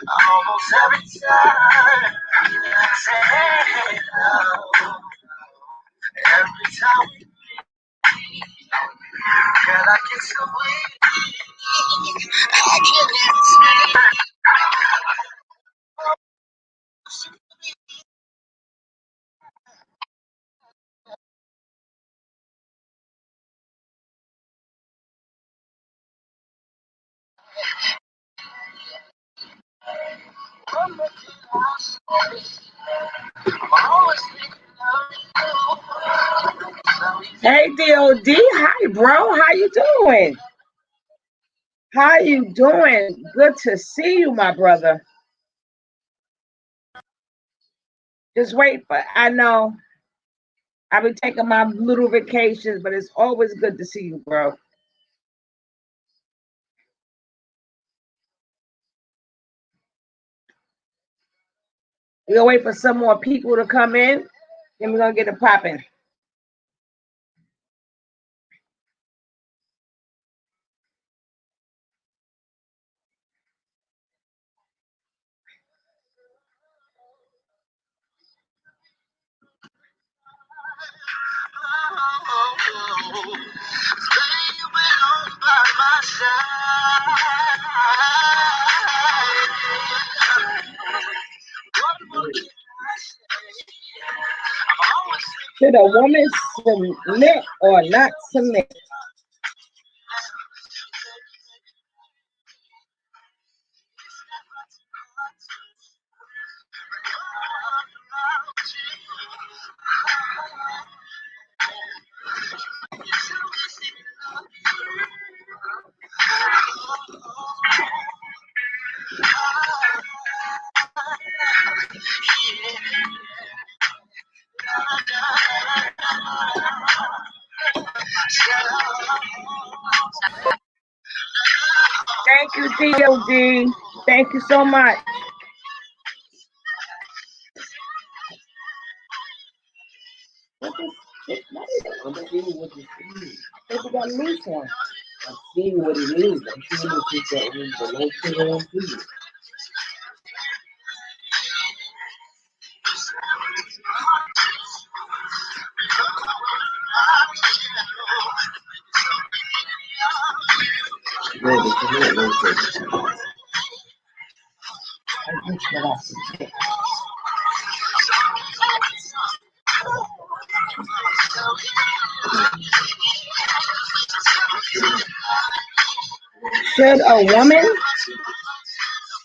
Almost every time, say hello. Every time we meet, girl, I get so weak. I can't even Hey DOD, hi bro, how you doing? How you doing? Good to see you, my brother. Just wait for, I know I've been taking my little vacations, but it's always good to see you, bro. We'll wait for some more people to come in, then we're gonna get it popping. Should a woman submit or not submit? Thank you, DOD. Thank you so much. What is I'm seeing what it is. What you got loose one? I'm seeing what it is. I'm seeing what you got the low sugar one too. Should a woman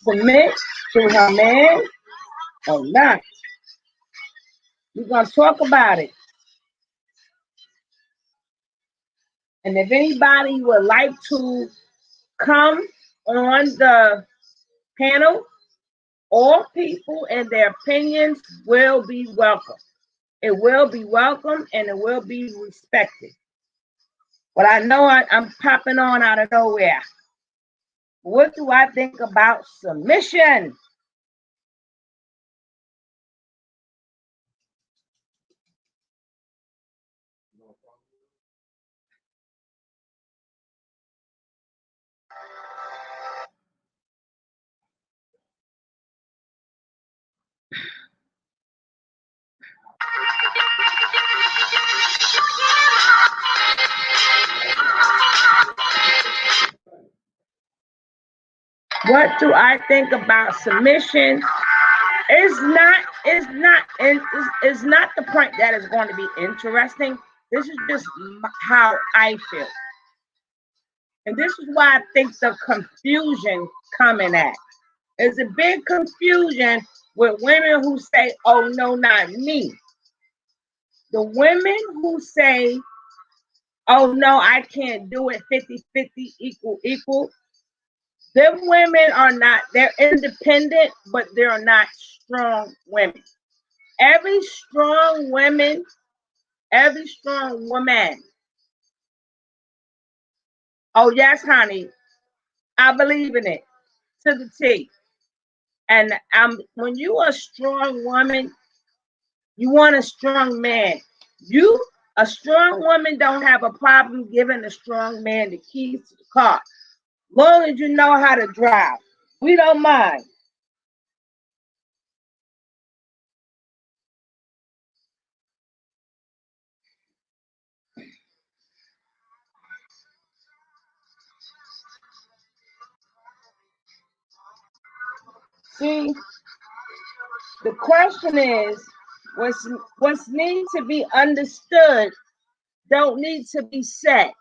submit to her man or not? We're going to talk about it. And if anybody would like to come on the panel, all people and their opinions will be welcome. It will be welcome and it will be respected. But I know I'm popping on out of nowhere. What do I think about submission? What do I think about submission? It's not the point that is going to be interesting. This is just how I feel. And this is why I think the confusion coming at. There's a big confusion with women who say, oh no, not me. The women who say, oh no, I can't do it 50-50 equal. Them women are not, they're independent, but they're not strong women. Every strong woman, every strong woman. Oh, yes, honey. I believe in it to the T. And when you are a strong woman, you want a strong man. A strong woman don't have a problem giving a strong man the keys to the car. Long as you know how to drive. We don't mind. See, the question is, what's need to be understood don't need to be said.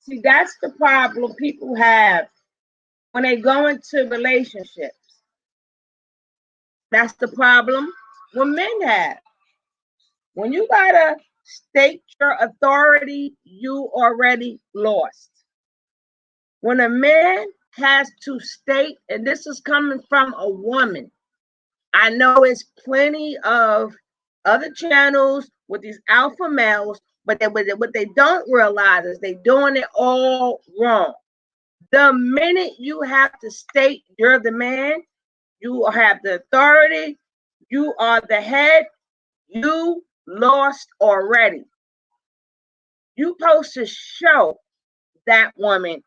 See, that's the problem people have when they go into relationships. That's the problem when men have. When you gotta state your authority, you already lost. When a man has to state, and this is coming from a woman, I know it's plenty of other channels with these alpha males, but what they don't realize is they're doing it all wrong. The minute you have to state you're the man, you have the authority, you are the head, you lost already. You supposed to show that woman.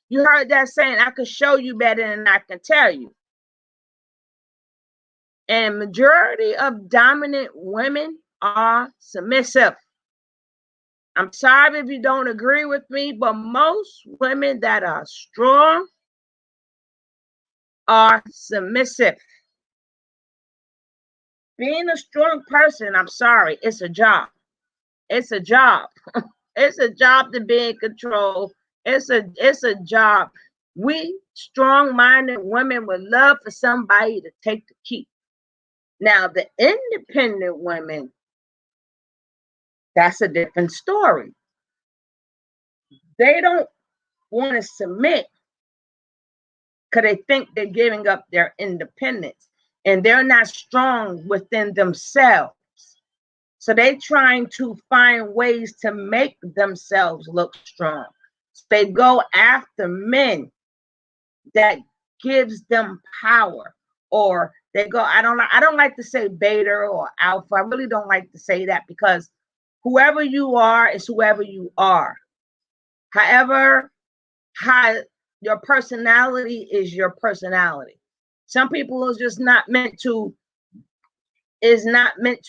You heard that saying, I could show you better than I can tell you. And majority of dominant women are submissive. I'm sorry if you don't agree with me, but most women that are strong are submissive. Being a strong person, I'm sorry, it's a job. It's a job. It's a job to be in control. It's a job. We strong-minded women would love for somebody to take the key. Now, the independent women, that's a different story. They don't want to submit because they think they're giving up their independence and they're not strong within themselves. So they're trying to find ways to make themselves look strong. So they go after men that gives them power, or they go, I don't like to say beta or alpha. I really don't like to say that because whoever you are is whoever you are. However, how your personality is your personality. Some people is not meant to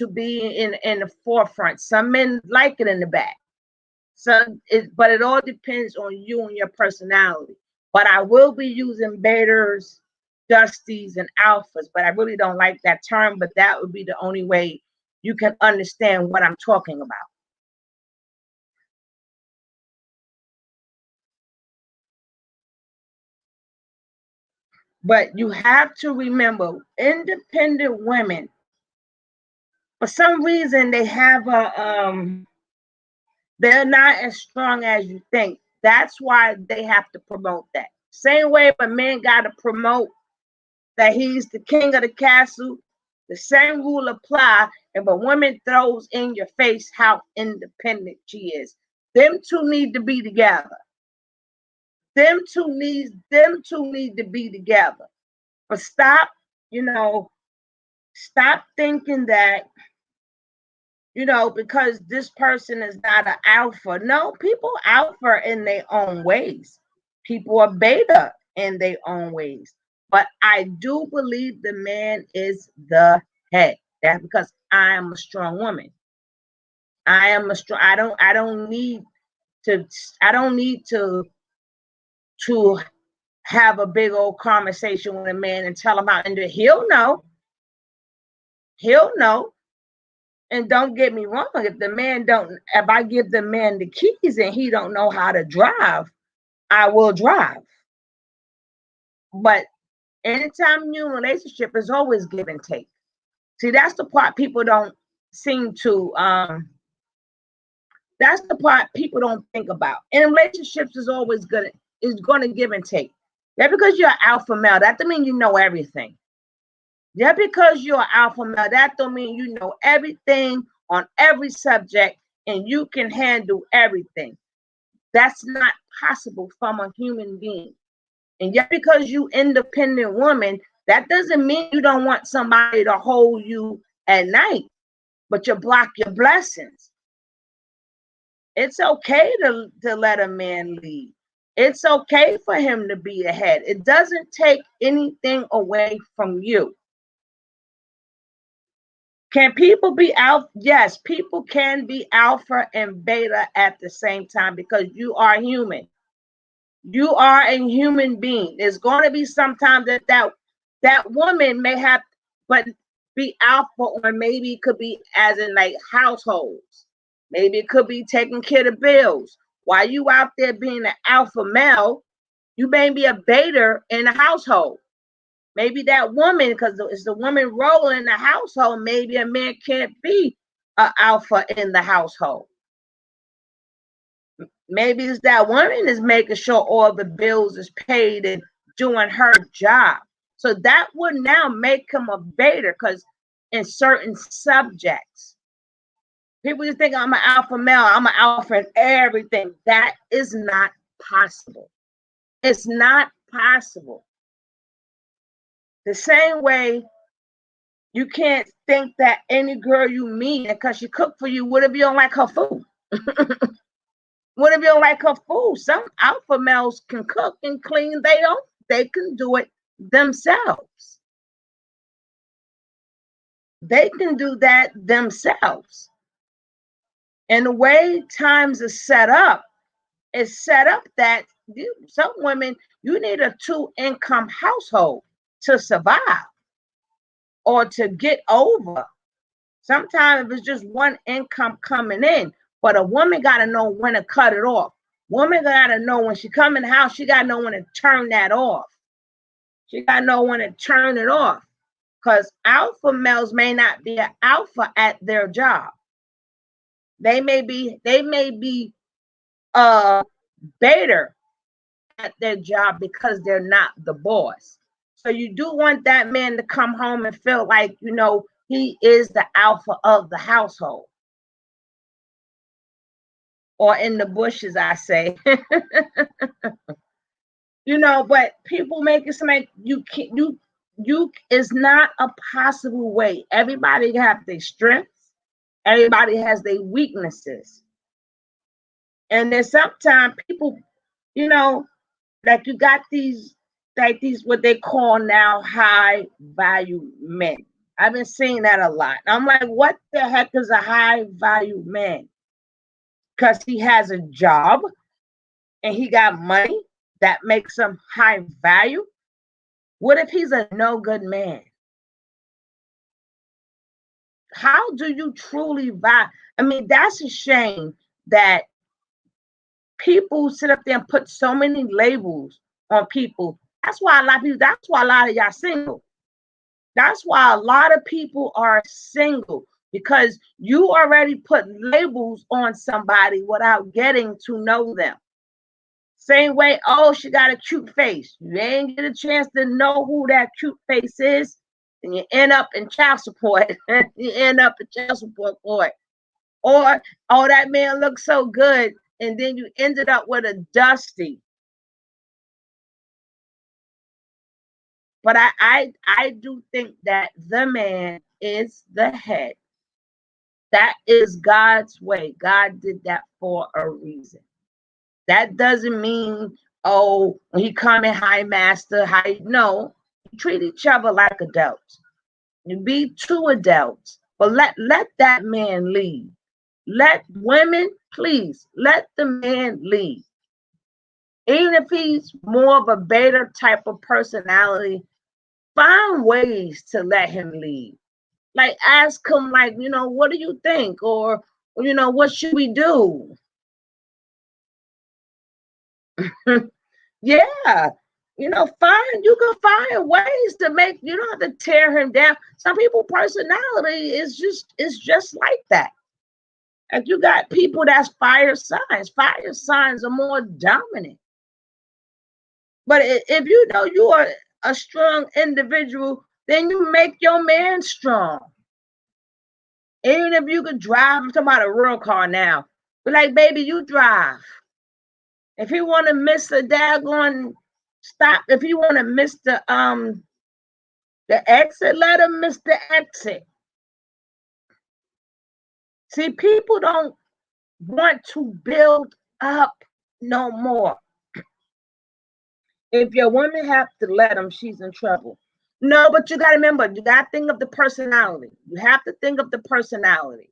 be in the forefront. Some men like it in the back. But it all depends on you and your personality. But I will be using betas, dusties, and alphas, but I really don't like that term, but that would be the only way you can understand what I'm talking about. But you have to remember, independent women, for some reason, they have they're not as strong as you think. That's why they have to promote that. Same way if a man got to promote that he's the king of the castle, the same rule apply if a woman throws in your face how independent she is. Them two need to be together. Them two need to be together. But stop thinking that, because this person is not an alpha. No, people alpha in their own ways. People are beta in their own ways. But I do believe the man is the head. That's because I am a strong woman. I don't need to have a big old conversation with a man and tell him how to do it. He'll know. And don't get me wrong, if I give the man the keys and he don't know how to drive, I will drive. But anytime you're in a relationship, is always give and take. See, that's the part people don't seem to that's the part people don't think about. In relationships is always gonna give and take. Yeah, because you're an alpha male, that don't mean you know everything. Yeah, because you're an alpha male, that don't mean you know everything on every subject and you can handle everything. That's not possible from a human being. And yet because you independent woman, that doesn't mean you don't want somebody to hold you at night, but you block your blessings. It's okay to let a man lead. It's okay for him to be ahead. It doesn't take anything away from you. Can people be alpha? Yes, people can be alpha and beta at the same time because you are human. You are a human being. There's going to be sometimes that woman may have, but be alpha, or maybe it could be as in like households. Maybe it could be taking care of bills. While you out there being an alpha male, you may be a beta in the household. Maybe that woman, because it's the woman role in the household, maybe a man can't be an alpha in the household. Maybe it's that woman is making sure all the bills is paid and doing her job. So that would now make him a beta, because in certain subjects, people just think I'm an alpha male, I'm an alpha in everything. That is not possible. It's not possible. The same way you can't think that any girl you meet, because she cook for you, what if you don't like her food? What if you don't like her food? Some alpha males can cook and clean their own. They can do it themselves. They can do that themselves. And the way times are set up, is set up that some women, you need a 2-income household to survive or to get over. Sometimes if it's just one income coming in, but a woman got to know when to cut it off. Woman got to know when she come in the house, she got to know when to turn that off. She got to know when to turn it off, because alpha males may not be an alpha at their job. They may be beta at their job because they're not the boss. So you do want that man to come home and feel like, he is the alpha of the household. Or in the bushes, I say. But people make it seem like you can't, you is not a possible way. Everybody have their strengths. Everybody has their weaknesses. And there's sometimes people, like you got these what they call now high value men. I've been seeing that a lot. I'm like, what the heck is a high value man? Because he has a job and he got money that makes him high value. What if he's a no good man? How do you truly value? I mean, that's a shame that people sit up there and put so many labels on people. That's why a lot of y'all single. That's why a lot of people are single, because you already put labels on somebody without getting to know them. Same way, oh, she got a cute face. You ain't get a chance to know who that cute face is, and you end up in child support. You end up in child support for it. Or, oh, that man looks so good, and then you ended up with a dusty. But I do think that the man is the head. That is God's way. God did that for a reason. That doesn't mean, oh, when he come in high master, no. Treat each other like adults. You be two adults, but let that man lead. Let women, please, let the man lead. Even if he's more of a beta type of personality, find ways to let him lead. Like ask him, like, what do you think? Or, what should we do? Yeah. You can find ways to make, you don't have to tear him down. Some people personality is just like that. Like you got people that's fire signs. Fire signs are more dominant. But if you know you are a strong individual, then you make your man strong. Even if you could drive, I'm talking about a real car now. Be like, baby, you drive. If he want to miss a daggone stop, if he want to miss the exit, let him miss the exit. See, people don't want to build up no more. If your woman have to let him, she's in trouble. No, but you got to remember, you got to think of the personality. You have to think of the personality.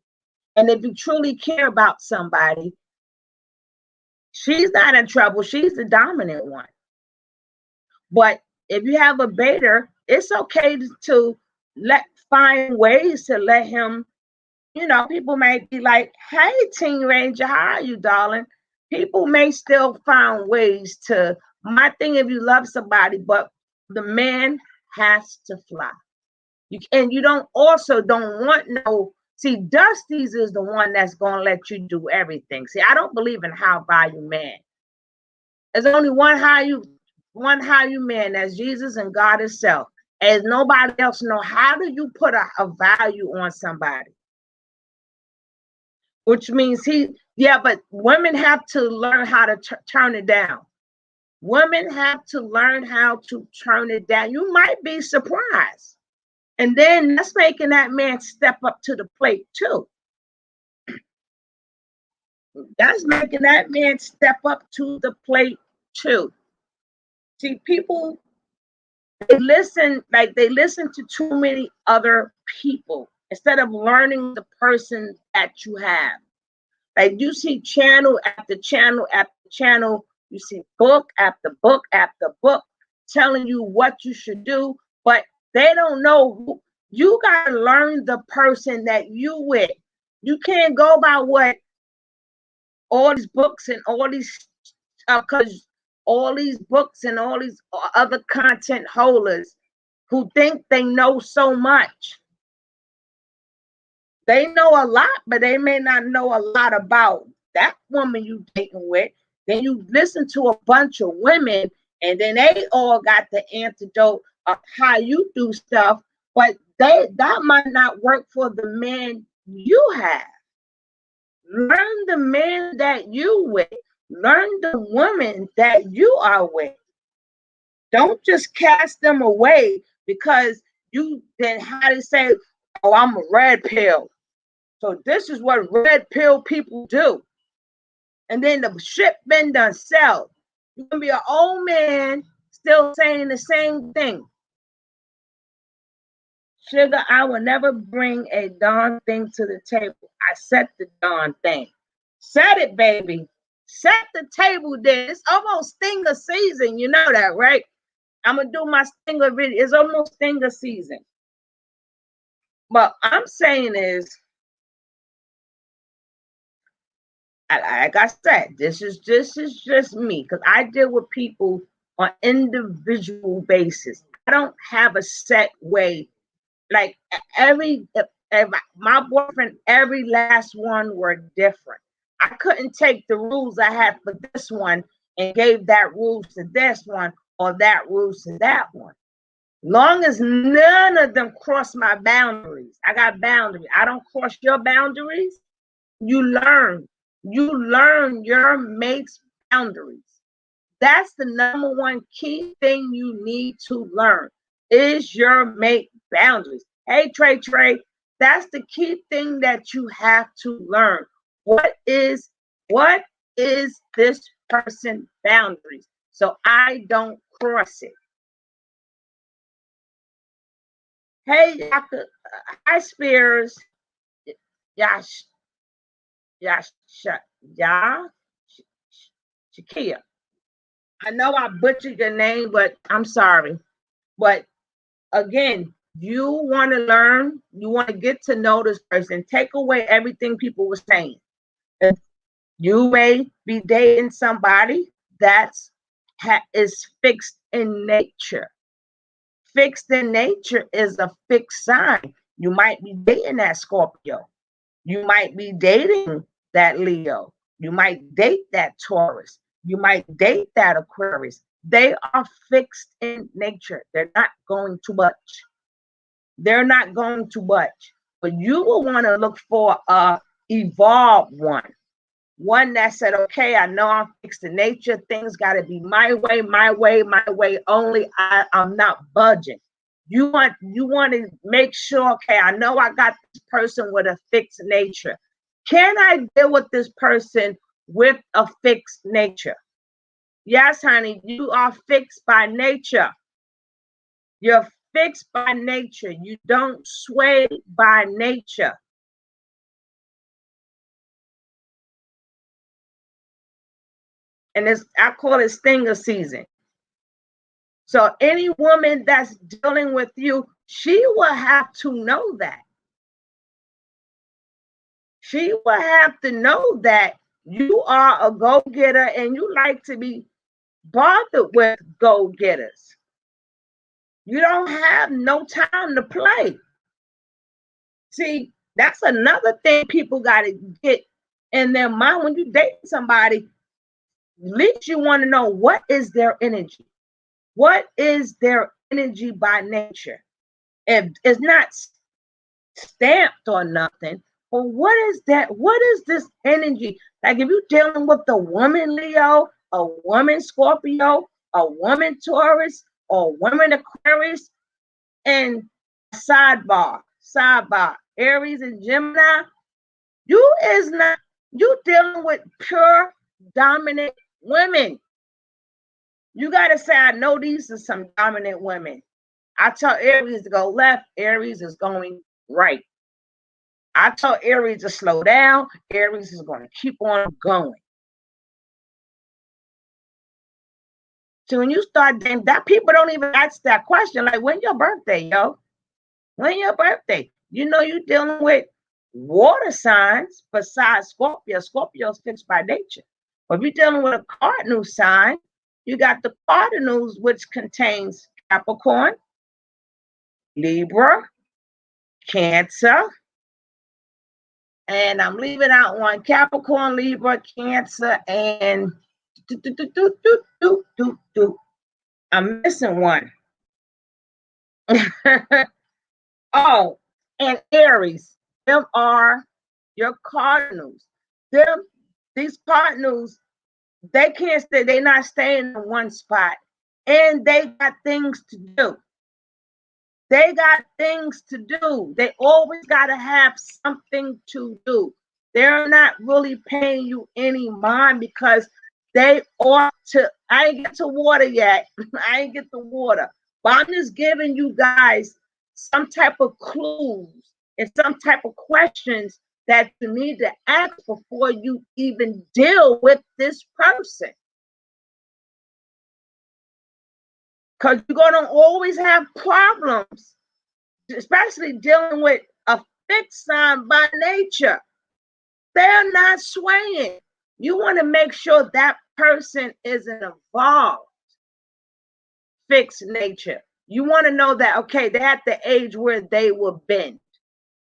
And if you truly care about somebody, she's not in trouble. She's the dominant one. But if you have a baiter, it's okay to find ways to let him, people may be like, hey, Teen Ranger, how are you, darling? People may still find ways to, my thing, if you love somebody, but the man has to fly. You don't want no, see, Dusty's is the one that's going to let you do everything. See, I don't believe in high value man. There's only one high value man, that's Jesus and God himself. As nobody else know, how do you put a value on somebody? Which means but women have to learn how to turn it down. Women have to learn how to turn it down. You might be surprised. And then that's making that man step up to the plate too. That's making that man step up to the plate too. See, people, they listen to too many other people instead of learning the person that you have. Like, you see channel after channel after channel, you see book after book after book telling you what you should do, but they don't know. You got to learn the person that you with. You can't go by what all these books and all these, because all these books and all these other content holders who think they know so much. They know a lot, but they may not know a lot about that woman you dating with. Then you listen to a bunch of women, and then they all got the antidote of how you do stuff, but that might not work for the man you have. Learn the man that you with. Learn the woman that you are with. Don't just cast them away because you then how to say, oh, I'm a red pill. So this is what red pill people do. And then the ship been done sell. You're gonna be an old man still saying the same thing. Sugar, I will never bring a darn thing to the table. I set the darn thing. Set it, baby. Set the table there. It's almost Stinger season. You know that, right? I'm going to do my Stinger video. It's almost Stinger season. But I'm saying is, like I said, this is just me, because I deal with people on individual basis. I don't have a set way. Like my boyfriend, every last one were different. I couldn't take the rules I had for this one and gave that rules to this one or that rules to that one. Long as none of them cross my boundaries. I got boundaries. I don't cross your boundaries. You learn your mate's boundaries. That's the number one key thing you need to learn is your mate boundaries. Hey, Trey, that's the key thing that you have to learn. What is this person boundaries? So I don't cross it. Hey, hi, Spears. Shakia. I know I butchered your name, but I'm sorry. But again, you want to learn, you want to get to know this person, take away everything people were saying. You may be dating somebody that is fixed in nature. Fixed in nature is a fixed sign. You might be dating that Scorpio. You might be dating that Leo. You might date that Taurus. You might date that Aquarius. They are fixed in nature. They're not going to budge. They're not going to budge. But you will want to look for a evolved one that said, okay, I know I'm fixed in nature. Things got to be my way, my way, my way only. I'm not budging. You want to make sure, okay, I know I got this person with a fixed nature. Can I deal with this person with a fixed nature? Yes, honey, you are fixed by nature. You're fixed by nature. You don't sway by nature. And I call it stinger season. So any woman that's dealing with you, she will have to know that. She will have to know that you are a go-getter and you like to be bothered with go-getters. You don't have no time to play. See, that's another thing people got to get in their mind when you date somebody. At least you want to know, what is their energy? What is their energy by nature? If it's not stamped or nothing, but what is that? What is this energy? Like if you're dealing with a woman Leo, a woman Scorpio, a woman Taurus, or a woman Aquarius, and sidebar, Aries and Gemini, you dealing with pure dominant women. You got to say, I know these are some dominant women. I tell Aries to go left, Aries is going right. I tell Aries to slow down, Aries is going to keep on going. So when you start dating, that people don't even ask that question, like, when's your birthday, yo? When your birthday? You know you're dealing with water signs besides Scorpio. Scorpio's fixed by nature. But if you're dealing with a cardinal sign, you got the cardinals, which contains Capricorn, Libra, Cancer, and I'm leaving out one: Capricorn, Libra, Cancer, and I'm missing one. Oh, and Aries. Them are your cardinals. These cardinals, they can't stay, they're not staying in one spot. And they got things to do. They got things to do. They always got to have something to do. They're not really paying you any mind because they ought to. I ain't get to water yet. I ain't get to water. But I'm just giving you guys some type of clues and some type of questions that you need to ask before you even deal with this person. Because you're going to always have problems, especially dealing with a fixed sign by nature. They're not swaying. You want to make sure that person is an evolved fixed nature. You want to know that, okay, they're at the age where they will bend.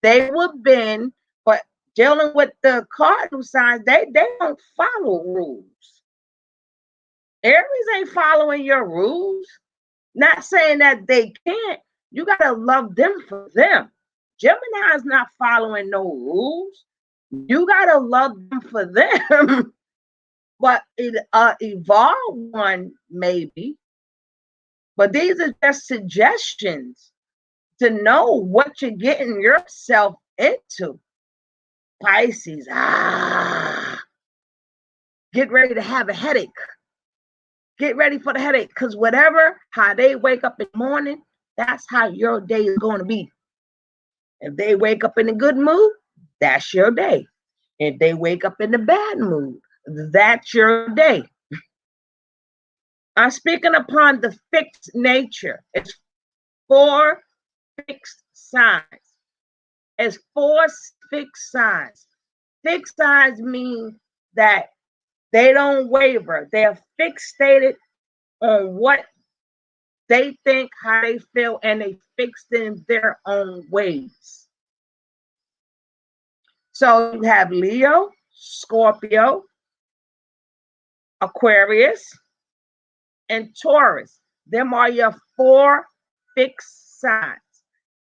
They will bend, but dealing with the cardinal signs, they don't follow rules. Aries ain't following your rules. Not saying that they can't. You got to love them for them. Gemini is not following no rules. You got to love them for them. But evolved one, maybe. But these are just suggestions to know what you're getting yourself into. Pisces, get ready to have a headache. Get ready for the headache, because how they wake up in the morning, that's how your day is going to be. If they wake up in a good mood, that's your day. If they wake up in the bad mood, that's your day. I'm speaking upon the fixed nature. It's 4 fixed signs. It's 4 fixed signs. Fixed signs mean that they don't waver. They're fixated on what they think, how they feel, and they fixed in their own ways. So you have Leo, Scorpio, Aquarius, and Taurus. Them are your 4 fixed signs.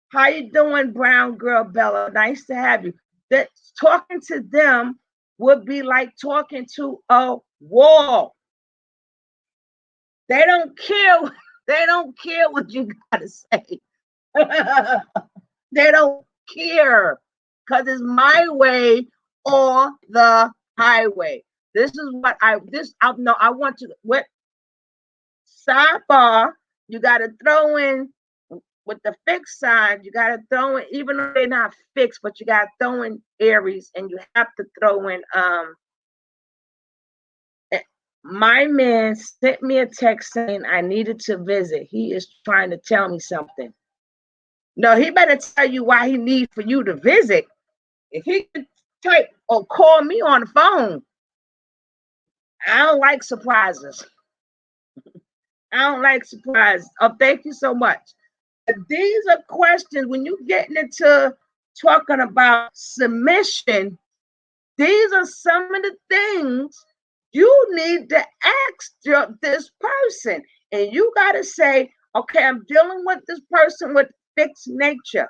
How you doing, brown girl Bella? Nice to have you. That talking to them would be like talking to a wall. They don't care. They don't care what you gotta say. They don't care because it's my way or the highway. This is what I want to what sidebar. You got to throw in with the fixed sign. You got to throw in, even though they're not fixed, but you got to throw in Aries, and you have to throw in my man sent me a text saying I needed to visit. He is trying to tell me something. No, he better tell you why he needs for you to visit. If he could type or call me on the phone, I don't like surprises. I don't like surprises. Oh, thank you so much. But these are questions when you're getting into talking about submission. These are some of the things you need to ask this person. And you got to say, okay, I'm dealing with this person with fixed nature.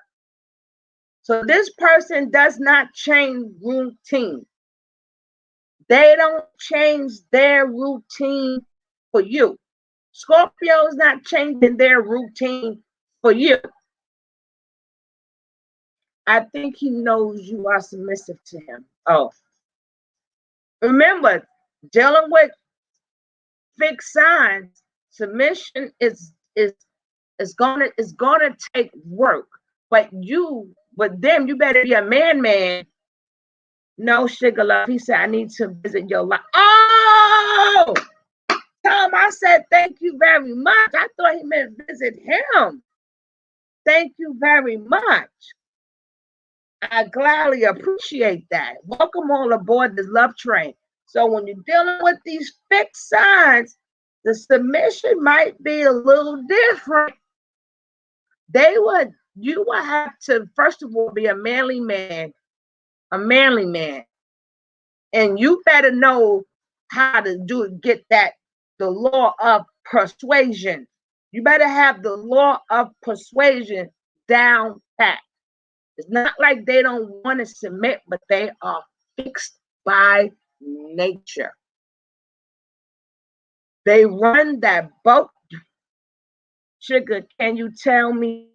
So this person does not change routine. They don't change their routine for you. Scorpio is not changing their routine for you. I think he knows you are submissive to him. Oh, remember, dealing with fixed signs, submission is gonna take work. But them, you better be a man. No, sugar love. He said, I need to visit your life. Oh, Tom, I said, thank you very much. I thought he meant visit him. Thank you very much. I gladly appreciate that. Welcome all aboard this love train. So when you're dealing with these fixed signs, the submission might be a little different. You would have to, first of all, be a manly man. And you better know how to get the law of persuasion. You better have the law of persuasion down pat. It's not like they don't want to submit, but they are fixed by nature. They run that boat. Sugar, can you tell me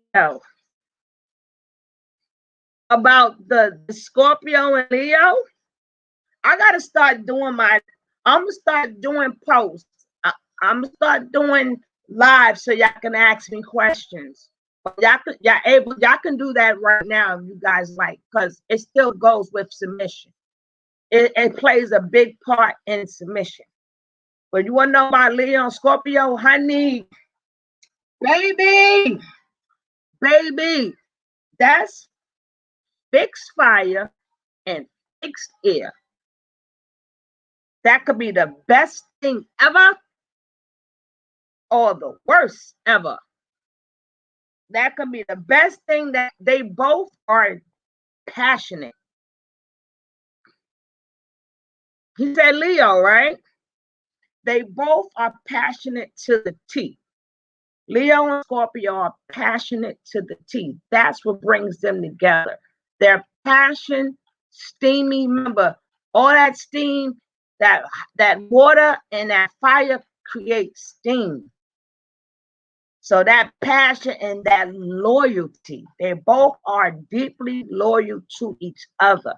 about the Scorpio and Leo? I gotta start doing I'm gonna start doing posts. I'm gonna start doing live so y'all can ask me questions. Y'all can do that right now if you guys like, because it still goes with submission. It plays a big part in submission. But you want to know about Leo and Scorpio, honey, baby, that's fixed fire and fixed air. That could be the best thing ever or the worst ever. That could be the best thing. That they both are passionate. He said Leo, right? They both are passionate to the T. Leo and Scorpio are passionate to the T. That's what brings them together. Their passion, steamy. Remember, all that steam, that water and that fire creates steam. So that passion and that loyalty, they both are deeply loyal to each other.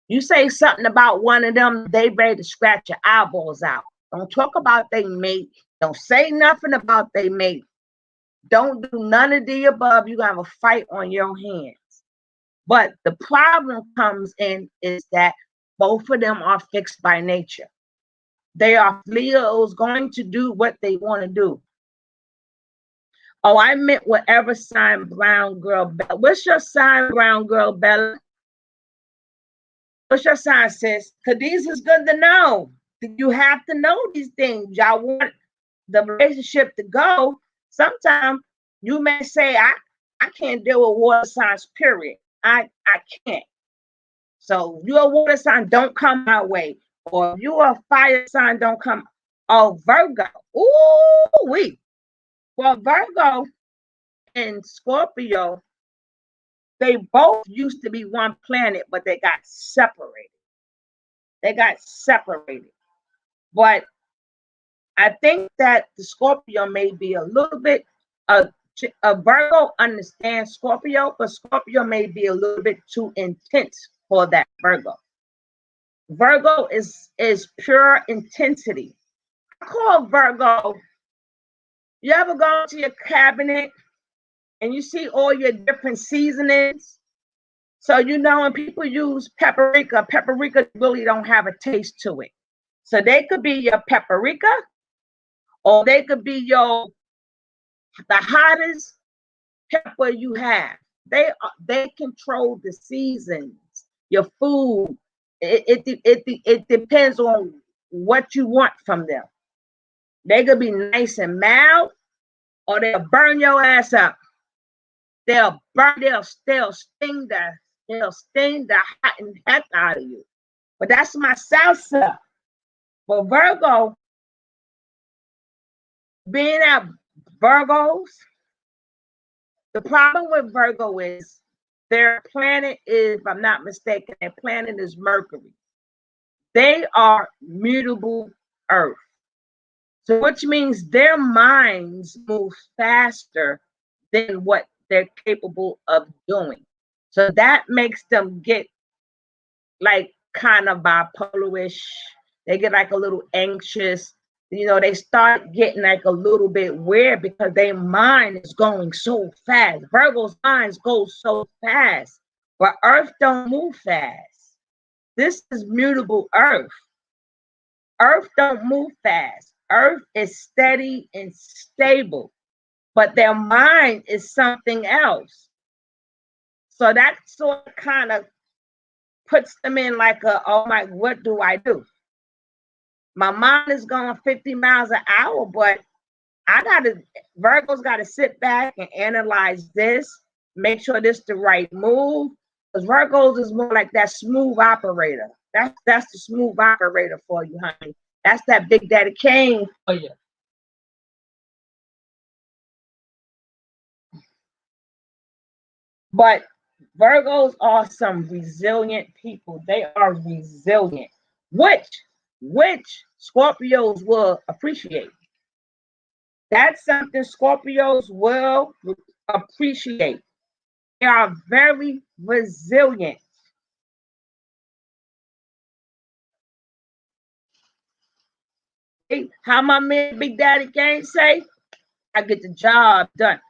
You say something about one of them, they ready to scratch your eyeballs out. Don't talk about they mate. Don't say nothing about they mate. Don't do none of the above. You're going to have a fight on your hands. But the problem comes in is that both of them are fixed by nature. They are Leos going to do what they want to do. Oh, I meant whatever sign, brown girl Bella. What's your sign, brown girl Bella? What's your sign, sis? Because these is good to know. You have to know these things. Y'all want the relationship to go. Sometimes you may say, I can't deal with water signs, period. I can't. So you're a water sign, don't come my way. Or you're a fire sign, don't come. Oh, Virgo. Ooh, well, Virgo and Scorpio, they both used to be one planet, but they got separated. But I think that the Scorpio may be a little bit, a Virgo understands Scorpio, but Scorpio may be a little bit too intense for that Virgo. Virgo is pure intensity. I call Virgo. You ever go to your cabinet and you see all your different seasonings? So when people use paprika really don't have a taste to it. So they could be your paprika, or they could be the hottest pepper you have. They control the seasons, your food. It depends on what you want from them. They could be nice and mild, or they'll burn your ass up. They'll sting the hot and heck out of you. But that's my salsa. But Virgo, being at Virgos, the problem with Virgo is their planet is, if I'm not mistaken, their planet is Mercury. They are mutable Earth. So which means their minds move faster than what they're capable of doing. So that makes them get like kind of bipolarish. They get like a little anxious. They start getting like a little bit weird because their mind is going so fast. Virgo's minds go so fast, but Earth don't move fast. This is mutable Earth. Earth don't move fast. Earth is steady and stable, but their mind is something else. So that sort of kind of puts them in like oh my, what do I do? My mind is going 50 miles an hour, but Virgo's got to sit back and analyze this, make sure this is the right move. Because Virgos is more like that smooth operator. That's the smooth operator for you, honey. That's that Big Daddy Kane for you. But Virgos are some resilient people. They are resilient, which Scorpios will appreciate. That's something Scorpios will appreciate. They are very resilient. How my man Big Daddy Kane say, I get the job done.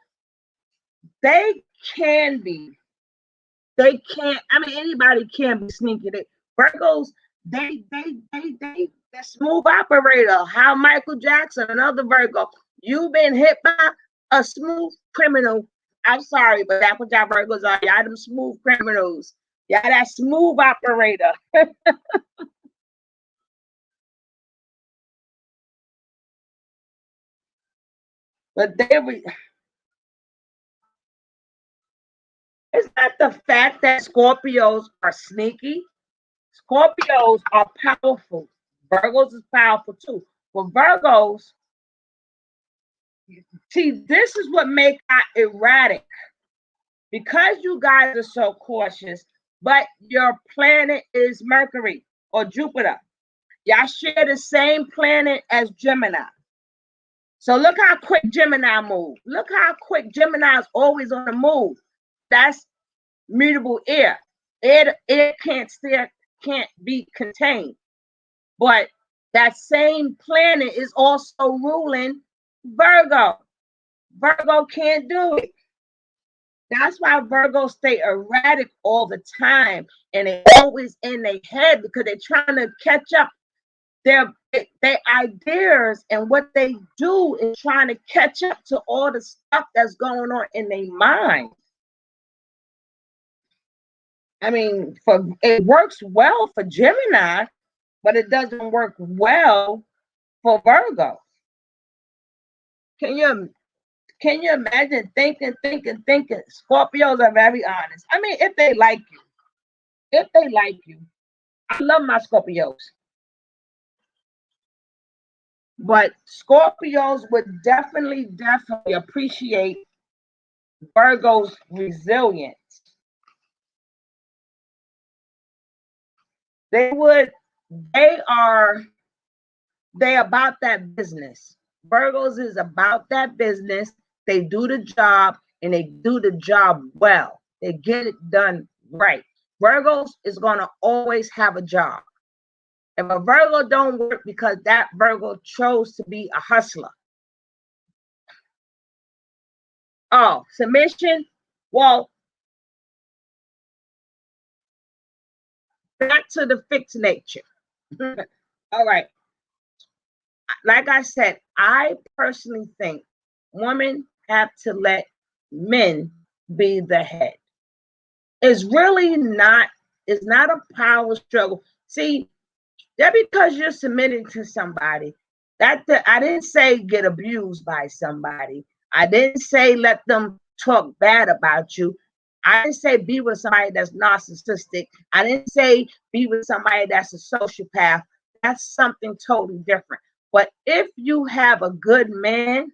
They can be. They can't. I mean, anybody can be sneaky. Virgos, they the smooth operator. How Michael Jackson, another Virgo. You've been hit by a smooth criminal. I'm sorry, but that's what y'all Virgos are. Y'all them smooth criminals. Y'all that smooth operator. But it's not the fact that Scorpios are sneaky. Scorpios are powerful. Virgos is powerful too. But Virgos, see, this is what makes it erratic. Because you guys are so cautious, but your planet is Mercury or Jupiter. Y'all share the same planet as Gemini. So look how quick Gemini moves. Look how quick Gemini is always on the move. That's mutable air. Air can't be contained. But that same planet is also ruling Virgo. Virgo can't do it. That's why Virgos stay erratic all the time, and they always in their head because they're trying to catch up. Their ideas and what they do is trying to catch up to all the stuff that's going on in their mind. I mean, it works well for Gemini, but it doesn't work well for Virgo. Can you imagine thinking? Scorpios are very honest. I mean, if they like you, I love my Scorpios. But Scorpios would definitely appreciate Virgo's resilience. They about that business. Virgos is about that business. They do the job and they do the job well. They get it done right. Virgos is going to always have a job. If a Virgo don't work because that Virgo chose to be a hustler. Oh, submission. Well, back to the fixed nature. All right. Like I said, I personally think women have to let men be the head. It's really not, it's not a power struggle. See, that because you're submitting to somebody, I didn't say get abused by somebody. I didn't say let them talk bad about you. I didn't say be with somebody that's narcissistic. I didn't say be with somebody that's a sociopath. That's something totally different. But if you have a good man,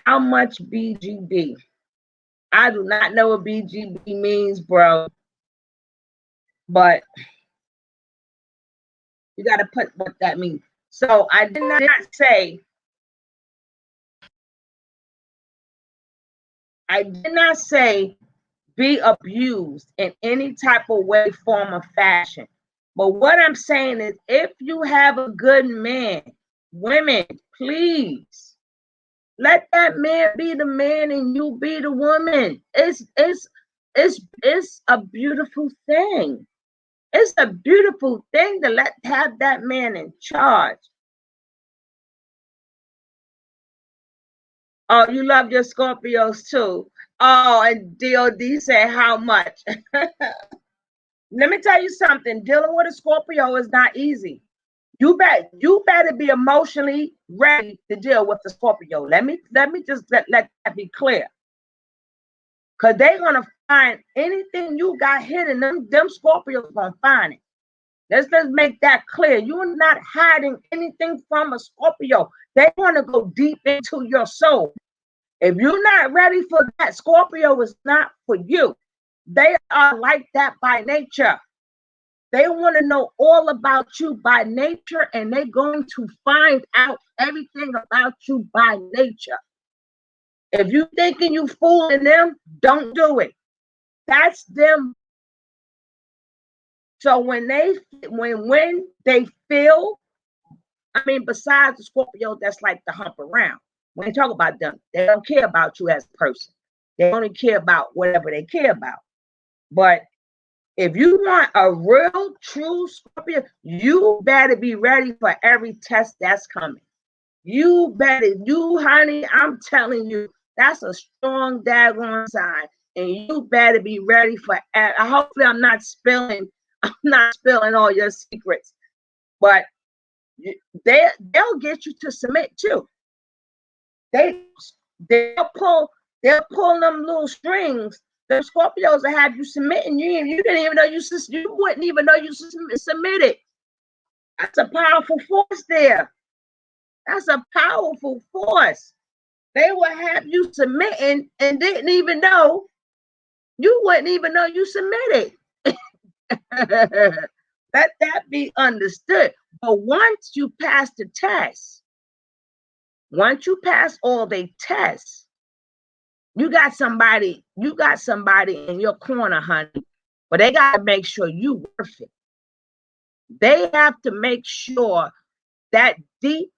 how much BGB? I do not know what BGB means, bro. But you got to put what that means. So I did not say be abused in any type of way, form, or fashion. But what I'm saying is if you have a good man, women, please let that man be the man and you be the woman. It's a beautiful thing. It's a beautiful thing to have that man in charge. Oh, you love your Scorpios too. Oh, and DOD said how much? Let me tell you something. Dealing with a Scorpio is not easy. You better be emotionally ready to deal with the Scorpio. Let me just let that be clear. Because they're gonna find anything you got hidden. Them Scorpios gonna find it. Let's just make that clear. You're not hiding anything from a Scorpio. They want to go deep into your soul. If you're not ready for that, Scorpio is not for you. They are like that by nature. They want to know all about you by nature, and they're going to find out everything about you by nature. If you thinking you fooling them, don't do it. That's them. So when they feel, I mean, besides the Scorpio, that's like the hump around. When they talk about them, they don't care about you as a person. They only care about whatever they care about. But if you want a real, true Scorpio, you better be ready for every test that's coming. You better, honey, I'm telling you, that's a strong daggone sign. And you better be ready for it. Hopefully I'm not spilling all your secrets. But they'll get you to submit too. They'll pull them little strings. The Scorpios will have you submitting. You didn't even know you wouldn't even know you submitted. That's a powerful force there. That's a powerful force. They will have you submitting and didn't even know. You wouldn't even know you submitted. Let that be understood. But once you pass the test, once you pass all the tests, you got somebody in your corner, honey. But they got to make sure you worth it. They have to make sure that deep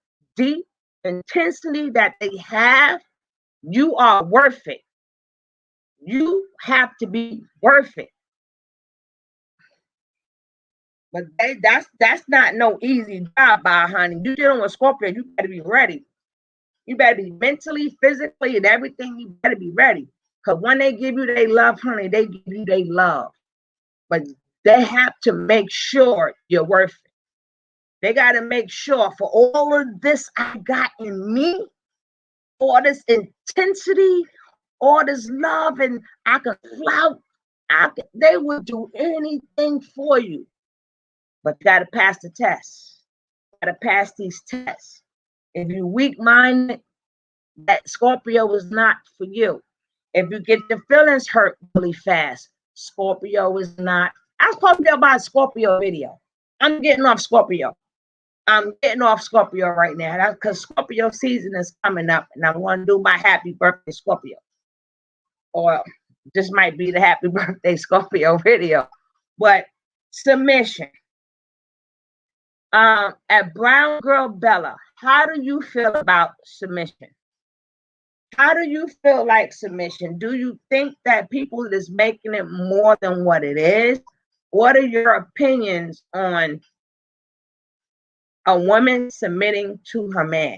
intensity that they have, you are worth it. You have to be worth it. But that's not no easy job, honey. You dealing with Scorpio, you better be ready. You better be mentally, physically, and everything. You better be ready. Because when they give you their love, honey, they give you their love. But they have to make sure you're worth it. They got to make sure for all of this I got in me, all this intensity, all this love, and I can flout. They would do anything for you. But you got to pass the test. gotta pass these tests. If you're weak-minded, that Scorpio is not for you. If you get your feelings hurt really fast, Scorpio is not. I was supposed to be about Scorpio video. I'm getting off Scorpio. I'm getting off Scorpio right now. That's because Scorpio season is coming up, and I'm going to do my happy birthday Scorpio. Or this might be the happy birthday Scorpio video. But submission. At Brown Girl Bella, how do you feel about submission? How do you feel like submission? Do you think that people is making it more than what it is? What are your opinions on a woman submitting to her man?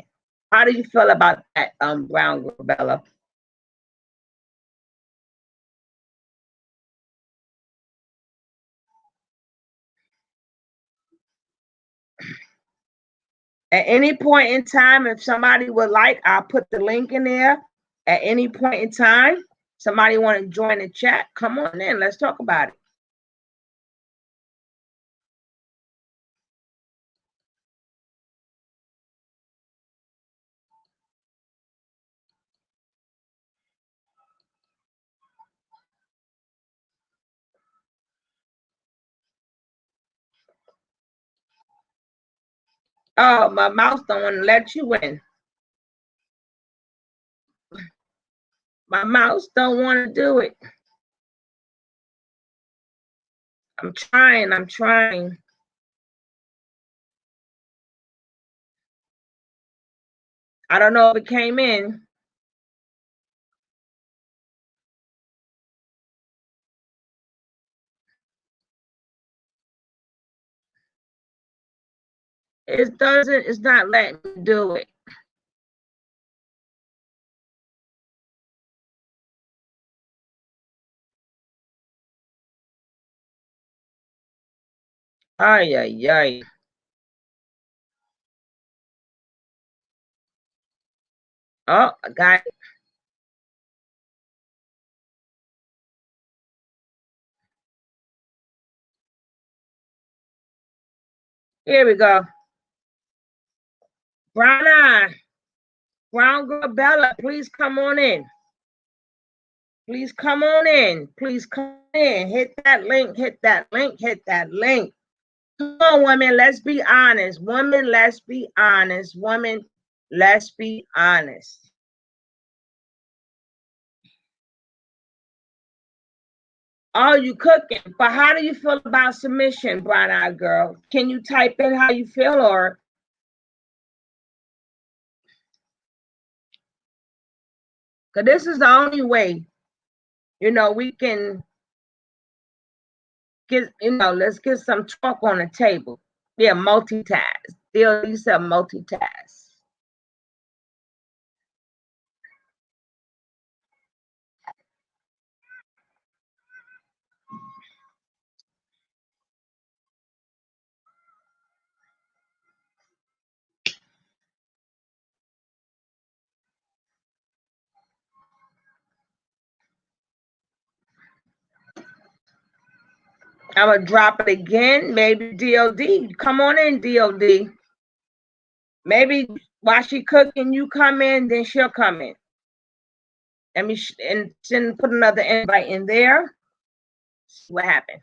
How do you feel about that, Brown Girl Bella? At any point in time, if somebody would like, I'll put the link in there. At any point in time, somebody want to join the chat, come on in. Let's talk about it. Oh, my mouse don't want to let you in. My mouse don't want to do it. I'm trying. I don't know if it came in. It's not letting me do it. Ay, ay, ay. Oh, I got it. Here we go. Brown Girl Bella, please come on in. Please come on in. Please come in. Hit that link. Hit that link. Hit that link. Come on, women. Let's be honest. Women, let's be honest. Women, let's be honest. Oh, you cooking. But how do you feel about submission, Brown Eyed Girl? Can you type in how you feel, or? Because this is the only way, we can get, let's get some talk on the table. Yeah, multitask. You said multitask. I'm going to drop it again. Maybe DOD. Come on in, DOD. Maybe while she cooking, you come in, then she'll come in. Let me put another invite in there. See what happened.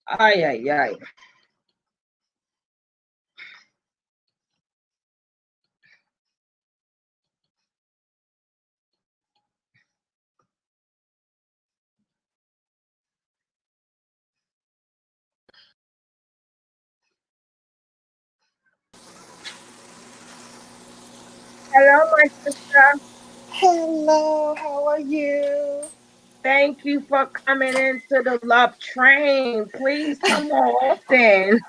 Ay, ay, ay. Hello, my sister. Hello, how are you? Thank you for coming into the love train. Please come often.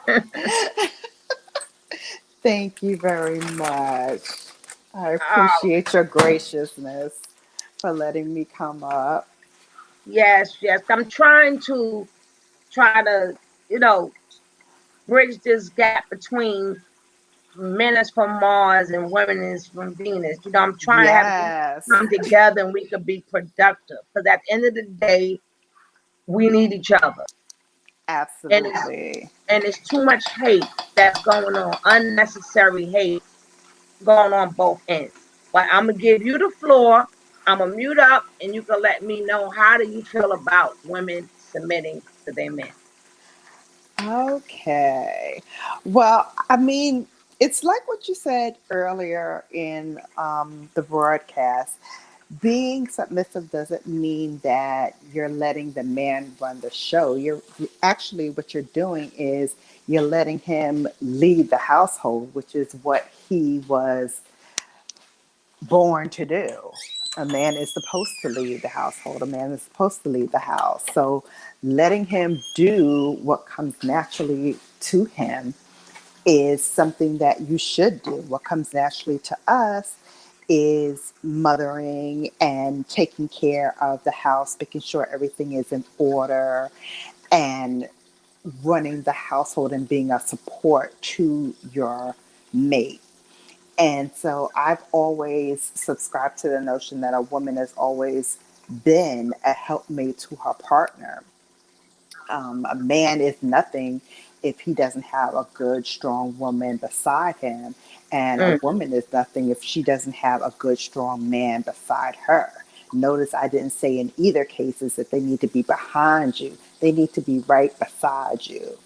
Thank you very much. I appreciate your graciousness for letting me come up. Yes. I'm trying to, bridge this gap between men is from Mars and women is from Venus. I'm trying to have them Yes, come together and we could be productive. Because at the end of the day, we need each other. And absolutely. it's too much hate that's going on, unnecessary hate going on both ends. But I'm gonna give you the floor. I'm gonna mute up, and you can let me know how do you feel about women submitting to their men. Okay. Well, I mean, it's like what you said earlier in the broadcast. Being submissive doesn't mean that you're letting the man run the show. You're actually what you're doing is you're letting him lead the household, which is what he was born to do. A man is supposed to lead the household. A man is supposed to lead the house. So letting him do what comes naturally to him is something that you should do. What comes naturally to us is mothering and taking care of the house, making sure everything is in order, and running the household and being a support to your mate. And so I've always subscribed to the notion that a woman has always been a helpmate to her partner. A man is nothing if he doesn't have a good, strong woman beside him. And a Mm. woman is nothing if she doesn't have a good, strong man beside her. Notice I didn't say in either cases that they need to be behind you. They need to be right beside you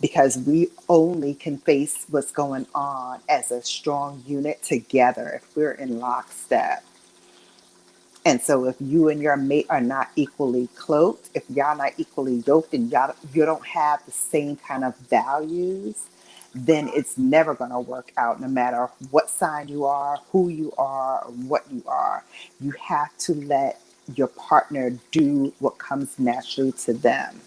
because we only can face what's going on as a strong unit together if we're in lockstep. And so if you and your mate are not equally cloaked, if y'all not equally yoked and you don't have the same kind of values, then it's never going to work out no matter what sign you are, who you are, or what you are. You have to let your partner do what comes naturally to them.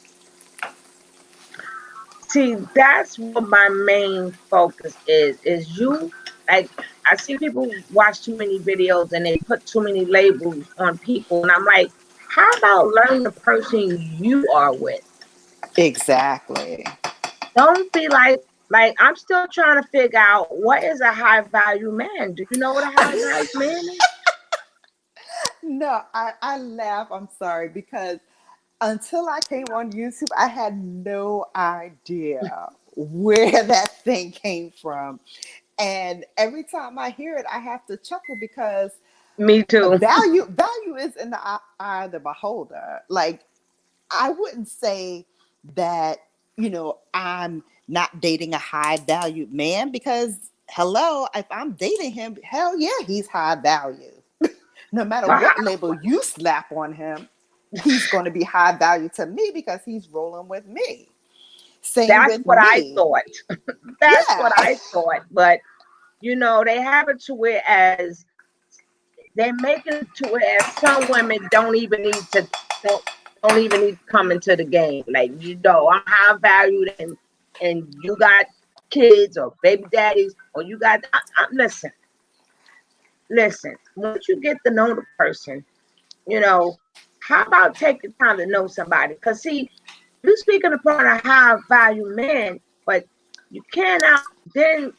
See, that's what my main focus is. Is you like I see people watch too many videos and they put too many labels on people, and I'm like, how about learn the person you are with? Exactly. Don't be like I'm still trying to figure out what is a high value man. Do you know what a high value man is? No, I laugh. I'm sorry because until I came on YouTube, I had no idea where that thing came from. And every time I hear it, I have to chuckle because Me too. value is in the eye of the beholder. Like I wouldn't say that, I'm not dating a high valued man because hello, if I'm dating him, hell yeah, he's high value. No matter Well, what label you slap on him, he's going to be high value to me because he's rolling with me. Same that's with what I me. thought. That's what Yeah, I thought. But they have it to where as they're making it to where as some women don't don't even need to come into the game. Like I'm high valued and you got kids or baby daddies or you got. Listen, listen. Once you get to know the person, you know, how about take the time to know somebody? Because see, you speaking upon a high value man, but you cannot then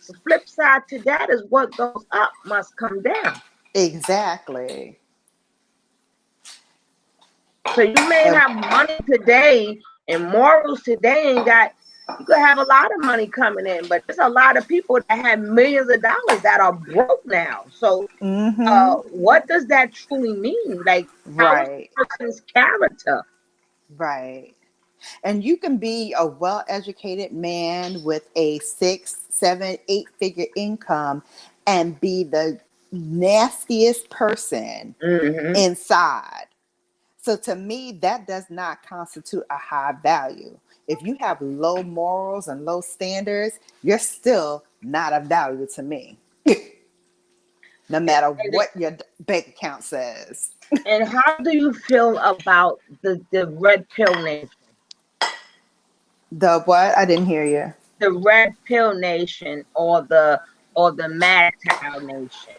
the flip side to that is what goes up must come down. exactly. So you may And have money today and morals today and you could have a lot of money coming in, but there's a lot of people that have millions of dollars that are broke now. So what does that truly mean? Like how is right, the person's character? right. And you can be a well educated man with a 6, 7, 8 figure income and be the nastiest person Mm-hmm. inside. So to me, that does not constitute a high value. If you have low morals and low standards, you're still not of value to me, no matter And, what your bank account says. and how do you feel about the red pill nation? The what? I didn't hear you. The red pill nation or the MAGTOW nation.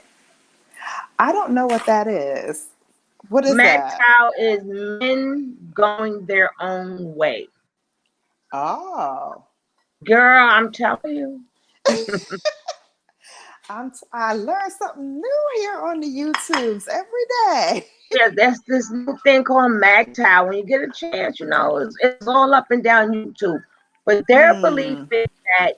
I don't know what that is. What is that? MAGTOW is men going their own way. Oh. Girl, I'm telling you. I learn something new here on the YouTubes every day. Yeah, that's this new thing called MagTow. When you get a chance, it's all up and down YouTube. But their belief Hmm. is that,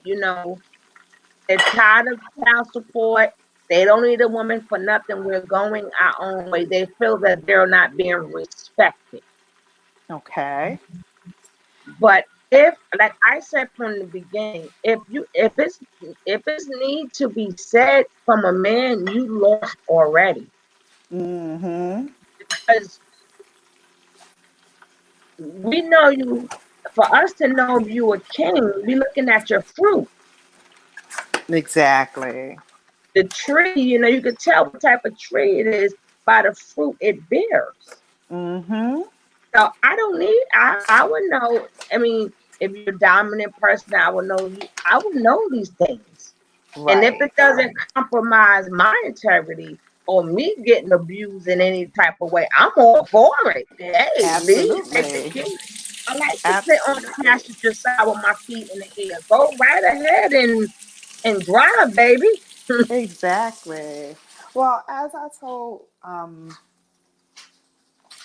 they're tired of child support. They don't need a woman for nothing. We're going our own way. They feel that they're not being respected. Okay. But if, like I said from the beginning, if it's need to be said from a man, you lost already. Hmm. Because we know you. For us to know if you a king, we looking at your fruit. Exactly. The tree, you could tell what type of tree it is by the fruit it bears. Hmm. So I don't need. I would know. I mean, if you're a dominant person, I would know you. I would know these things. And if Right. it doesn't compromise my integrity or me getting abused in any type of way, I'm all for it. Hey, leave, make the Absolutely. king. I like to sit on the Absolutely. passenger side with my feet in the air. Go right ahead and drive, baby. Exactly. Well, as I told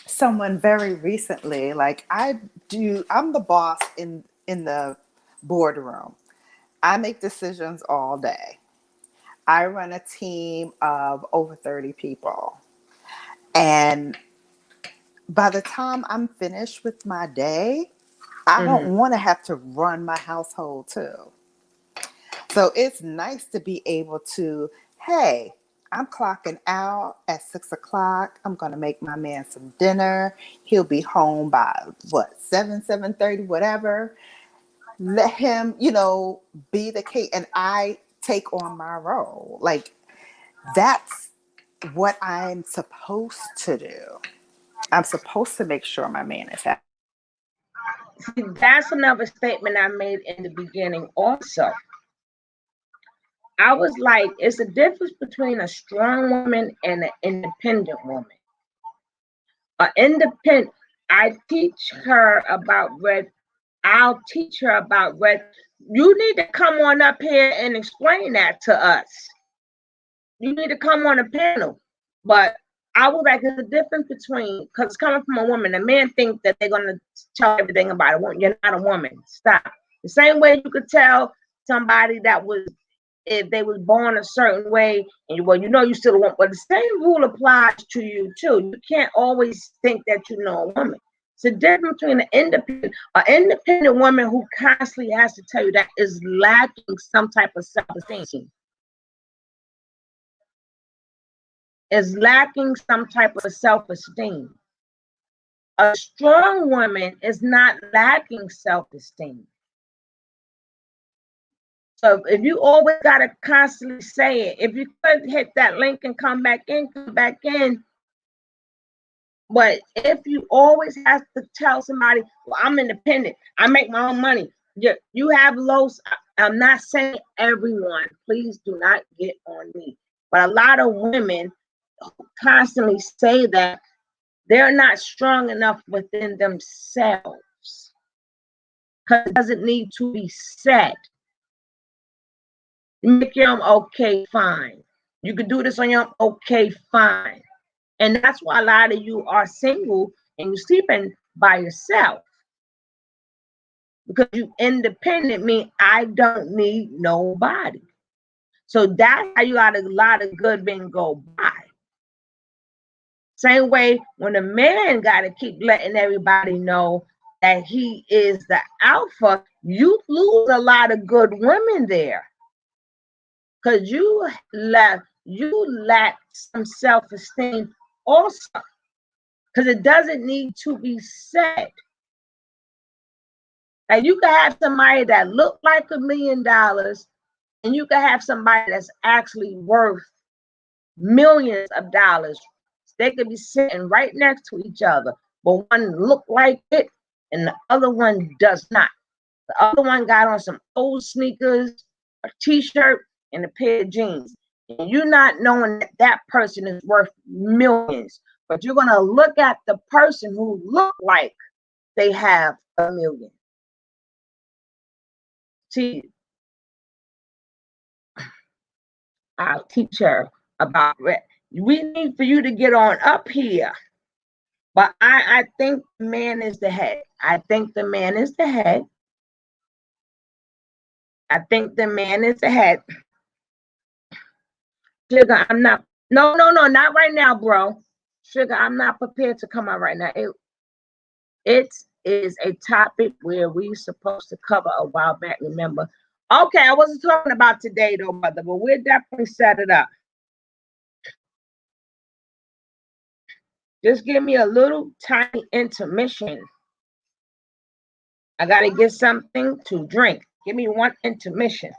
someone very recently, like I'm the boss in the boardroom. I make decisions all day. I run a team of over 30 people. And by the time I'm finished with my day, I Hmm. don't want to have to run my household too. So it's nice to be able to, hey, I'm clocking out at 6 o'clock. I'm gonna make my man some dinner. He'll be home by what, 7:30, whatever. Let him, be the case, and I take on my role. Like that's what I'm supposed to do. I'm supposed to make sure my man is happy. See, that's another statement I made in the beginning also. I was like, it's a difference between a strong woman and an independent woman. An independent, I teach her about red. I'll teach her about red. You need to come on up here and explain that to us. You need to come on a panel. But I was like, there's a difference between, because it's coming from a woman. A man thinks that they're going to tell everything about a woman. You're not a woman. Stop. The same way you could tell somebody that was, if they was born a certain way, and you still a woman. But the same rule applies to you too. You can't always think that you know a woman. It's a difference between an independent woman who constantly has to tell you that is lacking some type of self-esteem. Is lacking some type of self-esteem. A strong woman is not lacking self-esteem. So if you always gotta constantly say it, if you could hit that link and come back in, come back in. But if you always have to tell somebody, well, I'm independent, I make my own money. You have low. I'm not saying everyone. Please do not get on me. But a lot of women constantly say that they're not strong enough within themselves because it doesn't need to be said. You make your own, okay, fine. You can do this on your own, okay, fine. And that's why a lot of you are single and you're sleeping by yourself because you independent mean I don't need nobody. So that's how you got a lot of good men go by. Same way when a man got to keep letting everybody know that he is the alpha, you lose a lot of good women there because you lack some self-esteem also because it doesn't need to be said. Like you can have somebody that look like $1 million and you can have somebody that's actually worth millions of dollars. They could be sitting right next to each other, but one look like it and the other one does not. The other one got on some old sneakers, a t-shirt, and a pair of jeans. And you're not knowing that that person is worth millions, but you're gonna look at the person who look like they have a million. See, I'll teach her about it. We need for you to get on up here. But I think man is the head. I think the man is the head. I think the man is the head. Sugar, I'm not. No, not right now, bro. Sugar, I'm not prepared to come out right now. It is a topic where we supposed to cover a while back, remember? Okay, I wasn't talking about today though, brother, but we'll definitely set it up. Just give me a little tiny intermission. I gotta get something to drink. Give me one intermission.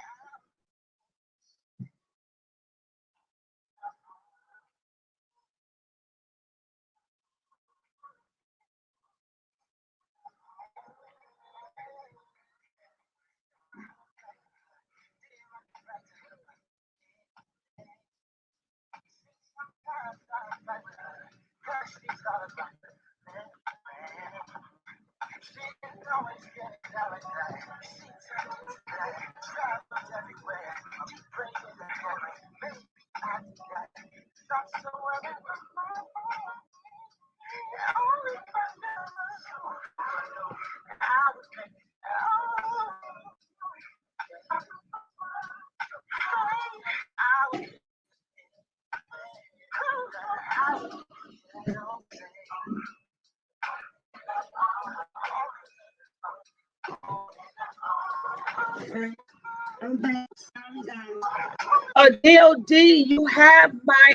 DOD, you have my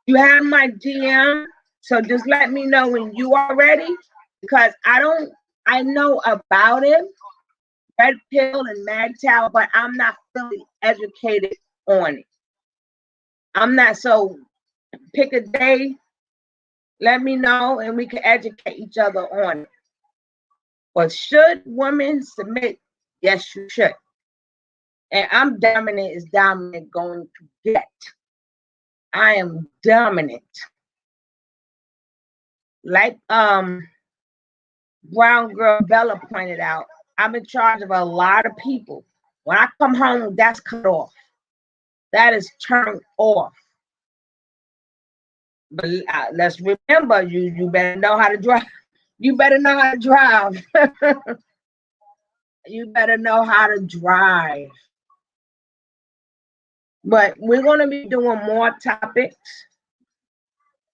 DM, so just let me know when you are ready, because I know about it, Red Pill and MGTOW, but I'm not fully educated on it. I'm not, so pick a day, let me know, and we can educate each other on it. But should women submit? Yes, you should. And I'm dominant is dominant going to get. I am dominant. Like brown girl Bella pointed out, I'm in charge of a lot of people. When I come home, that's cut off. That is turned off. But let's remember, you better know how to drive. You better know how to drive. You better know how to drive. But we're going to be doing more topics.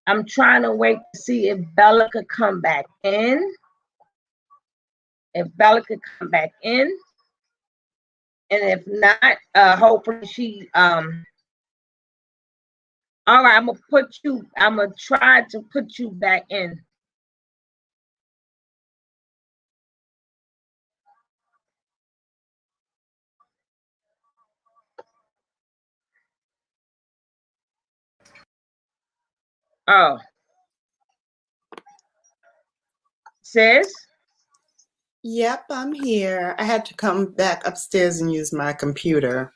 I'm trying to wait to see if Bella could come back in. If Bella could come back in. And if not, hopefully she all right, I'm gonna try to put you back in. Oh, sis? Yep, I'm here. I had to come back upstairs and use my computer.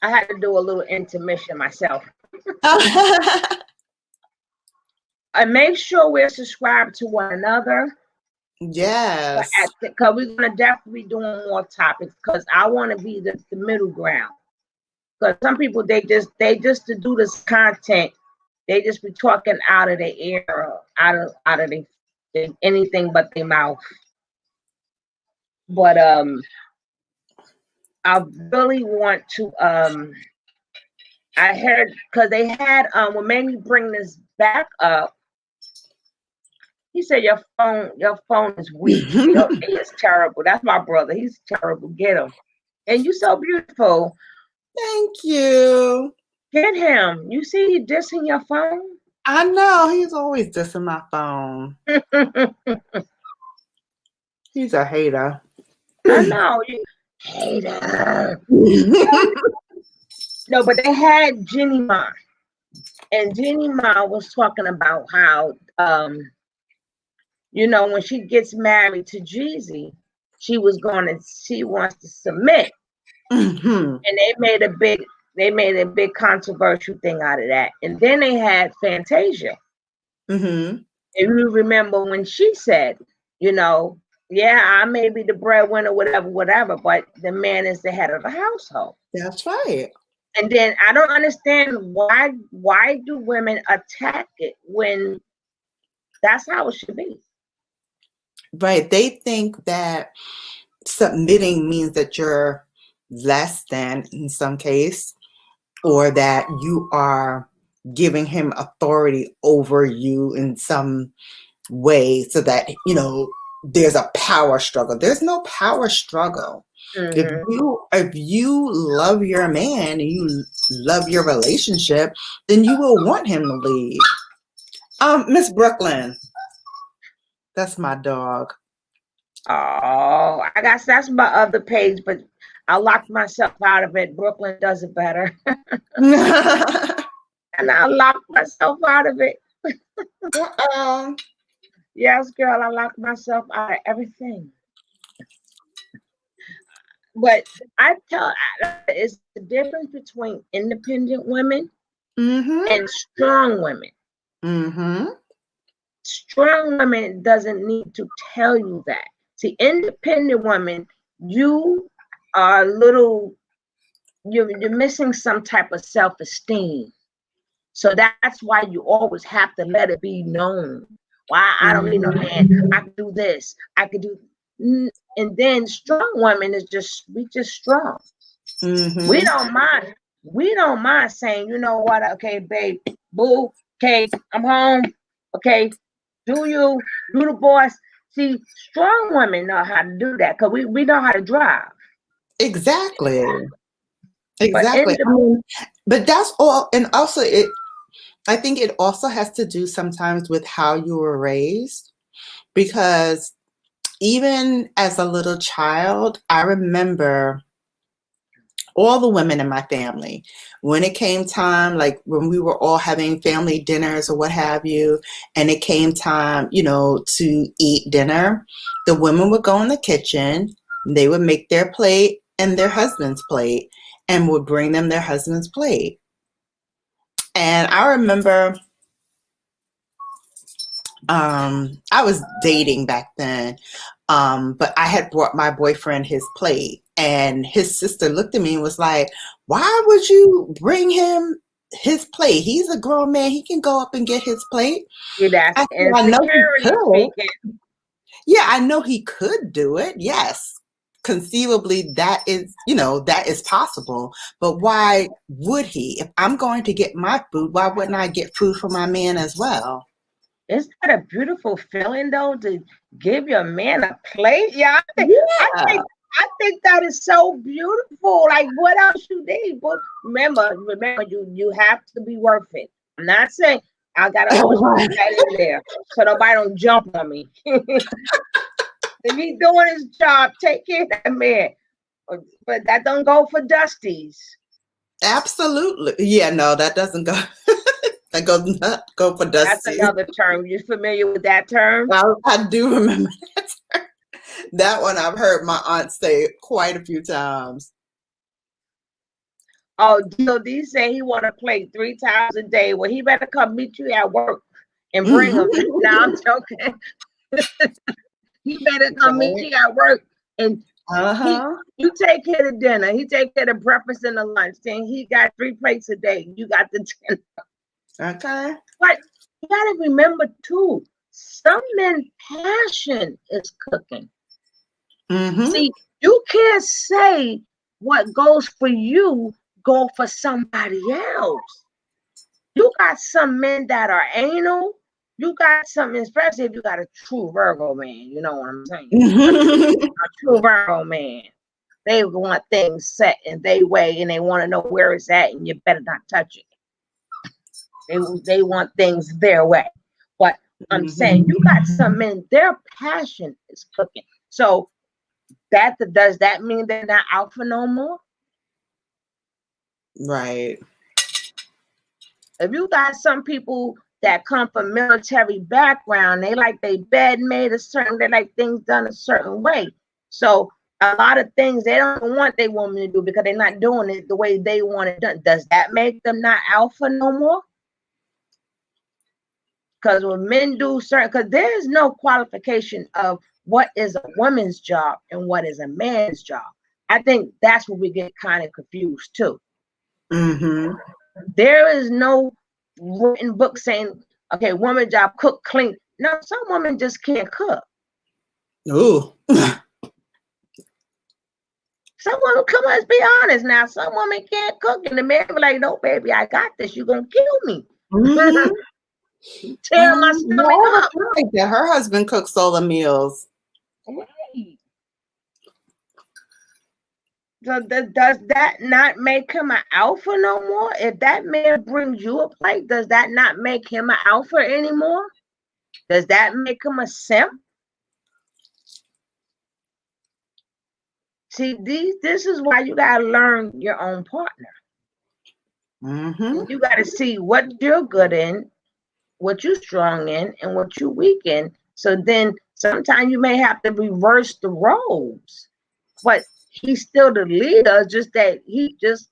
I had to do a little intermission myself. And make sure we're subscribed to one another. Yes. Because we're going to definitely be doing more topics, because I want to be the middle ground. Because some people, they just to do this content, they just be talking out of their ear, out of anything but their mouth. But I really want to I heard, because they had what made me bring this back up, he said your phone is weak. He is terrible. That's my brother. He's terrible. Get him. And you so beautiful. Thank you. Get him. You see he dissing your phone? I know. He's always dissing my phone. He's a hater. I know. You hater. No, but they had Jenny Ma. And Jenny Ma was talking about how when she gets married to Jeezy, she wants to submit. Mm-hmm. And they made a big controversial thing out of that. And then they had Fantasia. Mm-hmm. And you remember when she said, Yeah, I may be the breadwinner, whatever, but the man is the head of the household. That's right. And then I don't understand why do women attack it when that's how it should be. Right. They think that submitting means that you're less than in some case, or that you are giving him authority over you in some way, so that, there's a power struggle. There's no power struggle. If you love your man and you love your relationship, then you will want him to lead. Miss Brooklyn, that's my dog. Oh, that's my other page, but I locked myself out of it. Brooklyn does it better. And I locked myself out of it. Yes, girl, I locked myself out of everything. But it's the difference between independent women and strong women. Strong women doesn't need to tell you that. See, independent women, you are you're missing some type of self-esteem. So that's why you always have to let it be known. Why I don't need no man. I can do this. I could do. And then strong women is just strong. We don't mind. We don't mind saying, you know what? Okay, babe, boo. Okay, I'm home. Okay, do the boss. See, strong women know how to do that because we know how to drive. Exactly. But that's all. And also, I think it also has to do sometimes with how you were raised, because even as a little child, I remember all the women in my family, when it came time, like when we were all having family dinners or what have you, and it came time, to eat dinner, the women would go in the kitchen, they would make their plate and their husband's plate, and would bring them their husband's plate. And I remember I was dating back then, but I had brought my boyfriend his plate, and his sister looked at me and was like, why would you bring him his plate? He's a grown man. He can go up and get his plate. Yeah, that's insecurity speaking. Yeah, I know he could do it. Yes. Conceivably, that is possible. But why would he? If I'm going to get my food, why wouldn't I get food for my man as well? Isn't that a beautiful feeling, though, to give your man a plate? Yeah, I think that is so beautiful. Like, what else you need? But remember, you have to be worth it. I'm not saying I gotta put that in there so nobody don't jump on me. If he's doing his job, take care of that man. But that don't go for Dusties. Absolutely. Yeah, no, that doesn't go. That go for Dusty. That's another term. You familiar with that term? I do remember that term. That one I've heard my aunt say quite a few times. Oh, D.O.D. say he want to play 3 times a day. Well, he better come meet you at work and bring him. Now I'm joking. He better come meet you at work and you take care of dinner. He take care of breakfast and the lunch. Then he got 3 plates a day. You got the dinner. Okay. But you gotta remember too, some men's passion is cooking. See, you can't say what goes for you go for somebody else. You got some men that are anal. You got some, especially if you got a true Virgo man. You know what I'm saying? A true Virgo man. They want things set in their way and they want to know where it's at, and you better not touch it. They want things their way. But I'm saying you got some men, their passion is cooking. So does that mean they're not alpha no more? Right. If you got some people that come from military background, they like their bed made they like things done a certain way. So a lot of things they don't want their woman to do because they're not doing it the way they want it done. Does that make them not alpha no more? Because when men do certain, because there is no qualification of what is a woman's job and what is a man's job. I think that's where we get kind of confused too. Mm-hmm. There is no written book saying, okay, woman job, cook, clean. No, some women just can't cook. Ooh. Some women, come on, let's be honest now. Some women can't cook, and the man be like, "No, baby, I got this. You're gonna kill me." Mm-hmm. Tear my stomach up. That her husband cooks all the meals. Right. So does that not make him an alpha no more? If that man brings you a plate, does that not make him an alpha anymore? Does that make him a simp? See, this is why you gotta learn your own partner. Mm-hmm. You gotta see what you're good in, what you're strong in, and what you're weak in. So then sometimes you may have to reverse the roles. But he's still the leader, just that he just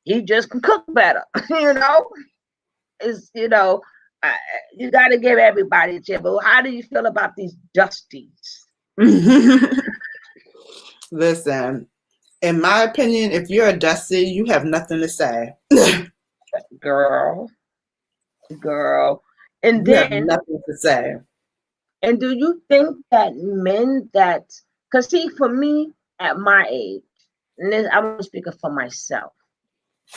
can cook better. You know, you got to give everybody a chance. But how do you feel about these Dusties? Listen, in my opinion, if you're a Dusty, you have nothing to say. girl, and you then have nothing to say. And do you think that men because see, for me at my age, and this, I'm speaking for myself.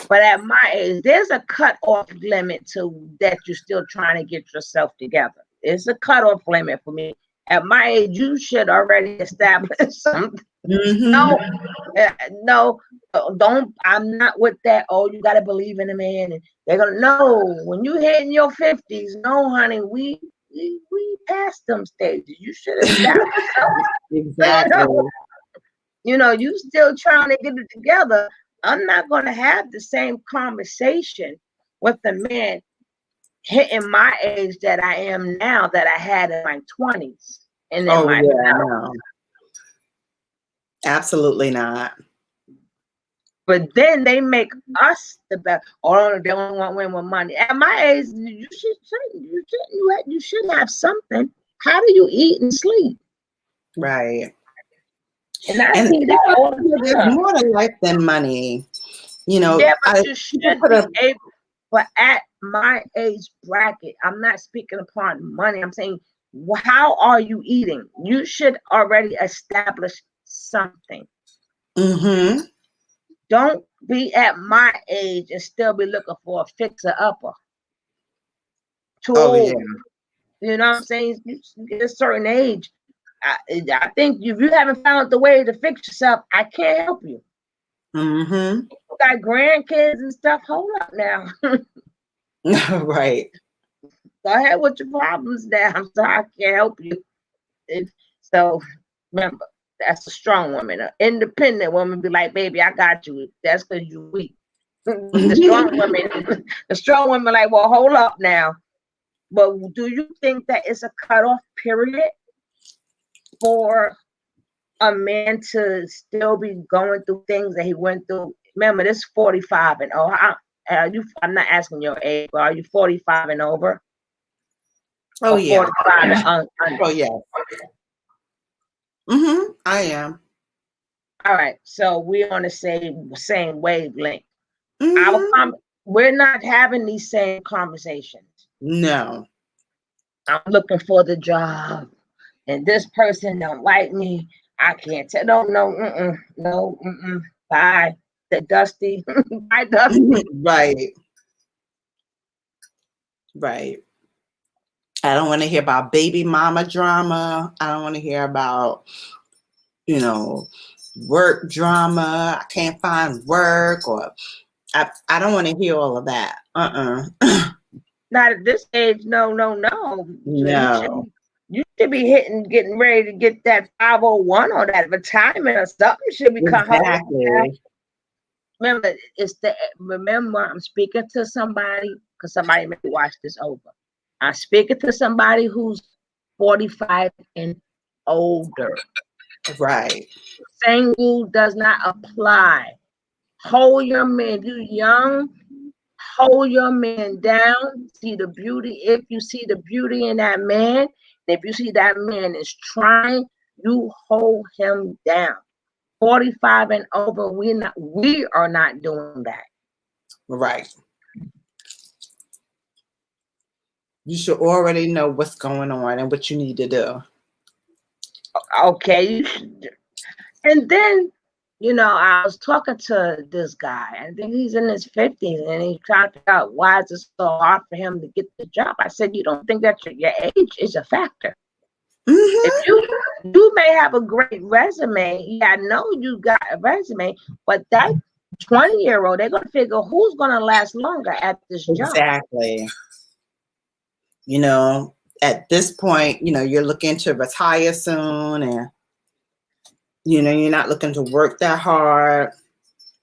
But at my age, there's a cutoff limit to that you're still trying to get yourself together. It's a cutoff limit for me. At my age, you should already establish something. Mm-hmm. No, don't. I'm not with that. Oh, you got to believe in a man. And they're gonna know when you hit in your 50s. No, honey, we past them stages. You should establish something. Exactly. You still trying to get it together. I'm not going to have the same conversation with the man hitting my age that I am now that I had in my 20s and in my 30s. No. Absolutely not. But then they make us the best. Oh, they only want women with money. At my age, you should have something. How do you eat and sleep? Right. And I see that all the time. There's more to life than money. Yeah, but you should be able. But at my age bracket, I'm not speaking upon money. I'm saying, how are you eating? You should already establish something. Mm-hmm. Don't be at my age and still be looking for a fixer-upper. Yeah. You know what I'm saying? You get a certain age. I think if you haven't found the way to fix yourself, I can't help you. Mm-hmm. You got grandkids and stuff. Hold up now. Right. Go ahead with your problems now. I'm sorry, I can't help you. So remember, that's a strong woman. An independent woman be like, baby, I got you. That's because you're weak. The strong women like, well, hold up now. But do you think that it's a cutoff period for a man to still be going through things that he went through? Remember, this is 45 and over. I'm not asking your age, but are you 45 and over? Oh, yeah. 45 and under? Oh, yeah. Mm-hmm. I am. All right. So we're on the same wavelength. Mm-hmm. We're not having these same conversations. No. I'm looking for the job, and this person don't like me. I can't tell. No. Bye, the Dusty. Bye, Dusty. Right. I don't want to hear about baby mama drama. I don't want to hear about, work drama. I can't find work, or I don't want to hear all of that. Not at this age. No. No. You should be getting ready to get that 501 or that retirement or something. Should be coming. Exactly. Remember, I'm speaking to somebody because somebody may watch this over. I'm speaking to somebody who's 45 and older. Right. Same rule does not apply. Hold your man. If you're young, hold your man down. See the beauty. If you see the beauty in that man, if you see that man is trying, You hold him down. 45 and over, we are not doing that. Right. You should already know what's going on and what you need to do. Okay. And then, I was talking to this guy, I think he's in his 50s, and he tried to figure out why is it so hard for him to get the job. I said, you don't think that your age is a factor? If you may have a great resume, yeah, I know you got a resume, but that 20-year-old, they're gonna figure who's gonna last longer at this job. Exactly. At this point, you're looking to retire soon, and you're not looking to work that hard.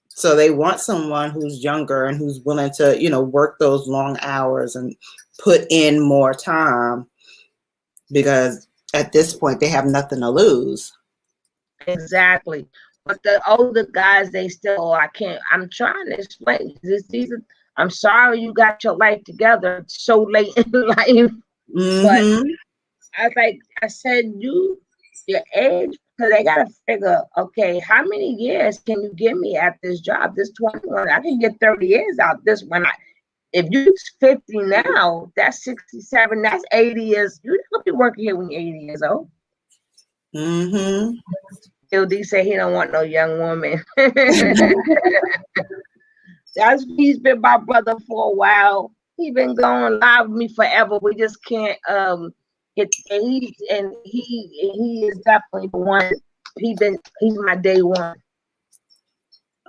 So they want someone who's younger and who's willing to, work those long hours and put in more time, because at this point they have nothing to lose. Exactly. But the older guys, they still, I'm trying to explain I'm sorry you got your life together so late in life. But I said, your age, because they got to figure, okay, how many years can you give me at this job? This 21, I can get 30 years out this one. If you're 50 now, that's 67, that's 80 years. You're not going to be working here when you're 80 years old. LD said he don't want no young woman. He's been my brother for a while. He's been going live with me forever. We just can't he is definitely the one. He's my day one.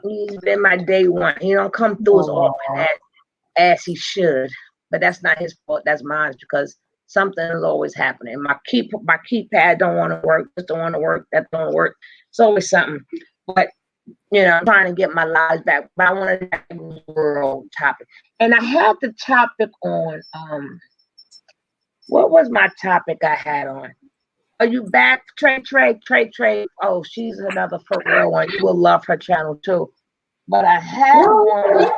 He's been my day one. He don't come through as often as he should, but that's not his fault. That's mine, because something is always happening. My keypad don't want to work. This don't want to work. That don't work. It's always something. But I'm trying to get my lives back. But I want to do a world topic, and I had the topic on. What was my topic I had on? Are you back, Trey? Oh, she's another for real one. You will love her channel too. But I had one.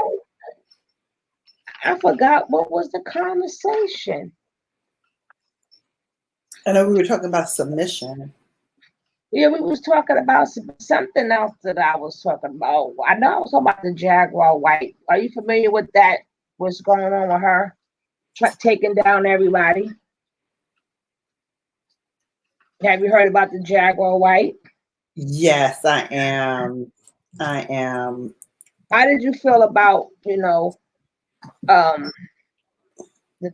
I forgot what was the conversation. I know we were talking about submission. Yeah, we was talking about something else that I was talking about. I know I was talking about the Jaguar White. Are you familiar with that? What's going on with her? Taking down everybody. Have you heard about the Jaguar White? Yes, I am. How did you feel about, the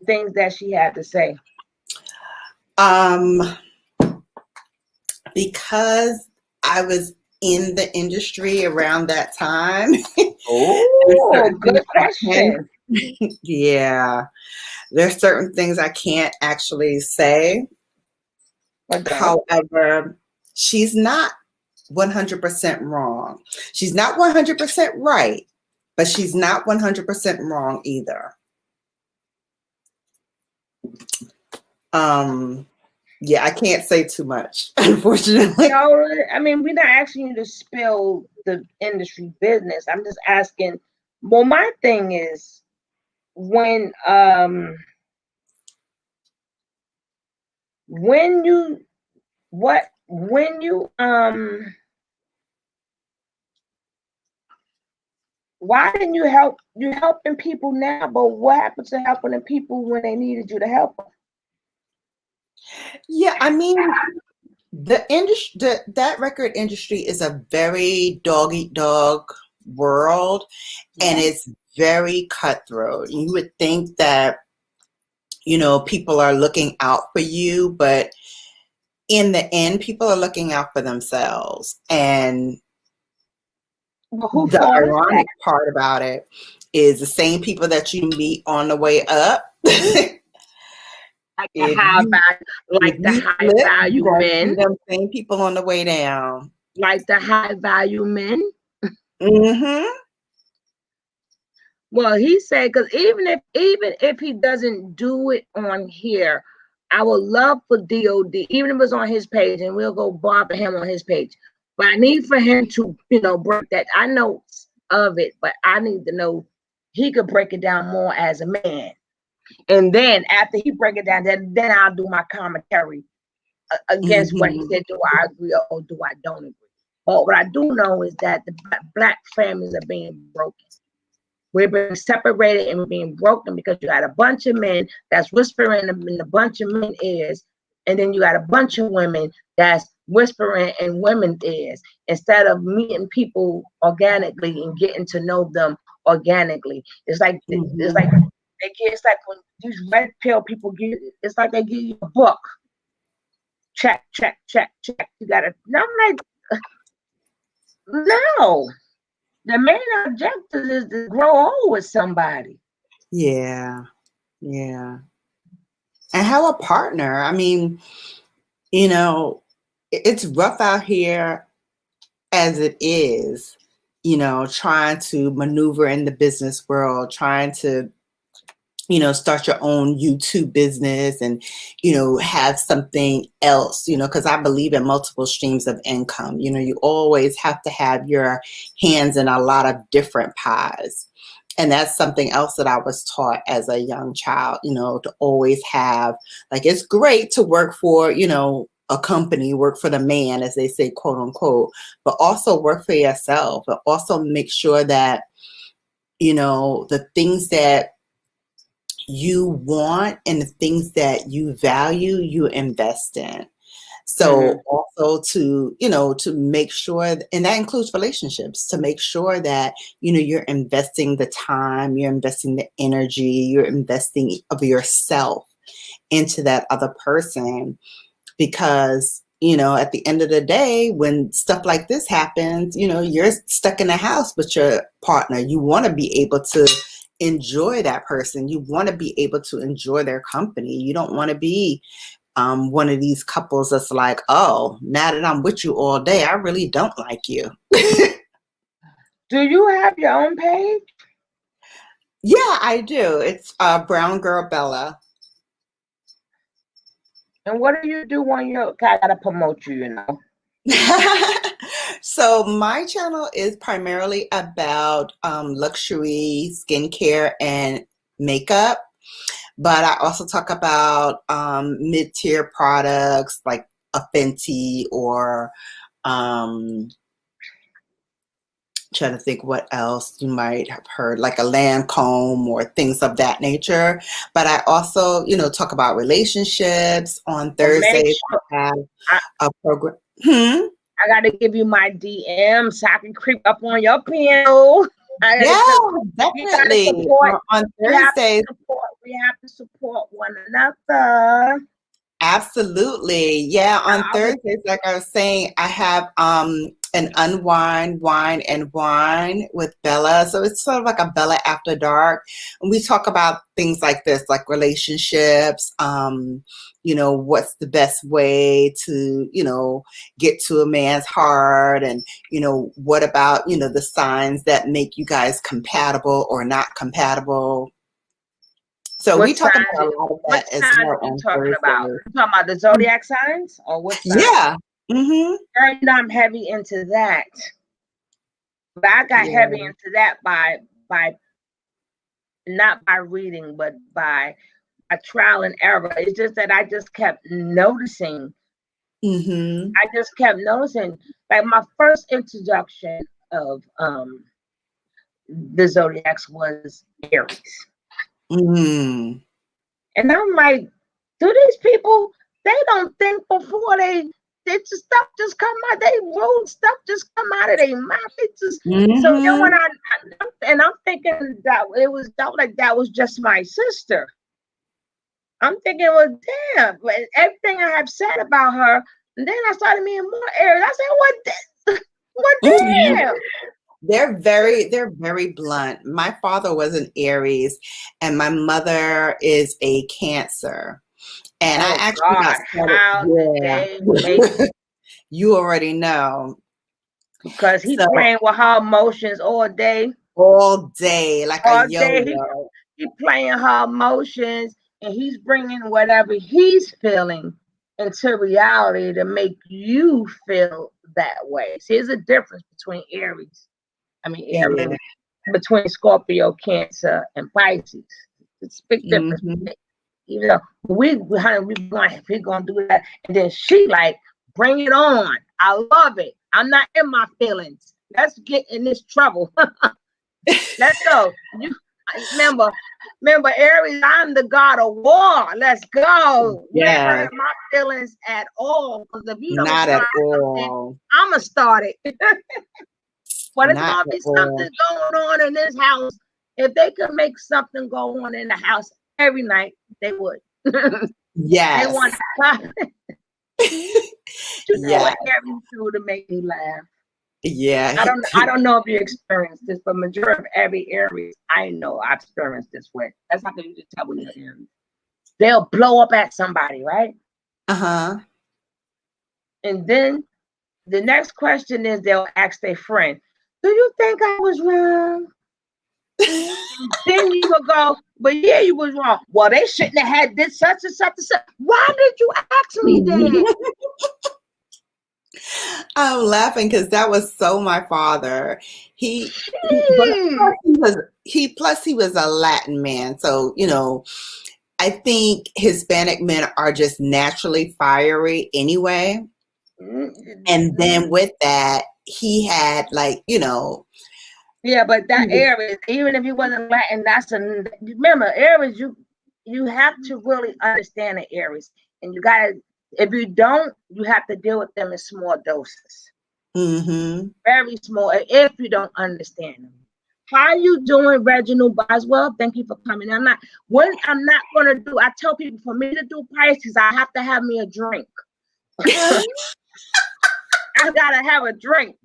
things that she had to say? Because I was in the industry around that time. Oh, good question. Yeah. There's certain things I can't actually say. Okay. However, she's not 100% wrong. She's not 100% right, but she's not 100% wrong either. Yeah, I can't say too much, unfortunately. No, I mean, we're not asking you to spill the industry business. I'm just asking. Well, my thing is when you why didn't you help? You're helping people now, but what happened to helping the people when they needed you to help them? Yeah, I mean, the industry, that record industry is a very dog-eat-dog world, and it's very cutthroat. You would think that, people are looking out for you, but in the end, people are looking out for themselves. And the ironic part about it is the same people that you meet on the way up. Like the high value men. Them same people on the way down. Like the high value men. Well, he said, because even if he doesn't do it on here, I would love for DOD, even if it's on his page, and we'll go bother him on his page. But I need for him to, break that. I know of it, but I need to know he could break it down more as a man. And then after he break it down, then I'll do my commentary against what he Mhm. said. Do I agree or do I don't agree? But what I do know is that the black families are being broken. We're being separated and we're being broken because you got a bunch of men that's whispering in a bunch of men's ears, and then you got a bunch of women that's whispering in women's ears instead of meeting people organically and getting to know them organically. It's like Mhm. it's like when these red pill people give. It's like they give you a book. Check, check, check, check. You gotta. And I'm like, no. The main objective is to grow old with somebody. Yeah. Yeah. And have a partner. I mean, you know, it's rough out here as it is, trying to maneuver in the business world, trying to, start your own YouTube business and, have something else, because I believe in multiple streams of income. You always have to have your hands in a lot of different pies. And that's something else that I was taught as a young child, to always have, like, it's great to work for, a company, work for the man, as they say, quote unquote, but also work for yourself, but also make sure that, the things that you want and the things that you value, you invest in. Mhm. So also to make sure, and that includes relationships, to make sure that, you're investing the time, you're investing the energy, you're investing of yourself into that other person. Because, at the end of the day, when stuff like this happens, you're stuck in a house with your partner. You want to be able to enjoy that person. You want to be able to enjoy their company. You don't want to be one of these couples that's like, oh, now that I'm with you all day, I really don't like you. Do you have your own page? Yeah, I do. It's Brown Girl Bella. And what do you do when I gotta promote you? So my channel is primarily about luxury skincare and makeup, but I also talk about mid-tier products like a Fenty or trying to think what else you might have heard, like a Lancome or things of that nature. But I also, talk about relationships. On Well, make Thursdays, sure I have I, a program. Hmm? I gotta give you my DM so I can creep up on your piano. I gotta, Yeah, 'cause we gotta definitely. support. On We have to Thursdays, support. We have to support one another. absolutely. Yeah, on I was Thursdays, like I was saying, I have an unwind wine and wine with Bella. So it's sort of like a Bella after dark. And we talk about things like this, like relationships, what's the best way to, get to a man's heart, and, what about, the signs that make you guys compatible or not compatible. So we talk about a lot of what that as signs well are you on talking about? Thursdays. You talking about the zodiac signs or what sign? Yeah. Mm-hmm. And I'm heavy into that. But I got Yeah. heavy into that by not by reading, but by a trial and error. It's just that I just kept noticing. Mm-hmm. I just kept noticing. Like my first introduction of the zodiacs was Aries. Mm-hmm. And I'm like, do these people, they don't think before they just stuff just come out, they rude stuff just come out of their mouth. So then when Mm-hmm. I'm thinking that it was that was just my sister. I'm thinking, well, damn, but everything I have said about her, and then I started meeting more Aries. I said, what Mm-hmm. damn? They're very blunt. My father was an Aries and my mother is a Cancer. And I Oh actually got God, started. how did they make Yeah. You already know. because he So playing with her emotions all day. all day, like a All day yo-yo. he playing her emotions and he's bringing whatever he's feeling into reality to make you feel that way. See, there's a difference between Yeah. between Scorpio, Cancer, and Pisces. It's a big difference. Mm-hmm. You know, honey, we gonna do that. And then she like, bring it on. I love it. I'm not in my feelings. Let's get in this trouble. Let's go. You remember, Aries, I'm the god of war. Let's go. Yes. Never in my feelings at all. Because if you don't Not start at something, all. I'ma start it. But it's Not gonna be at all. something going on in this house. If they could make something go on in the house every night, they would. Yes. They want to stop. You know Yes. what Aries do to make me laugh? Yeah. I don't know if you experienced this, but majority of every Aries I know I've experienced this with. That's how you just tell when you're Aries. They'll blow up at somebody, right? Uh-huh. And then the next question is they'll ask their friend, do you think I was wrong? Then you will go, but yeah, you was wrong. Well, they shouldn't have had this such and such and such. Why did you ask me that? I'm laughing because that was so my father. He was a Latin man. So, you know, I think Hispanic men are just naturally fiery anyway. And then with that, he had like, you know. Yeah, but that Aries, even if you wasn't Latin, remember, Aries, you have to really understand the Aries. And you gotta, if you don't, you have to deal with them in small doses. Mm-hmm. Very small, if you don't understand them. How you doing, Reginald Boswell? Thank you for coming. I'm not gonna do, I tell people for me to do Pisces, I have to have me a drink. I gotta have a drink.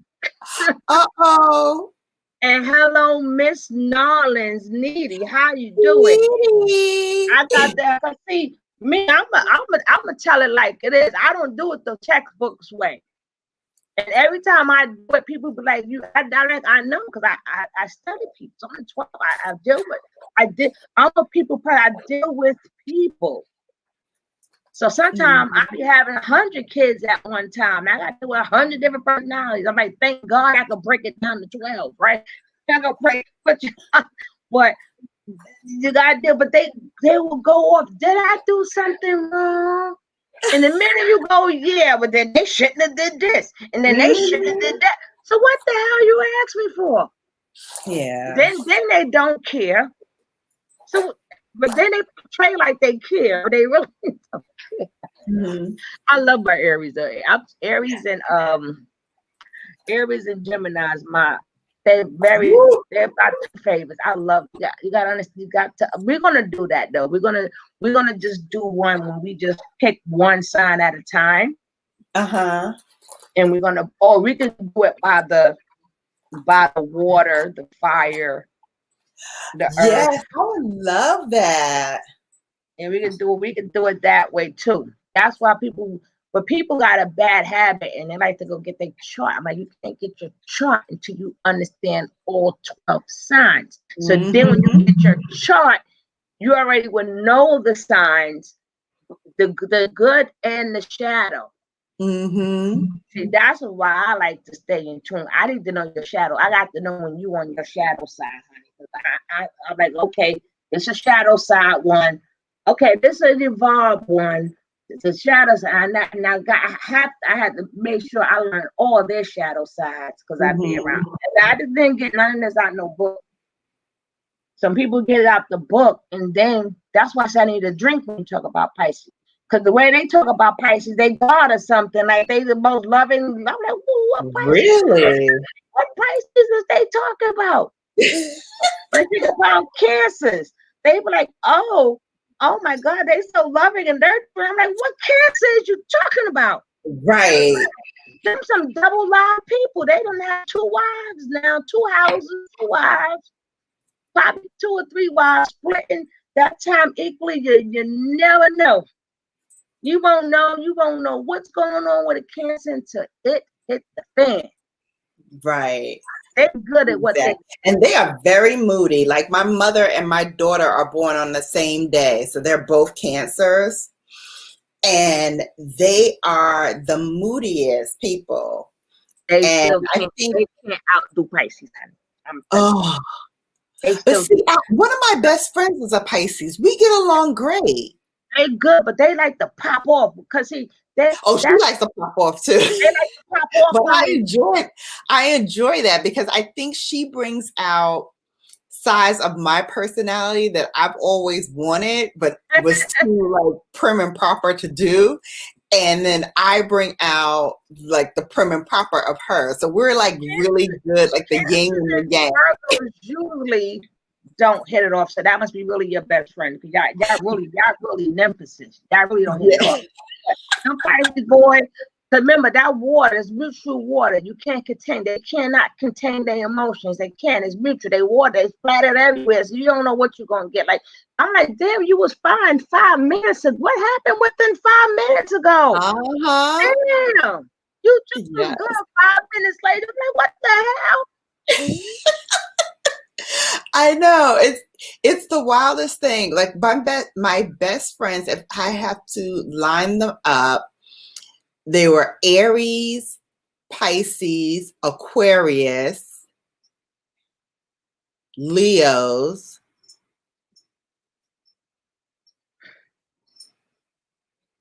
Uh-oh. And hello, Miss Narlins, Needy. How you doing? I got that. See, me, I'm gonna tell it like it is. I don't do it the textbooks way. And every time I do it, people be like, I know because I study people. So I'm 12. I deal with. I'm a people person. I deal with people. So sometimes I be having 100 kids at one time. I got to do 100 different personalities. I'm like, thank God I could break it down to 12, right? I can break, but you got to do. But they will go off. Did I do something wrong? And the minute you go, yeah, but then they shouldn't have did this, and then they shouldn't have did that. So what the hell you ask me for? Yeah. Then they don't care. So, but then they portray like they care, but they really don't care. Mm-hmm. I love my Aries. Aries and Gemini's they're about two favorites. I love. Yeah, you gotta understand. We're gonna do that though. We're gonna just do one when we just pick one sign at a time. Uh-huh. And we can do it by the water, the fire, the earth. Yes, I would love that. And we can do it that way too. That's why people got a bad habit and they like to go get their chart. I'm like, you can't get your chart until you understand all 12 signs. So then when you get your chart, you already would know the signs, the good and the shadow. Mm-hmm. See, that's why I like to stay in tune. I need to know your shadow. I got to know when you on your shadow side, honey. I'm like, okay, it's a shadow side one. Okay, this is an evolved one. It's a shadow side. And I had to make sure I learned all their shadow sides because I be around. And I didn't get none of this out no book. Some people get it out the book, and then that's why I need a drink when you talk about Pisces. Because the way they talk about Pisces, they God or something. Like they the most loving. I'm like, what Pisces? Really? What Pisces is they talking about? They think about Cancers. They be like, oh my God, they so loving and nurturing. I'm like, what Cancer is you talking about? Right. Them some double live people. They don't have 2 wives now, 2 houses, 2 wives, probably 2 or 3 wives splitting that time equally. You never know. You won't know what's going on with a Cancer until it hit the fan. Right. They're good at what and they are very moody. Like my mother and my daughter are born on the same day. So they're both Cancers. And they are the moodiest people. They can't outdo Pisces, honey. But see, one of my best friends is a Pisces. We get along great. They good, but they like to pop off because see, they Oh, she that's likes to pop off too. they like to pop off But on me. I enjoy that because I think she brings out sides of my personality that I've always wanted, but was too like prim and proper to do. And then I bring out like the prim and proper of her. So we're like really good, like the yin and the yang. Virgos usually don't hit it off, so that must be really your best friend. Because y'all really nemesis. Y'all really don't hit it off. Some Pisces boy, remember that water is mutual water. You can't contain. They cannot contain their emotions. They can't. It's mutual. They water. It's splattered everywhere. So you don't know what you're gonna get. Like I'm like, damn, you was fine 5 minutes ago. What happened within 5 minutes ago? Uh-huh. Damn, you just was Yes. good 5 minutes later. I'm like, what the hell? I know it's the wildest thing. Like my best friends, if I have to line them up, they were Aries, Pisces, Aquarius, Leos,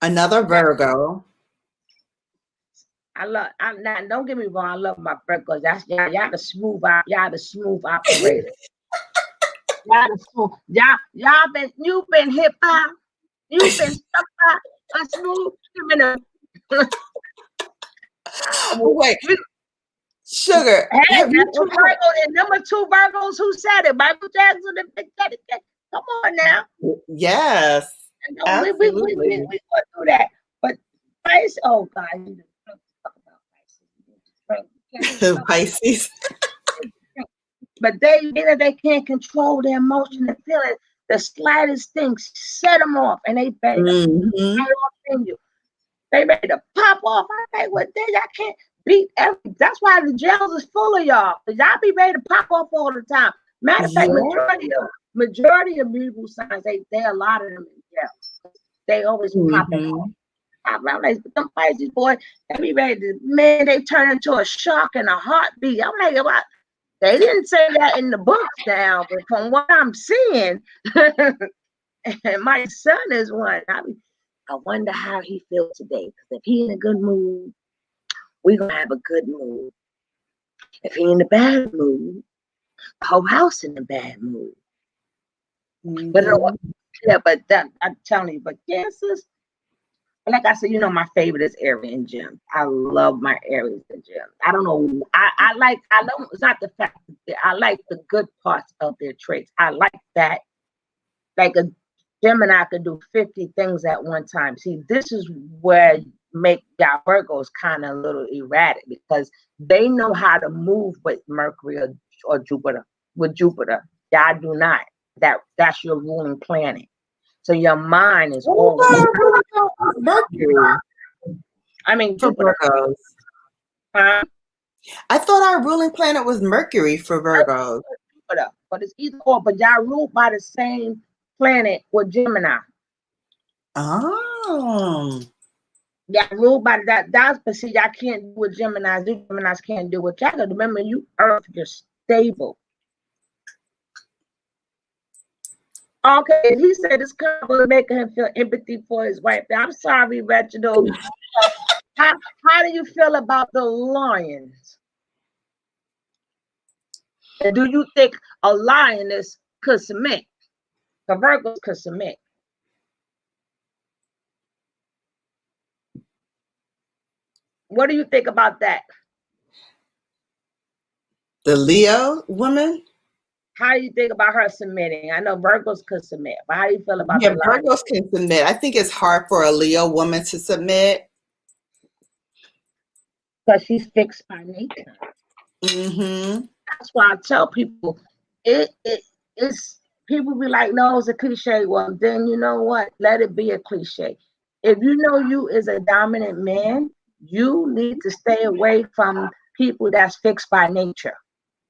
another Virgo. I'm not, don't get me wrong, I love my Virgos. That's y'all the smooth operator. You've been hit by, you've been stuck by a smooth criminal. Wait, Sugar. Hey, Have you that's two Virgos, and number 2 Virgos who said it. Michael Jackson and Big Daddy. Come on now. Yes, We absolutely. going through that. But Pisces, oh God, you need to talk about Pisces. Pisces. But they can't control their emotion and feeling. The slightest thing set them off, and they ready to pop off in you. They ready to pop off. I'm like, what? I can't beat every. That's why the jails is full of y'all. Cause y'all be ready to pop off all the time. Matter of fact, majority of musical signs, they a lot of them in jail. They always popping off. I'm like, some Pisces boy, they be ready to, man, they turn into a shark and a heartbeat. I'm like, what? They didn't say that in the books now, but from what I'm seeing, and my son is one. I wonder how he feels today. Because if he in a good mood, we're gonna have a good mood. If he in a bad mood, the whole house in a bad mood. But I'm telling you, but yes, like I said, my favorite is Aries and Gem. I love my Aries and Gem. I don't know. I don't, it's not the fact that I like the good parts of their traits. I like that. Like a Gemini could do 50 things at one time. See, this is where make y'all Virgos kind of a little erratic because they know how to move with Mercury or Jupiter. With Jupiter, y'all do not. That's your ruling planet. So your mind is always Mercury. I mean, for Virgos. Huh? I thought our ruling planet was Mercury for Virgos. But it's either or. But y'all ruled by the same planet with Gemini. Oh. Y'all ruled by that. But see, y'all can't do what Geminis do. Geminis can't do what y'all do. Remember, you Earth, you're stable. Okay, he said this couple is making him feel empathy for his wife. I'm sorry, Reginald. How do you feel about the Lions? And do you think a lioness could submit? The Virgos could submit. What do you think about that? The Leo woman? How do you think about her submitting? I know Virgos could submit, but how do you feel about the Virgos can submit. I think it's hard for a Leo woman to submit. Because she's fixed by nature. That's why I tell people, it's people be like, no, it's a cliche. Well, then you know what? Let it be a cliche. If you know you is a dominant man, you need to stay away from people that's fixed by nature.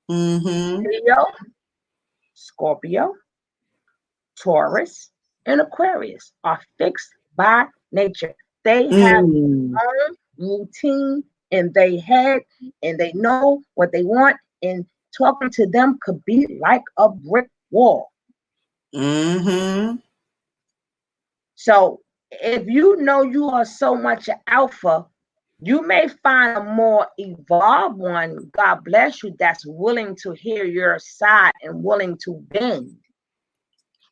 Leo, Scorpio, Taurus, and Aquarius are fixed by nature. They have their own routine in their head, and they know what they want, and talking to them could be like a brick wall. So if you know you are so much alpha, you may find a more evolved one, God bless you, that's willing to hear your side and willing to bend.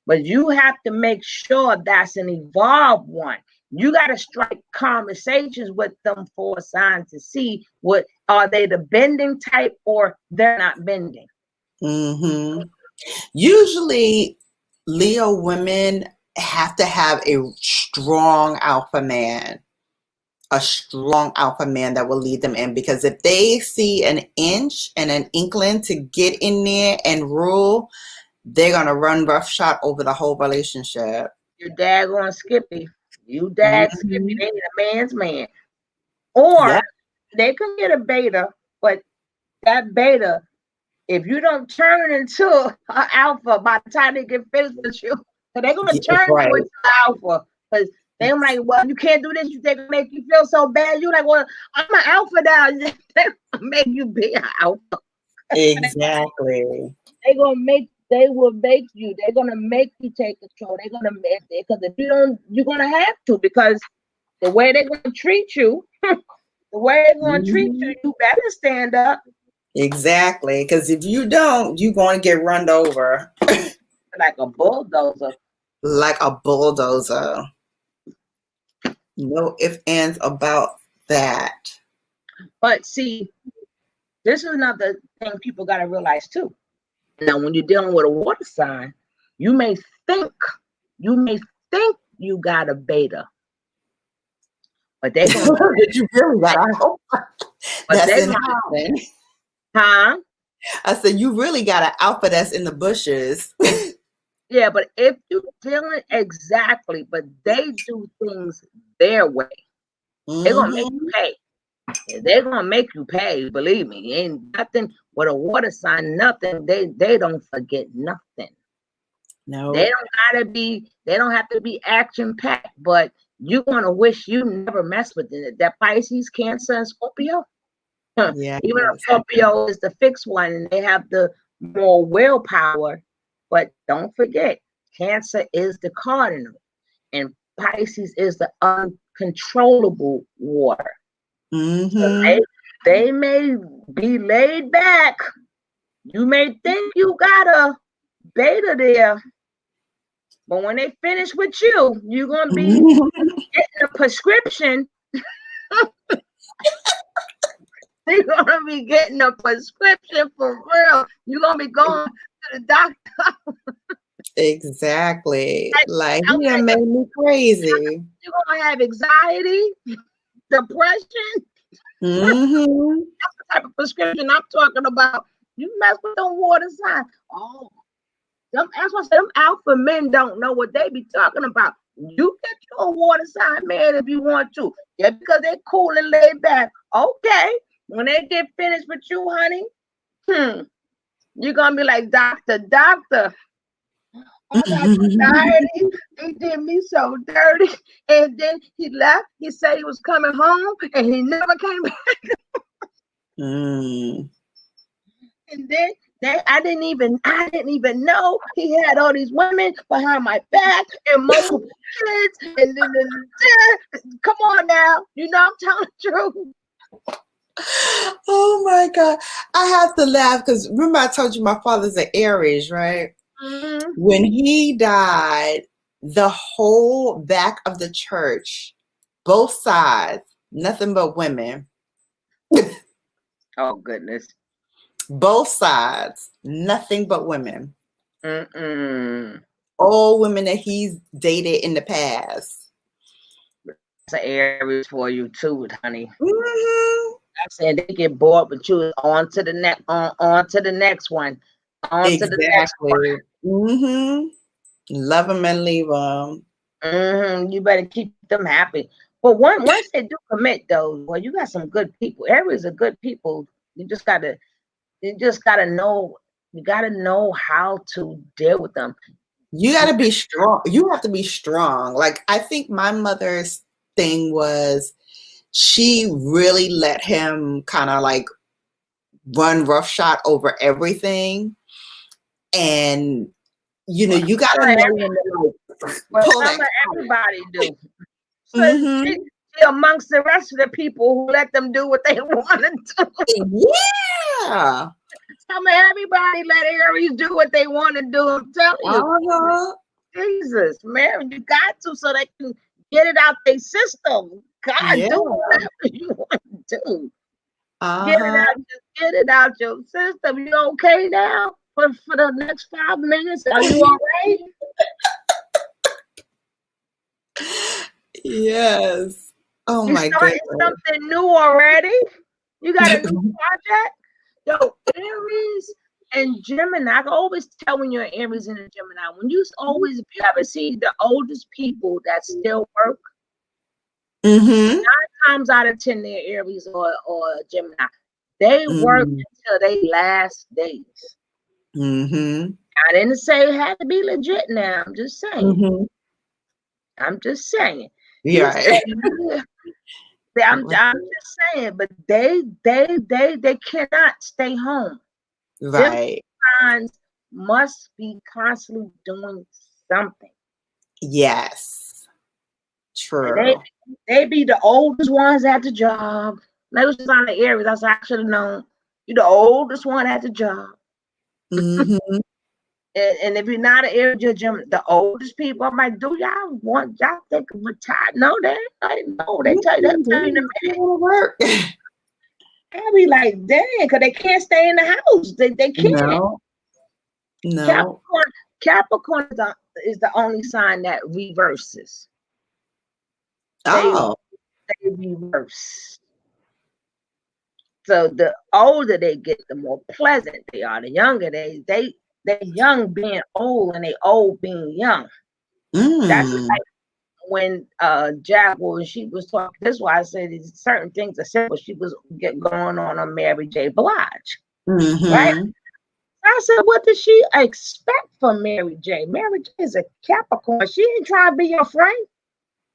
But you have to make sure that's an evolved one. You got to strike conversations with them for a sign to see what are they the bending type or they're not bending. Mm-hmm. Usually, Leo women have to have a strong alpha man, that will lead them in. Because if they see an inch and an inkling to get in there and rule, they're gonna run roughshod over the whole relationship. Your daggone Skippy, you dag Skippy, Mm-hmm. they need a man's man. Or Yeah. they can get a beta, but that beta, if you don't turn into an alpha by the time they get finished with you, so they're gonna Yeah, turn right. you into alpha because they're like, well, you can't do this. They gonna make you feel so bad. You like, well, I'm an alpha now. They gonna make you be an alpha. Exactly. They will make you. They're gonna make you take control. They're gonna make it because if you don't, you're gonna have to because the way they're gonna treat you, the way they're gonna treat Mm-hmm. you, you better stand up. Exactly. Because if you don't, you're going to get run over Like a bulldozer. like a bulldozer. No ifs, ands about that. But see, this is another thing people got to realize too. Now, when you're dealing with a water sign, you may think you got a beta, but they're gonna, But you really got to hope but that's they're in gonna, hiding. huh? I said, you really got an alpha that's in the bushes. Yeah, but if you dealing exactly, but they do things their way, they're gonna make you Mm-hmm. pay. They're gonna make you pay. Believe me, ain't nothing with a water sign. Nothing. They don't forget nothing. No. They don't have to be action packed, but you're gonna wish you never mess with it. That Pisces, Cancer, and Scorpio. Yeah. Even though Scorpio is the fixed one and they have the more willpower, but don't forget, Cancer is the cardinal and Pisces is the uncontrollable water. Mm-hmm. They may be laid back. You may think you got a beta there, but when they finish with you, you're gonna be getting a prescription. You're gonna be getting a prescription for real. You're gonna be going to the doctor. Exactly. Like, I'm he done like, made me crazy. you're gonna have anxiety, depression. Mm-hmm. That's the type of prescription I'm talking about. You mess with them water signs. Oh, that's why I said them alpha men don't know what they be talking about. You get your water sign man if you want to. Yeah, because they're cool and laid back. Okay. When they get finished with you, honey, you're gonna be like, doctor, I got anxiety. He did me so dirty. And then he left. He said he was coming home and he never came back. Mm. And then I didn't even know he had all these women behind my back and multiple kids. And then come on now. You know I'm telling the truth. Oh my God. I have to laugh because remember I told you my father's an Aries, right? Mm-hmm. When he died, the whole back of the church, both sides, nothing but women. Oh goodness. Both sides, nothing but women. Mm-mm. All women that he's dated in the past. That's an Aries for you too, honey. Mm-hmm. I'm saying they get bored with you. On to the next on to the next one. On to the next one. Exactly. Mm-hmm. Love them and leave them. Mm-hmm. You better keep them happy. But once they do commit though, well, you got some good people. Aries are good people. You just gotta know. You gotta know how to deal with them. You got to be strong. You have to be strong. Like, I think my mother's thing was she really let him kind of like run roughshod over everything. And, you know, you got to know when to, like, Well, Pull some that of card. everybody do. So Mhm. she amongst the rest of the people who let them do what they want to do. Yeah. Some of everybody let Aries do what they want to do. I'm telling you. Uh-huh. Jesus, man, you got to so they can get it out their system. God, Yeah. do whatever you want to do. Uh-huh. Get it out your system. You okay now for the next 5 minutes? Are you all right? Yes. Oh You my starting goodness. something new already? You got a new project? Yo, Aries and Gemini. I can always tell when you're an Aries and a Gemini. When you always, if you ever see the oldest people that still work, Mm-hmm. 9 times out of 10 they're Aries or Gemini. They work until they last days. Mm-hmm. I didn't say it had to be legit now. I'm just saying. Mm-hmm. I'm just saying. Yeah. I'm just saying, but they cannot stay home. Right. Them signs must be constantly doing something. Yes. True. And they be the oldest ones at the job. That was on the Aries. I should have known. You're the oldest one at the job. Mm-hmm. And if you're not an Aries, you're the oldest people. I'm like, do y'all think of retire? No, they no. They tell you in a minute. Work. I'll be like, dang, because they can't stay in the house. They can't. No. Capricorn is the only sign that reverses. Oh. They reverse. So the older they get, the more pleasant they are. The younger they young being old and they old being young. That's like when Jaguar, she was talking. This is why I said certain things are simple. She was going on Mary J. Blige, right? I said, what did she expect from Mary J? Mary J is a Capricorn. She ain't trying to be your friend.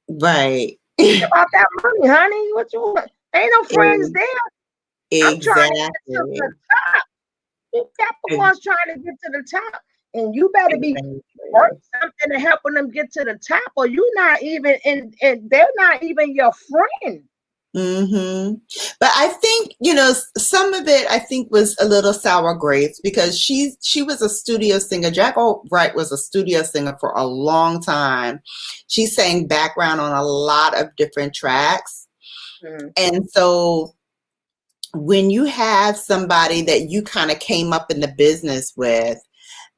Right. It's about that money, honey. What you want? Ain't no friends there. I'm trying to get to the top. Capricorn's trying to get to the top. And you better be worth something to helping them get to the top, or you're not even and they're not even your friend. Mm-hmm. But I think, some of it I think was a little sour grapes because she was a studio singer. Jacko Wright was a studio singer for a long time. She sang background on a lot of different tracks. And so when you have somebody that you kind of came up in the business with,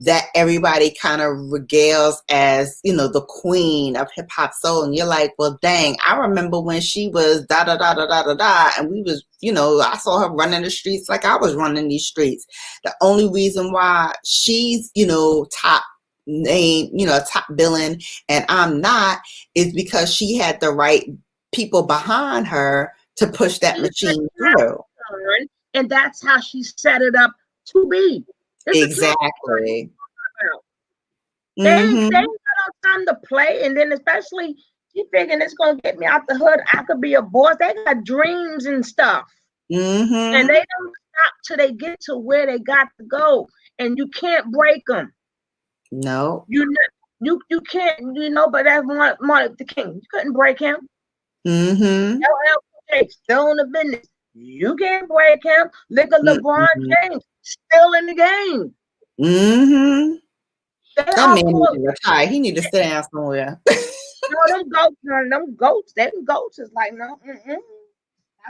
that everybody kind of regales as, the queen of hip hop soul. And you're like, well, dang, I remember when she was da da da da da da da. And we was, I saw her running the streets like I was running these streets. The only reason why she's, top name, top billing and I'm not is because she had the right people behind her to push that machine through. And that's how she set it up to be. Exactly. They ain't got no time to play, and then especially she thinking it's gonna get me out the hood. I could be a boss. They got dreams and stuff, and they don't stop till they get to where they got to go, and you can't break them. No, you can't. But that's Martin Luther King. You couldn't break him. Still in the business. You can't break him. Look at LeBron James, still in the game. That man need to retire. He need to sit down somewhere. Them goats, is like, no.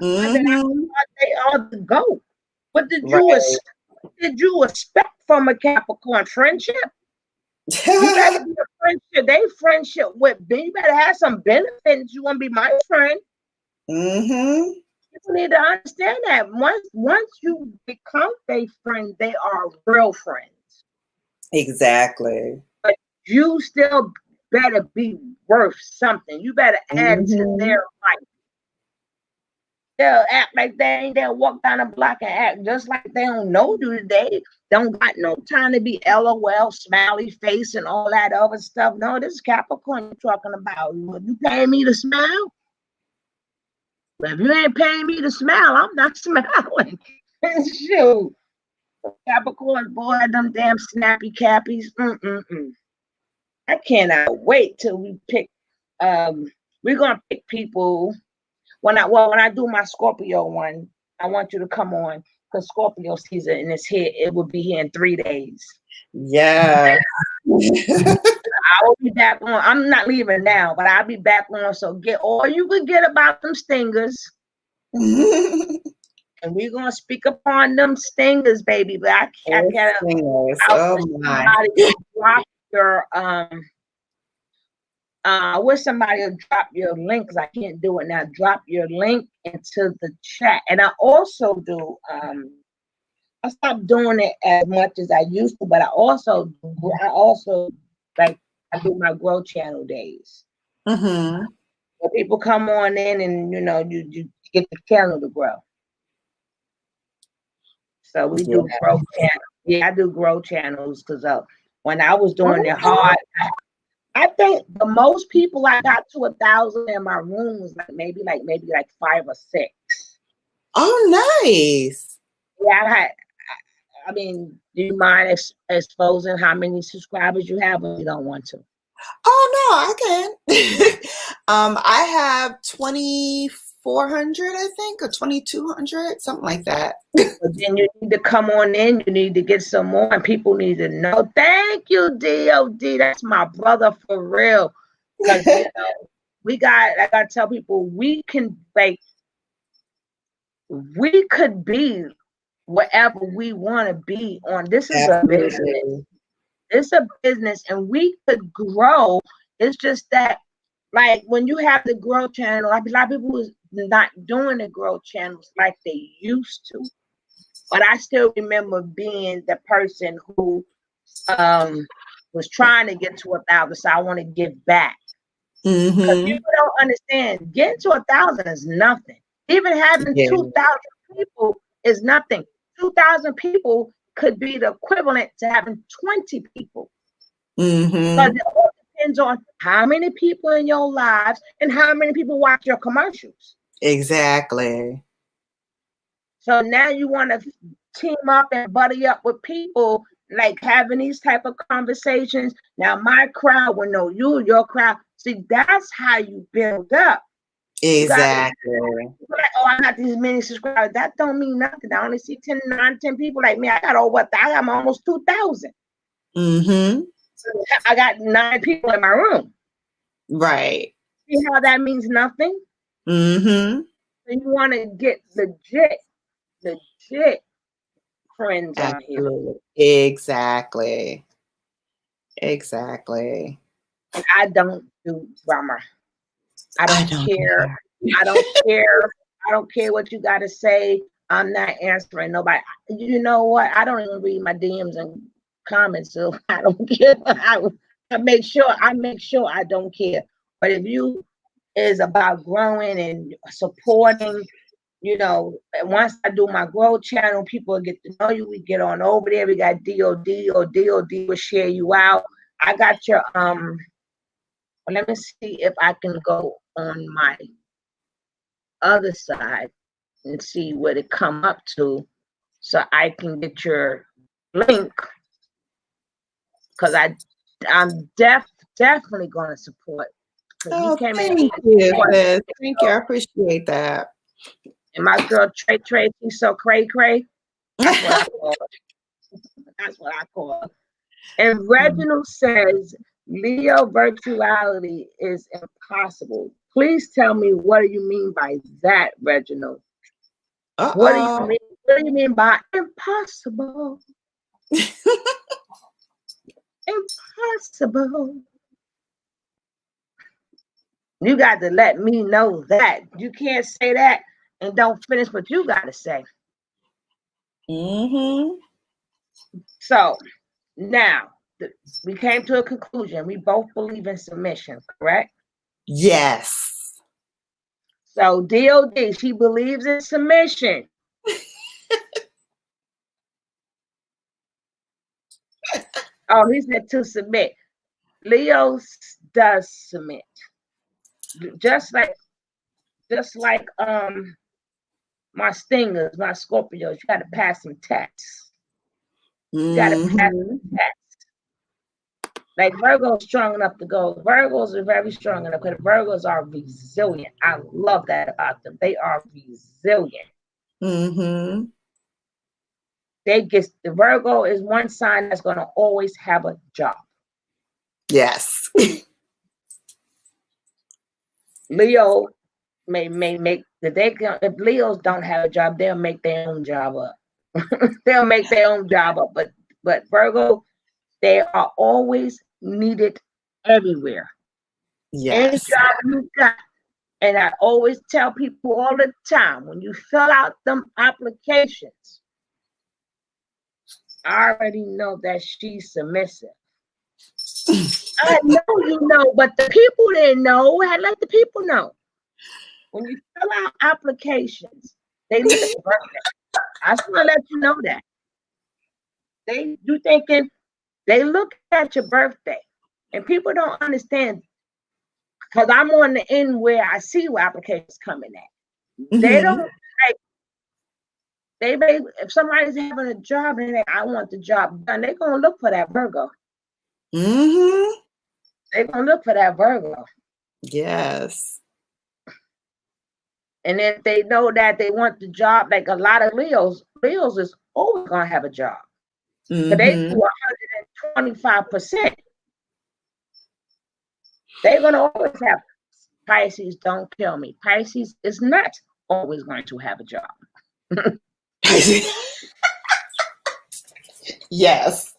They are the goat. What did you expect from a Capricorn? Friendship? You better be a friendship. They friendship with me. You better have some benefits. You want to be my friend. People need to understand that once you become their friend, they are real friends. Exactly. But you still better be worth something. You better add to their life. They'll act like they'll walk down the block and act just like they don't know you. They don't got no time to be LOL, smiley face, and all that other stuff. No, this is Capricorn you're talking about. You paying me to smile? But if you ain't paying me to smile, I'm not smiling. Shoot. Capricorn, boy, them damn snappy cappies. I cannot wait till we pick. We're gonna pick people when I do my Scorpio one. I want you to come on because Scorpio season is here. It will be here in 3 days. Yeah. I will be back on. I'm not leaving now, but I'll be back on. So get all you can get about them stingers. And we're gonna speak upon them stingers, baby. But I gotta drop your I wish somebody would drop your link because I can't do it now. Drop your link into the chat. And I also do I stopped doing it as much as I used to, but I also like I do my Grow Channel days. Mm-hmm. Where people come on in and you get the channel to grow. So we do Grow Channels. Yeah, I do Grow Channels because when I was doing it hard, I think the most people I got to 1,000 in my room was maybe 5 or 6. Oh, nice. Yeah, I mean, do you mind exposing how many subscribers you have, or you don't want to? Oh no, I can. I have 2,400, I think, or 2,200, something like that. But then you need to come on in. You need to get some more, and people need to know. Thank you, DOD. That's my brother for real. Because I gotta tell people we could be whatever we want to be on. This is Absolutely. a business. It's a business, and we could grow. It's just that, like, when you have the Grow Channel, a lot of people is not doing the Grow Channels like they used to. But I still remember being the person who was trying to get to 1,000, so I want to give back. Because people don't understand, getting to 1,000 is nothing. Even having 2,000 people is nothing. 2,000 people could be the equivalent to having 20 people. Because it all depends on how many people in your lives and how many people watch your commercials. Exactly. So now you want to team up and buddy up with people, like having these type of conversations. Now my crowd will know you, your crowd. See, that's how you build up. Exactly. Like, oh, I got these many subscribers. That don't mean nothing. I only see 10 people like me. I got almost 2,000. I got 9 people in my room. Right. See how that means nothing? So you want to get legit friends on here. Exactly. And I don't do drama. I don't care. I don't care. I don't care what you got to say. I'm not answering nobody. You know what? I don't even read my DMs and comments, so I don't care. I make sure I don't care. But if you is about growing and supporting, once I do my Grow Channel, people get to know you. We get on over there. We got DOD, or DOD will share you out. I got your let me see if I can go on my other side and see what it come up to, so I can get your link, because I'm definitely going to support. Oh, thank you. Thank you. I appreciate that. And my girl Trey, she's so cray. That's what I call her. That's what I call her. And Reginald says Leo virtuality is impossible. Please tell me, what do you mean by that, Reginald? What do you mean? What do you mean by impossible? Impossible. You got to let me know that. You can't say that and don't finish what you got to say. So now we came to a conclusion. We both believe in submission, correct? Yes. So DOD, she believes in submission. Oh, he said to submit. Leo does submit. Just like my stingers, my Scorpios, you got to pass some tests. You got to pass some tests. Like Virgo's strong enough to go. Virgos are very strong enough because Virgos are resilient. I love that about them. They are resilient. Mm-hmm. The Virgo is one sign that's going to always have a job. Yes. Leo may make if Leos don't have a job, they'll make their own job up. They'll make their own job up. But Virgo, they are always needed everywhere. Any Yes. job you got. And I always tell people all the time, when you fill out them applications, I already know that she's submissive. I know you know, but the people didn't know. I let the people know. When you fill out applications, they look at the birthday. I just want to let you know that. You thinking they look at your birthday, and people don't understand because I'm on the end where I see where applications coming at. Mm-hmm. They don't like. They may, if somebody's having a job and I want the job done, they're gonna look for that Virgo. Mm-hmm. They're gonna look for that Virgo. Yes. And if they know that they want the job, like a lot of Leos is always gonna have a job. Mm-hmm. But they do 125%. They're gonna always have. Pisces, don't kill me. Pisces is not always going to have a job. Yes.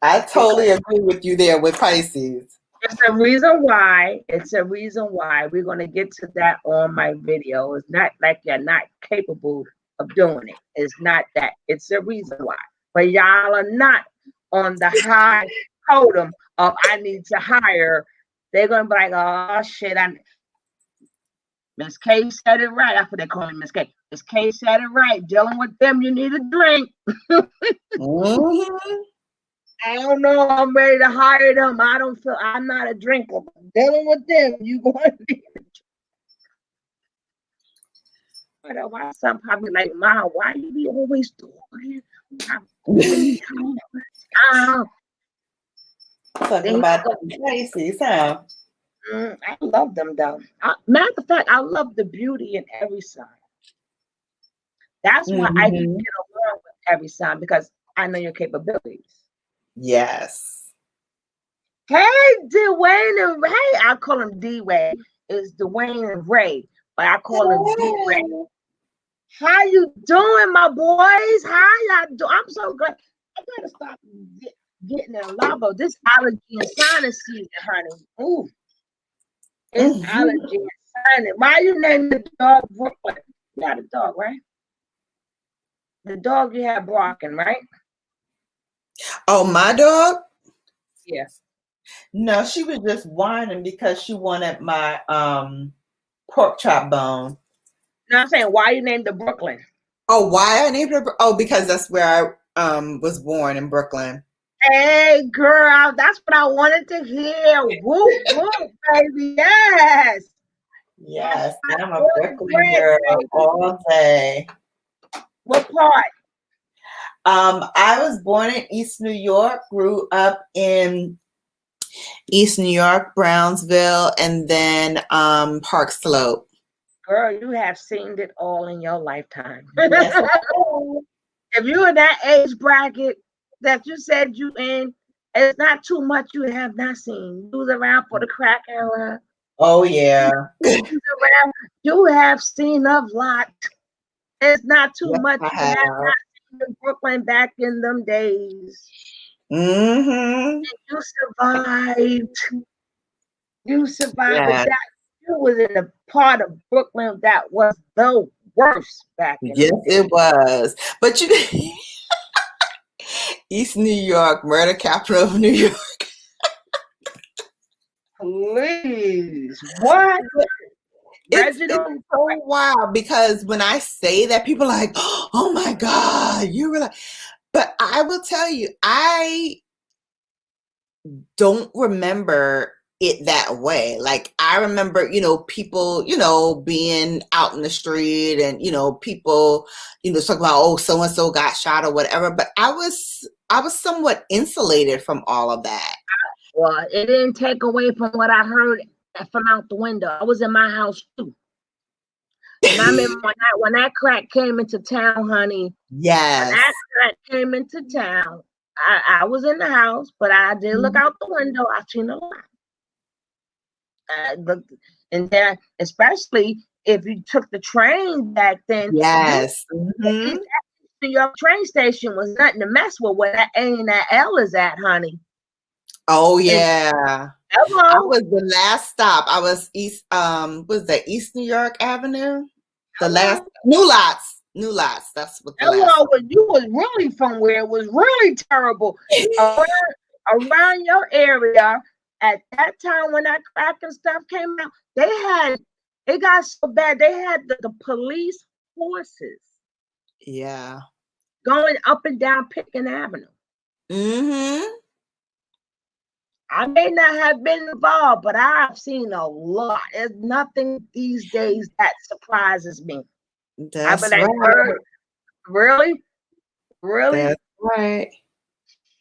I totally agree with you there with Pisces. It's a reason why. It's a reason why we're going to get to that on my video. It's not like you're not capable of doing it. It's not that. It's a reason why. But y'all are not on the high totem of I need to hire. They're going to be like, oh, shit. Miss K said it right. That's what they call me, Miss K. Miss K said it right. Dealing with them, you need a drink. Mm-hmm. I don't know. I'm ready to hire them. I'm not a drinker. But dealing with them, you going to be a drinker. But why some probably like, Mom, why you be always talking? Talking about the Pisces, huh? I love them though. Matter of fact, I love the beauty in every sign. That's why I can get along with every sign because I know your capabilities. Yes. Hey, Dwayne and Ray. I call him D-Way. It's Dwayne and Ray, but I call him D-Ray. How you doing, my boys? How y'all doing? I'm so glad. I gotta stop getting in love of this allergy and sinus season, honey. Ooh. It's allergy and sinus. Why you name the dog Brooklyn? You got a dog, right? The dog you have barking, right? Oh, my dog? Yeah. No, she was just whining because she wanted my pork chop bone. No, I'm saying why you named it Brooklyn. Oh, why I named her? Oh, because that's where I was born in Brooklyn. Hey, girl, that's what I wanted to hear. Whoop, whoop, baby, yes. Yes, I'm a Brooklyn girl all day. What part? I was born in East New York, grew up in East New York, Brownsville, and then Park Slope. Girl, you have seen it all in your lifetime. Yes. If you're in that age bracket that you said you in, it's not too much you have not seen. You was around for the crack era. Oh, yeah. You have seen a lot. It's not too much you have not seen in Brooklyn back in them days. Mm-hmm. You survived. You survived. Yeah. That. You was in a part of Brooklyn that was the worst back in Yes, it was. But you East New York, murder capital of New York. Please. What? It's so wild because when I say that, people are like, oh my God, you were like, but I will tell you, I don't remember it that way. Like I remember, people, being out in the street and, people, talking about, oh, so-and-so got shot or whatever. But I was somewhat insulated from all of that. Well, it didn't take away from what I heard from out the window. I was in my house too. And I remember when that crack came into town, honey. When Yes. that crack came into town, I was in the house, but I did look out the window. I seen a lot. And then, especially if you took the train back then, Yes. New York train station was nothing to mess with where that A and that L is at, honey. Oh yeah. I Hello. was the last stop. I was was that East New York Avenue? The last New Lots. New Lots. That's what the last. Hello, when you was really from where it was really terrible. around your area at that time when that crack and stuff came out, it got so bad they had the police forces Yeah. going up and down Pitkin Avenue. Mm-hmm. I may not have been involved, but I've seen a lot. There's nothing these days that surprises me. That's I mean, right. Really? That's right.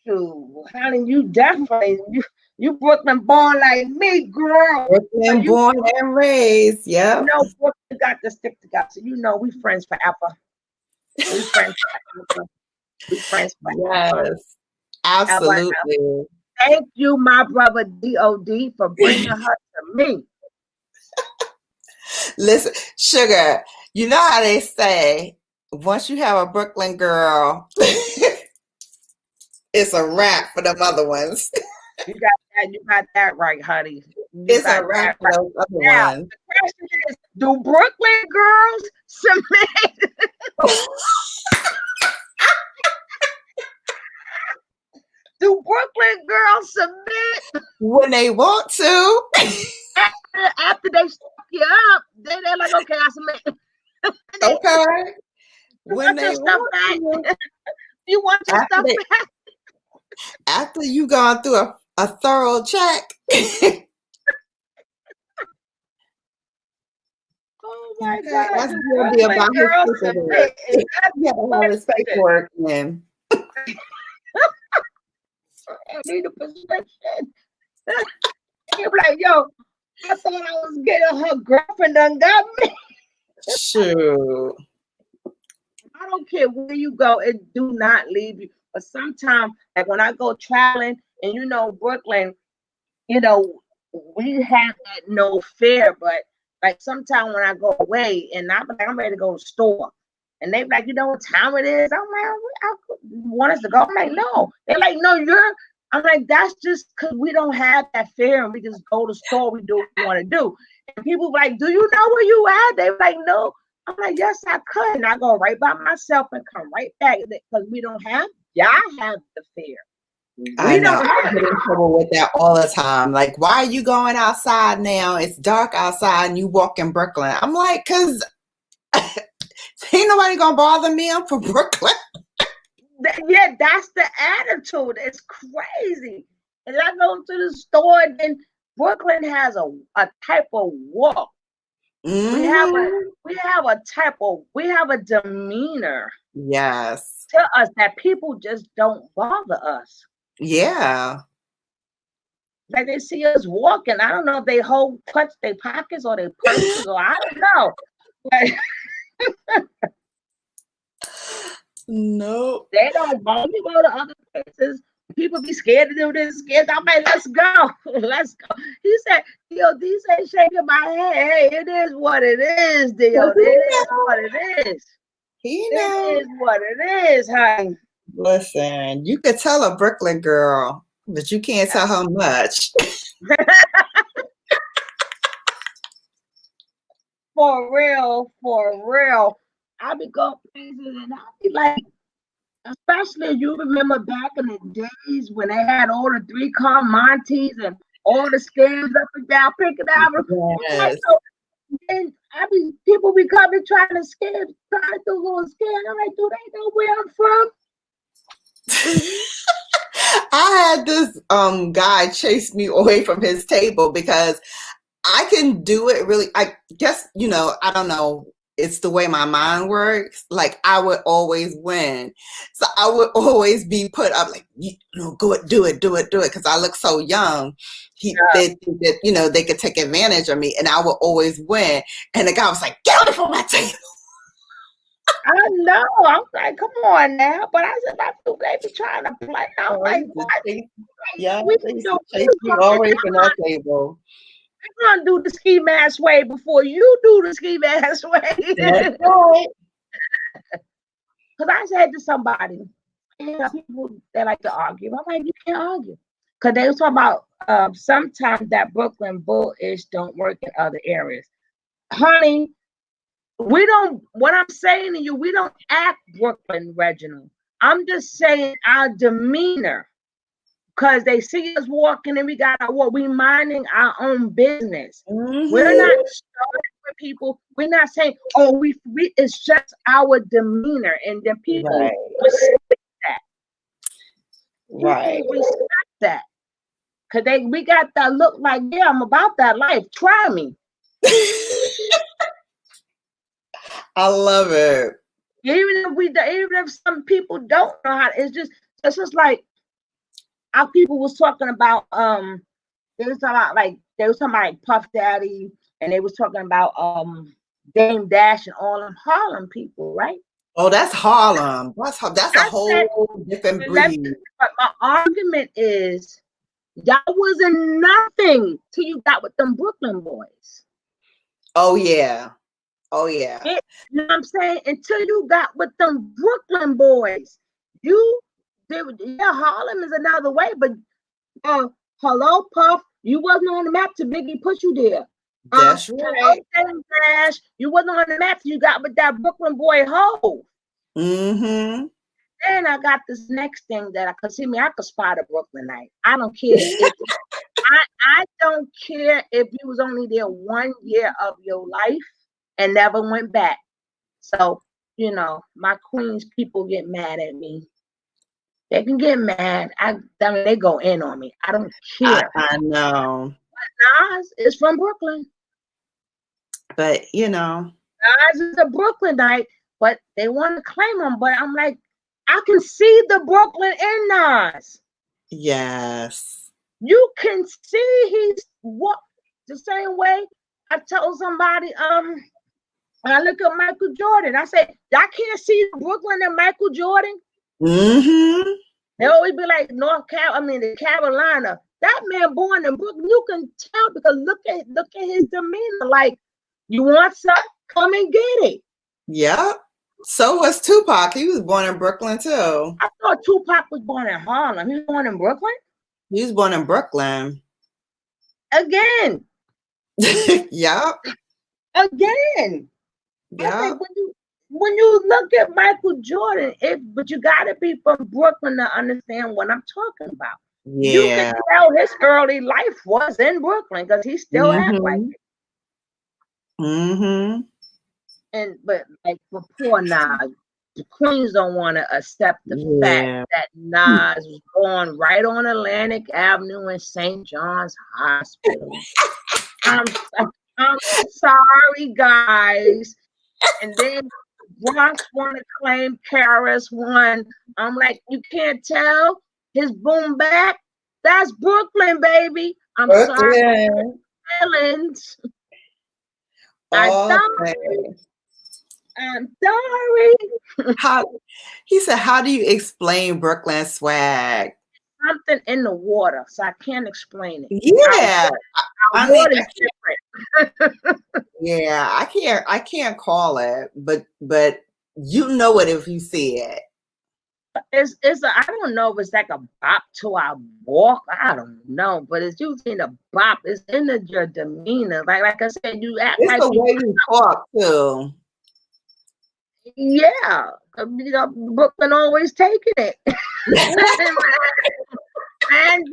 Shoot, honey, you definitely you Brooklyn born like me, girl. Brooklyn born and raised. Yeah. You know, Brooklyn got to stick together. So you know we friends forever. We friends forever. We friends forever. Yes. Absolutely. Thank you, my brother D.O.D. for bringing her to me. Listen, Sugar, you know how they say, once you have a Brooklyn girl, it's a wrap for them other ones. You got that right, honey. It's a wrap for those other ones. The question is, do Brooklyn girls submit? Do Brooklyn girls submit? When they want to. After they step you up, then they're like, okay, I submit. Okay. You want your stuff back? You want your stuff back? After you gone through a thorough check. Oh my God. That's going to be about his paperwork. Yeah, all his paperwork in. I need a prescription. You're like, yo, I thought I was getting her girlfriend done got me. Shoot. I don't care where you go, it do not leave you. But sometimes, like when I go traveling, and you know, Brooklyn, you know, we have that no fear, but like sometimes when I go away and I'm ready to go to the store, and they like, you know what time it is? I'm like, I want us to go. I'm like, no. They're like, no, I'm like, that's just because we don't have that fear and we just go to the store, we do what we want to do. And people like, do you know where you at? They're like, no. I'm like, yes, I could. And I go right by myself and come right back because we don't have, y'all have the fear. I know. I get in trouble with that all the time. Like, why are you going outside now? It's dark outside and you walk in Brooklyn. I'm like, because ain't nobody going to bother me. I'm from Brooklyn. Yeah, that's the attitude. It's crazy. And I go to the store, and then Brooklyn has a type of walk. Mm-hmm. We have a demeanor. Yes. To us that people just don't bother us. Yeah. Like they see us walking. I don't know if they clutch their pockets or their purses or I don't know. But no. They don't want to go to other places. People be scared to do this, scared. I'm like, let's go. Let's go. He said, D.O.D. said, shaking my head. Hey, it is what it is, D.O.D. It is what it is. It is what it is, honey. Listen, you could tell a Brooklyn girl, but you can't tell her much. For real. I be going places and I be like, especially you remember back in the days when they had all the 3-car Montes and all the scams up and down Pickett Avenue. Yes. And people be coming trying to do little scams. I'm like, do they know where I'm from? I had this guy chase me away from his table because I can do it really. I guess, I don't know it's the way my mind works. Like I would always win. So I would always be put up like, go it, do it. Cause I look so young. They think that, they could take advantage of me and I would always win. And the guy was like, get on from my table. I know. I'm like, come on now. But I said, my two baby trying to play. I'm like, what? Yeah, we chase me always from our table. I'm gonna do the ski mask way before you do the ski mask way. That's right. Because I said to somebody, people that like to argue. I'm like, you can't argue. Because they was talking about sometimes that Brooklyn bullish don't work in other areas. Honey, what I'm saying to you, we don't act Brooklyn, Reginald. I'm just saying our demeanor. Because they see us walking and we got our walk. We minding our own business. Mm-hmm. We're not starting with people. We're not saying, oh, we it's just our demeanor. And then people respect that. Right. People respect that. Because we got that look like, yeah, I'm about that life. Try me. I love it. Even if some people don't know how, it's just like, our people was talking about they was talking about Puff Daddy, and they was talking about Dame Dash and all them Harlem people, right? Oh, that's Harlem. That's a whole different breed. But my argument is y'all wasn't nothing till you got with them Brooklyn boys. Oh yeah. You know what I'm saying? Until you got with them Brooklyn boys, Harlem is another way, but hello, Puff, you wasn't on the map till Biggie put you there. That's right. Dash, you wasn't on the map till you got with that Brooklyn boy Ho. Mm-hmm. Then I got this next thing that I could spot a Brooklynite. I don't care. I don't care if you was only there 1 year of your life and never went back. So, my Queens people get mad at me. They can get mad. I mean, they go in on me. I don't care. I know. But Nas is from Brooklyn. But, Nas is a Brooklynite, but they want to claim him. But I'm like, I can see the Brooklyn in Nas. Yes. You can see he's the same way. I told somebody, when I look at Michael Jordan, I said, I can't see Brooklyn and Michael Jordan. Mm-hmm. They always be like the Carolina. That man born in Brooklyn, you can tell because look at his demeanor. Like, you want something, come and get it. Yeah. So was Tupac. He was born in Brooklyn too. I thought Tupac was born in Harlem. He was born in Brooklyn? He was born in Brooklyn. Again. Yeah. Again. Yeah. Like, when you look at Michael Jordan, but you gotta be from Brooklyn to understand what I'm talking about. Yeah. You can tell his early life was in Brooklyn because he still act like it. Mm-hmm. But like for poor Nas, the Queens don't want to accept the fact that Nas was born right on Atlantic Avenue in St. John's Hospital. I'm sorry, guys. And then Bronx want to claim Karis won. I'm like, you can't tell his boom back. That's Brooklyn, baby. I'm sorry. Feelings. I'm sorry. He said, how do you explain Brooklyn swag? Something in the water, so I can't explain it. Yeah. Our water's different. Yeah, I can't call it, but you know it if you see it. I don't know if it's like a bop to our walk. I don't know, but it's usually a bop. It's in your demeanor. Like I said, you act it's like the way you talk too. Yeah, Brooklyn always taking it. And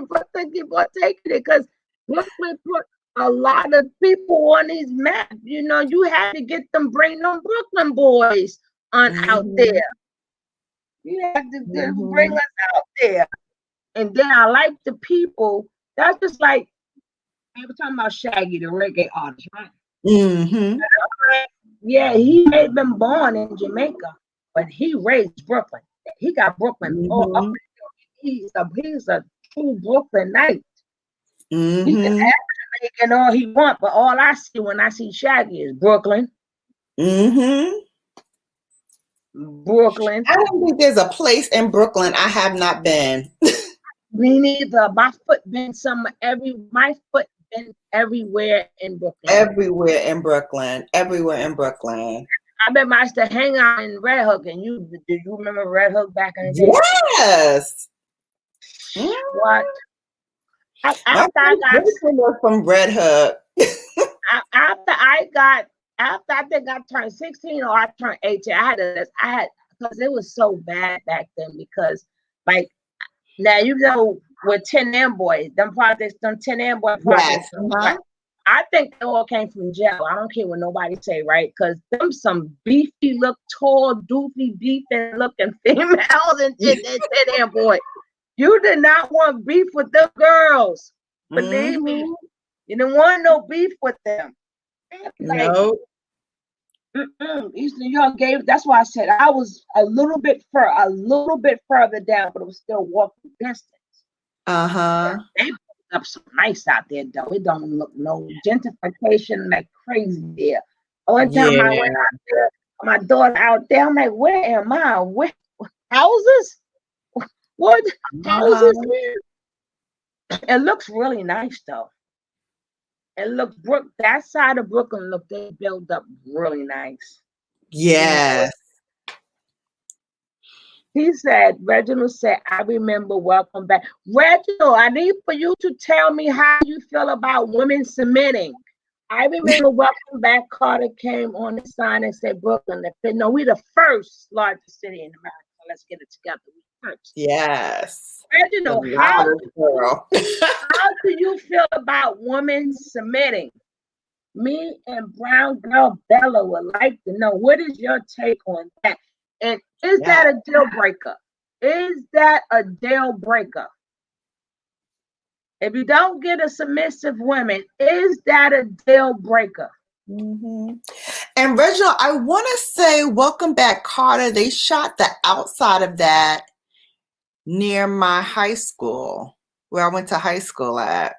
Brooklyn keep on taking it because Brooklyn put a lot of people on these maps. You had to bring them Brooklyn boys out there. You have to bring us out there. And then I like the people. That's just like, we were talking about Shaggy, the reggae artist, right? Mm-hmm. Yeah, he may have been born in Jamaica, but he raised Brooklyn. He got Brooklyn all up. Mm-hmm. He's a true Brooklynite. He can Mm-hmm. act Jamaican all he want, but all I see when I see Shaggy is Brooklyn. Mm-hmm. Brooklyn. I don't think there's a place in Brooklyn I have not been. Me neither. My foot been everywhere in Brooklyn. Everywhere in Brooklyn. Everywhere in Brooklyn. I remember I used to hang out in Red Hook, and do you remember Red Hook back in the day? Yes. What? My friend was from Red Hook. After I think I turned 16 or I turned 18, because it was so bad back then, because like now with 10 boys, them 10 boy projects. Yes. Uh-huh. I think they all came from jail. I don't care what nobody say, right? Because them some beefy look, tall, doofy, beefing looking females and 10 boy. You did not want beef with them girls. Believe me. You didn't want no beef with them. Like, no. East New York that's why I said I was a little bit further down, but it was still walking distance. Uh-huh. They put up so nice out there, though. It don't look no gentrification like crazy there. One time I went out there, my daughter out there, I'm like, where am I? Where houses? What houses? It looks really nice though. It looks that side of Brooklyn they built up really nice. Yes. He said, Reginald said, I remember welcome back. Reginald, I need for you to tell me how you feel about women submitting. I remember welcome back Carter came on the sign and said Brooklyn. They said, no, we're the first largest city in America. Let's get it together. We first. Yes. Reginald, how do you feel about women submitting? Me and brown girl Bella would like to know, what is your take on that? And is that a deal breaker? Is that a deal breaker? If you don't get a submissive woman, is that a deal breaker? Mm-hmm. And Reginald, I want to say, welcome back, Carter. They shot the outside of that near my high school, where I went to high school at.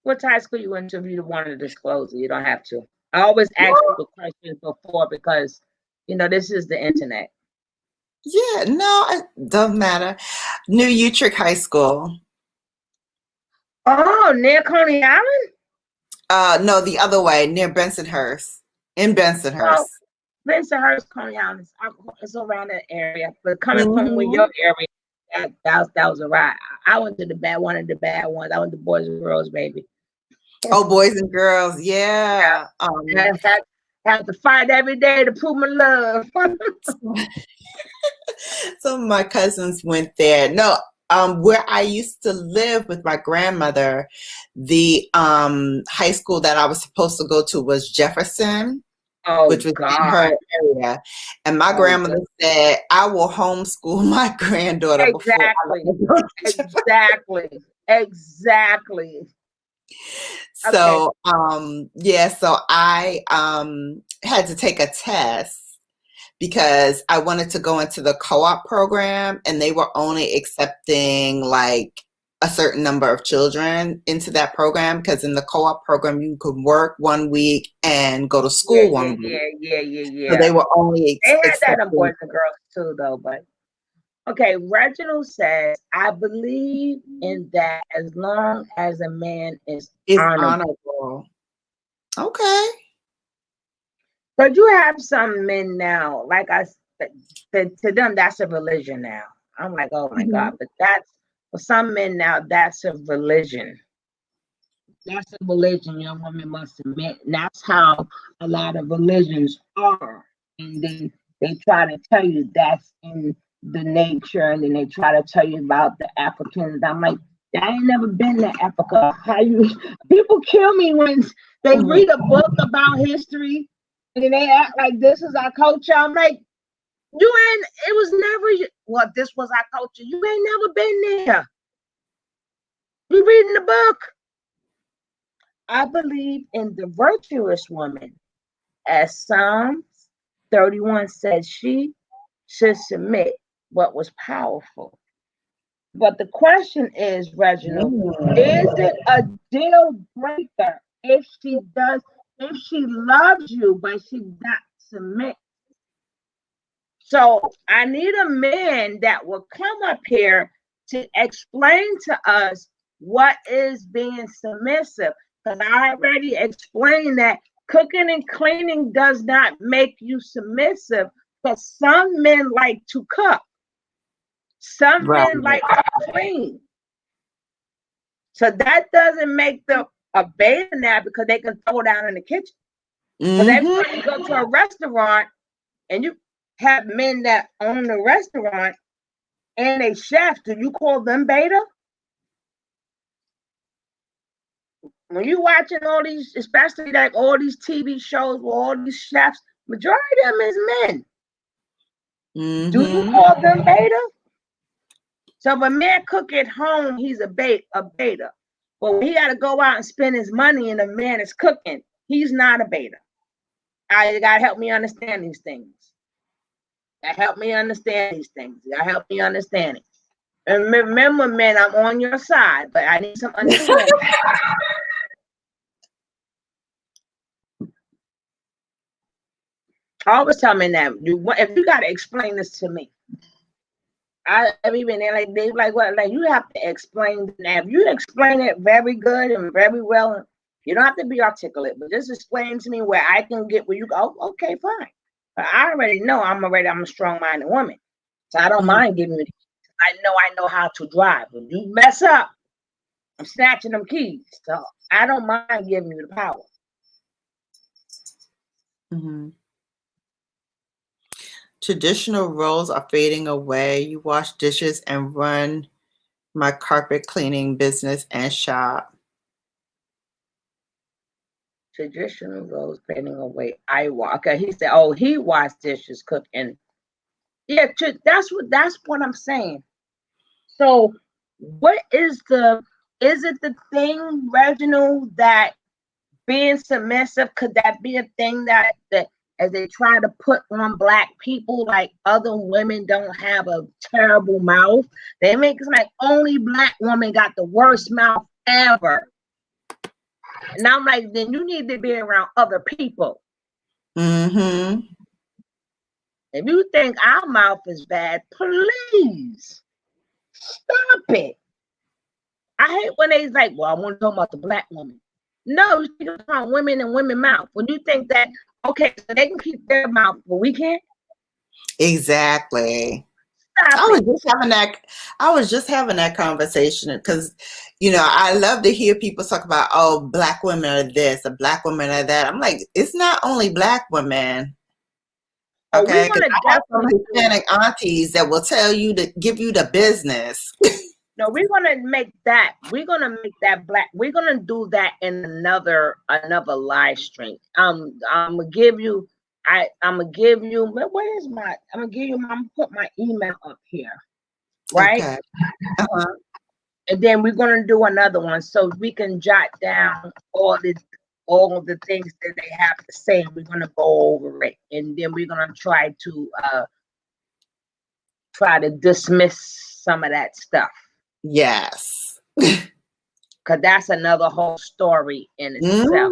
What high school you went to? If you don't want to disclose it, you don't have to. I always ask people questions before because, this is the internet. Yeah, no, it doesn't matter. New Utrecht High School. Oh, near Coney Island? No, the other way, near Bensonhurst. In Bensonhurst. Oh, Bensonhurst, Coney Island. It's around that area. But coming from your area, that was a ride. I went to one of the bad ones. I went to Boys and Girls, baby. Oh, Boys and Girls, yeah. Have to fight every day to prove my love. Some of my cousins went there. No, where I used to live with my grandmother, the high school that I was supposed to go to was Jefferson, which was in her area. And my grandmother said, I will homeschool my granddaughter. Exactly. So, so I had to take a test because I wanted to go into the co-op program, and they were only accepting like a certain number of children into that program, because in the co-op program you could work 1 week and go to school 1 week. Yeah. So they were only they had that in Boys and Girls too, though. But okay, Reginald says, I believe in that as long as a man is honorable. Okay. But you have some men now, like I said, to them, that's a religion now. I'm like, oh my God, but for some men now, that's a religion. That's a religion young women must submit. And that's how a lot of religions are. And then they try to tell you that's in the nature, and then they try to tell you about the Africans. I'm like, I ain't never been to Africa. People kill me when they read a book about history and then they act like this is our culture. I'm like, this was our culture. You ain't never been there. You reading the book. I believe in the virtuous woman. as Psalms 31 says, she should submit what was powerful. But the question is, Reginald, is it a deal breaker if she loves you, but she not submit? So I need a man that will come up here to explain to us what is being submissive. Because I already explained that cooking and cleaning does not make you submissive, because some men like to cook. Some men like to clean. So that doesn't make them a beta now, because they can throw down in the kitchen. Because every time you go to a restaurant and you have men that own the restaurant and a chef, do you call them beta? When you watching all these, especially like all these TV shows with all these chefs, majority of them is men. Do you call them beta? So if a man cook at home, he's a beta. But when he got to go out and spend his money and the man is cooking, he's not a beta. You got to help me understand these things. You got to help me understand these things. You got to help me understand it. And remember, men, I'm on your side, but I need some understanding. Always tell me that if you got to explain this to me. They like, well, like, you have to explain that. If you explain it very good and very well, you don't have to be articulate, but just explain to me where I can get where you go. Okay, fine. But I already know I'm a strong-minded woman, so I don't mind giving you. I know how to drive. When you mess up, I'm snatching them keys. So I don't mind giving you the power. Traditional roles are fading away. You wash dishes and run my carpet cleaning business and shop. Traditional roles fading away. Okay, he said, he washed dishes, cook, and yeah, that's what I'm saying. So what is it the thing, Reginald, that being submissive, could that be a thing that as they try to put on Black people, like other women don't have a terrible mouth? They make it like only Black women got the worst mouth ever. And I'm like, then you need to be around other people. If you think our mouth is bad, please stop it. I hate when they's like, well, I want to talk about the Black woman. No, you think about women and women mouth. When you think that, okay, so they can keep their mouth, but we can't. Exactly. I was just having that conversation because, I love to hear people talk about, Black women are this, or Black women are that. I'm like, it's not only Black women. Okay, I have some Hispanic aunties that will tell you to give you the business. No, we're gonna make that. We're gonna make that Black. We're gonna do that in another live stream. I'm gonna give you. I'm gonna give you. Where's my? I'm gonna give you. I'm gonna put my email up here, right? Okay. And then we're gonna do another one so we can jot down all the things that they have to say. We're gonna go over it, and then we're gonna try to dismiss some of that stuff. Yes. Because that's another whole story in itself.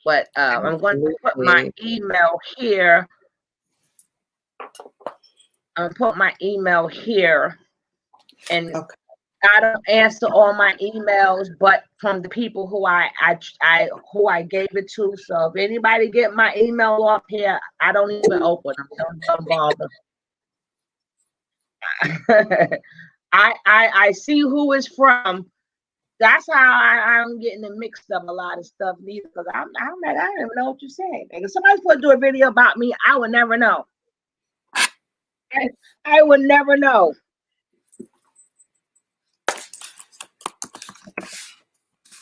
But I'm going to put my email here. I'm going to put my email here. And I don't answer all my emails, but from the people who I gave it to. So if anybody get my email off here, I don't even open them. Don't bother. I see who it's from. That's how I'm getting it mixed up a lot of stuff neither, because I'm like, I don't even know what you're saying. If somebody's supposed to do a video about me, I would never know. I would never know.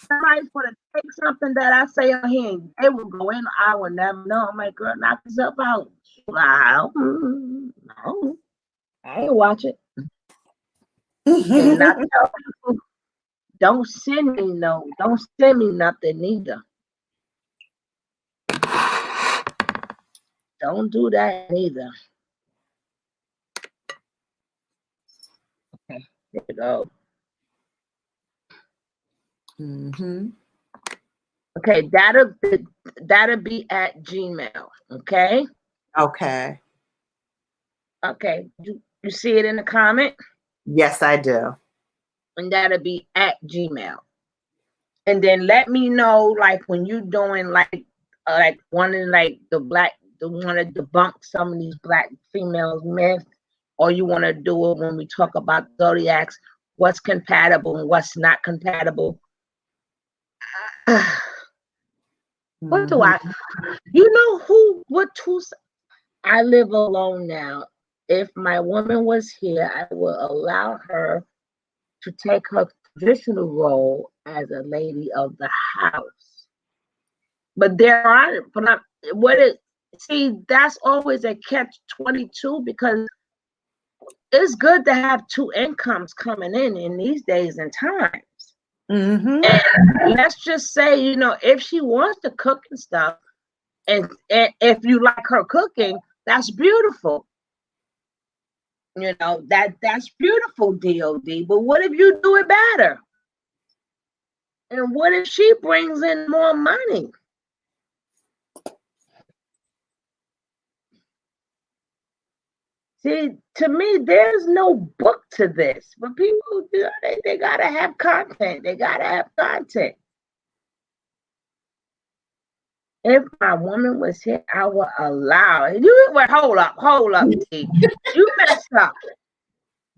Somebody's going to take something that I say on here, they will go in, I would never know. I'm like, girl, knock yourself out. No, I ain't watch it. And not tell people, don't send me nothing either. Don't do that either. Okay, there you go. Mm-hmm. Okay, that'll be at Gmail. Okay. Okay. Okay. You see it in the comment? Yes, I do. And that'll be at Gmail. And then let me know, like, when you doing like wanting like the want to debunk some of these black females myths, or you want to do it when we talk about zodiacs, what's compatible and what's not compatible. What do I? You know who's? I live alone now. If my woman was here, I would allow her to take her traditional role as a lady of the house. But there are, see, that's always a catch-22, because it's good to have two incomes coming in these days and times. Mm-hmm. And let's just say, if she wants to cook and stuff, and if you like her cooking, that's beautiful. That's beautiful, DOD. But what if you do it better? And what if she brings in more money? See, to me, there's no book to this. But people, they gotta have content. They gotta have content. If my woman was here, I would allow it. Hold up, D. You messed up.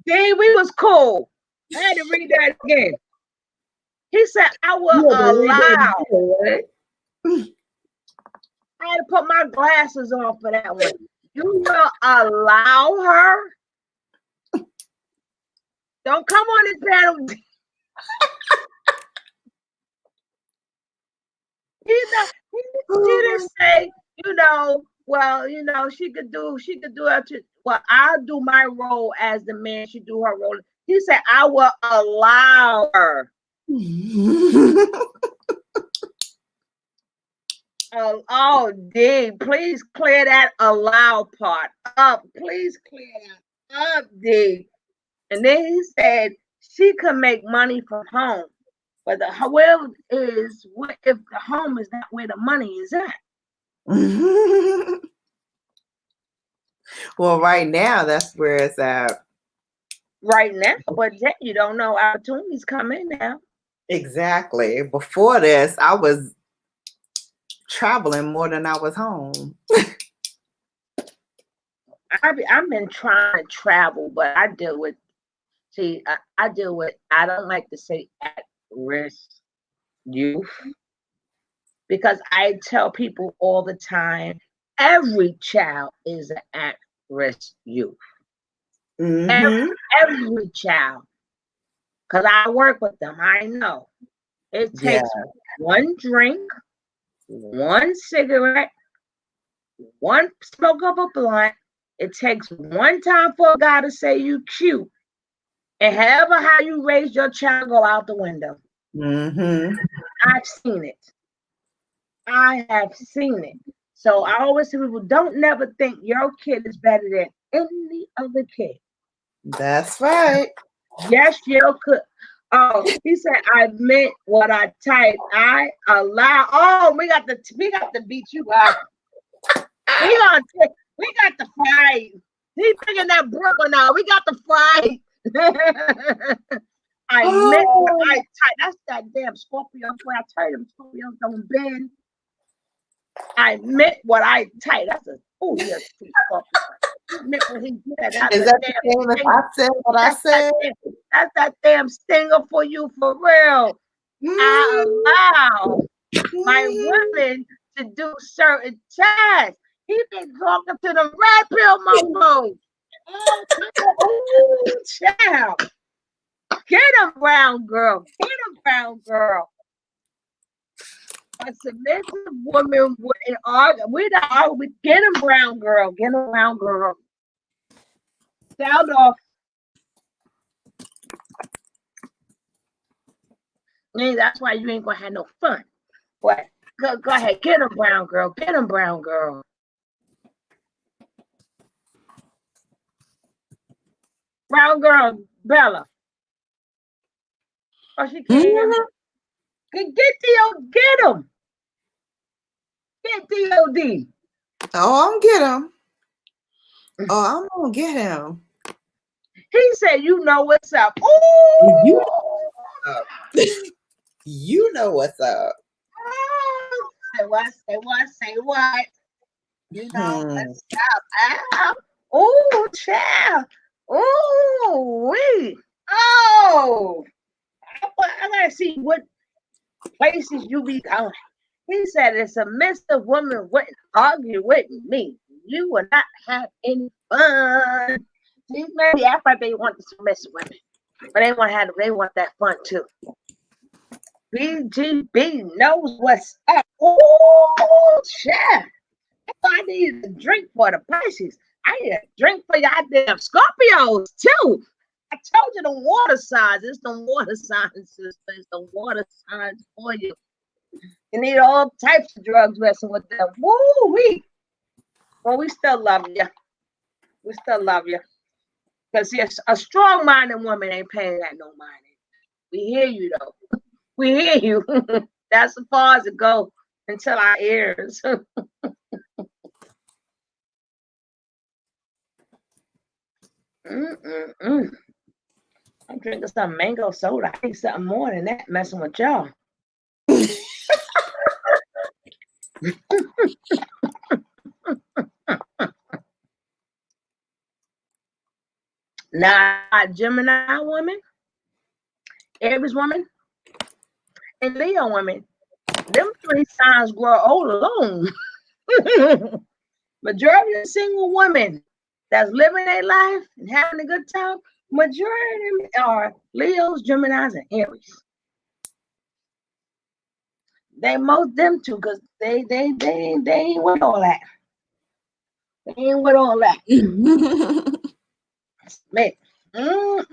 D, we was cool. I had to read that again. He said, I will allow. I had to put my glasses on for that one. You will allow her? Don't come on this panel. He didn't say, she could do it. Well, I'll do my role as the man. She do her role. He said, I will allow her. Oh, D, please clear that allow part up. Please clear that up, D. And then he said she could make money from home. But the will is, what if the home is not where the money is at? Well, right now, that's where it's at. Right now, but you don't know, opportunities come in now. Exactly. Before this, I was traveling more than I was home. I've been trying to travel, but I deal with, I don't like to say at-risk youth, because I tell people all the time, every child is an at-risk youth. Mm-hmm. Every child. Because I work with them. I know. It takes one drink, one cigarette, one smoke of a blunt. It takes one time for a guy to say you cute. And however how you raise your child go out the window. Mm-hmm. I've seen it. I have seen it. So I always say, people, don't never think your kid is better than any other kid. That's right. Yes, your kid. Oh, he said, I meant what I typed. I allow. Oh, we got to beat you up. We got the fight. He's thinking that Brooklyn now. We got the fight. I meant what I typed. That's that damn Scorpio. When I tell them Scorpios don't bend. I meant what I typed. That's a yes, Scorpio. Is that the same if I said what I said? That's that damn stinger for you, for real. I allow my women to do certain tasks. He been talking to the red pill mofos. Oh, child. Get him, brown girl. Get him, brown girl. A submissive woman wouldn't argue. We get him, brown girl. Get him, brown girl. Sound off. That's why you ain't gonna have no fun. What? Go ahead. Get him, brown girl. Get him, brown girl. Brown girl, Bella. Oh, she can't hear me. Get get him. Get DOD. Oh, I'm get him. Oh, I'm gonna get him. He said, "You know what's up." You Ooh. You know what's up. Say what? Say what? Say what? You know what's up? Ow. Oh, child. Oh, wait. Oh, I gotta see what places you be going. He said, "It's a submissive woman wouldn't argue with me. You will not have any fun." These men act like they want the submissive women, but they want that fun too. BGB knows what's up. Oh, child. I need a drink for the Pisces. I need a drink for y'all damn Scorpios too. I told you the water signs. It's the water signs, sister. It's the water signs for you. You need all types of drugs messing with them. Woo-wee. Well, we still love you. We still love you. Because yes, a strong-minded woman ain't paying that no mind. We hear you though. We hear you. That's as far as it goes until our ears. I'm drinking some mango soda. I need something more than that messing with y'all. Now, Gemini woman, Aries woman, and Leo woman, them three signs grow old alone. Majority of single women that's living their life and having a good time, majority of them are Leos, Geminis, and Aries. They most them two because they ain't with all that. They ain't with all that. Man, don't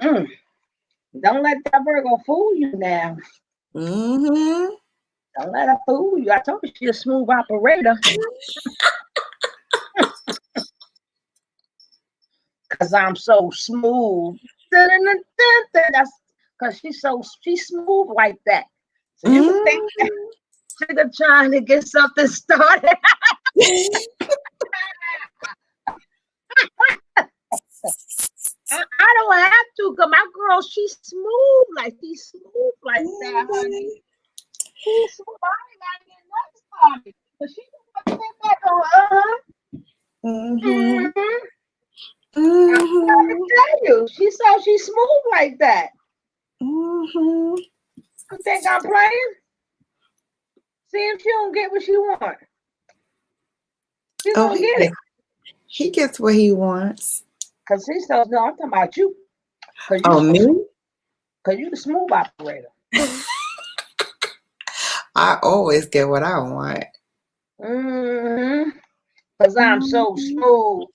let that Virgo fool you now. Don't let her fool you. I told you she's a smooth operator. Because I'm so smooth. That's because she's smooth like that. So you can think that she's trying to get something started. I don't have to, because my girl, she's smooth like that, honey. She's smooth. I ain't gotta get nothing started. But she can think that I'm trying to tell you, she's smooth like that. You think I'm playing? See if she don't get what she wants. She don't get it. He gets what he wants. Because he says, no, I'm talking about you. Me? Because you the smooth operator. I always get what I want. Because I'm so smooth.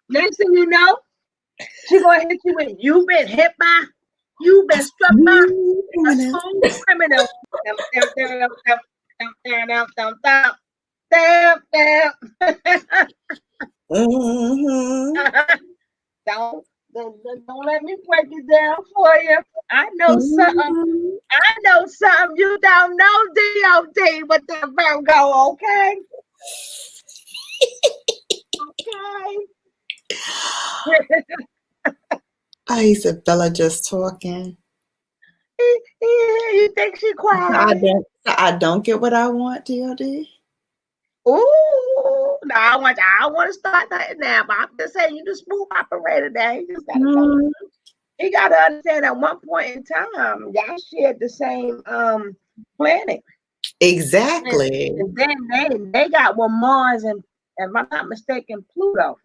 Next thing you know, she gonna hit you with, you've been hit by, you've been struck by a smooth criminal. Don't let me break it down for you. I know something. I know something you don't know, DOD, with the Virgo, okay? Okay. Isabella just talking. You think she quiet? I don't get what I want, DOD. Ooh, no, I want to start that now, but I'm just saying you the smooth operator now. You gotta understand at one point in time, y'all shared the same planet. Exactly. And then they got Mars and, if I'm not mistaken, Pluto.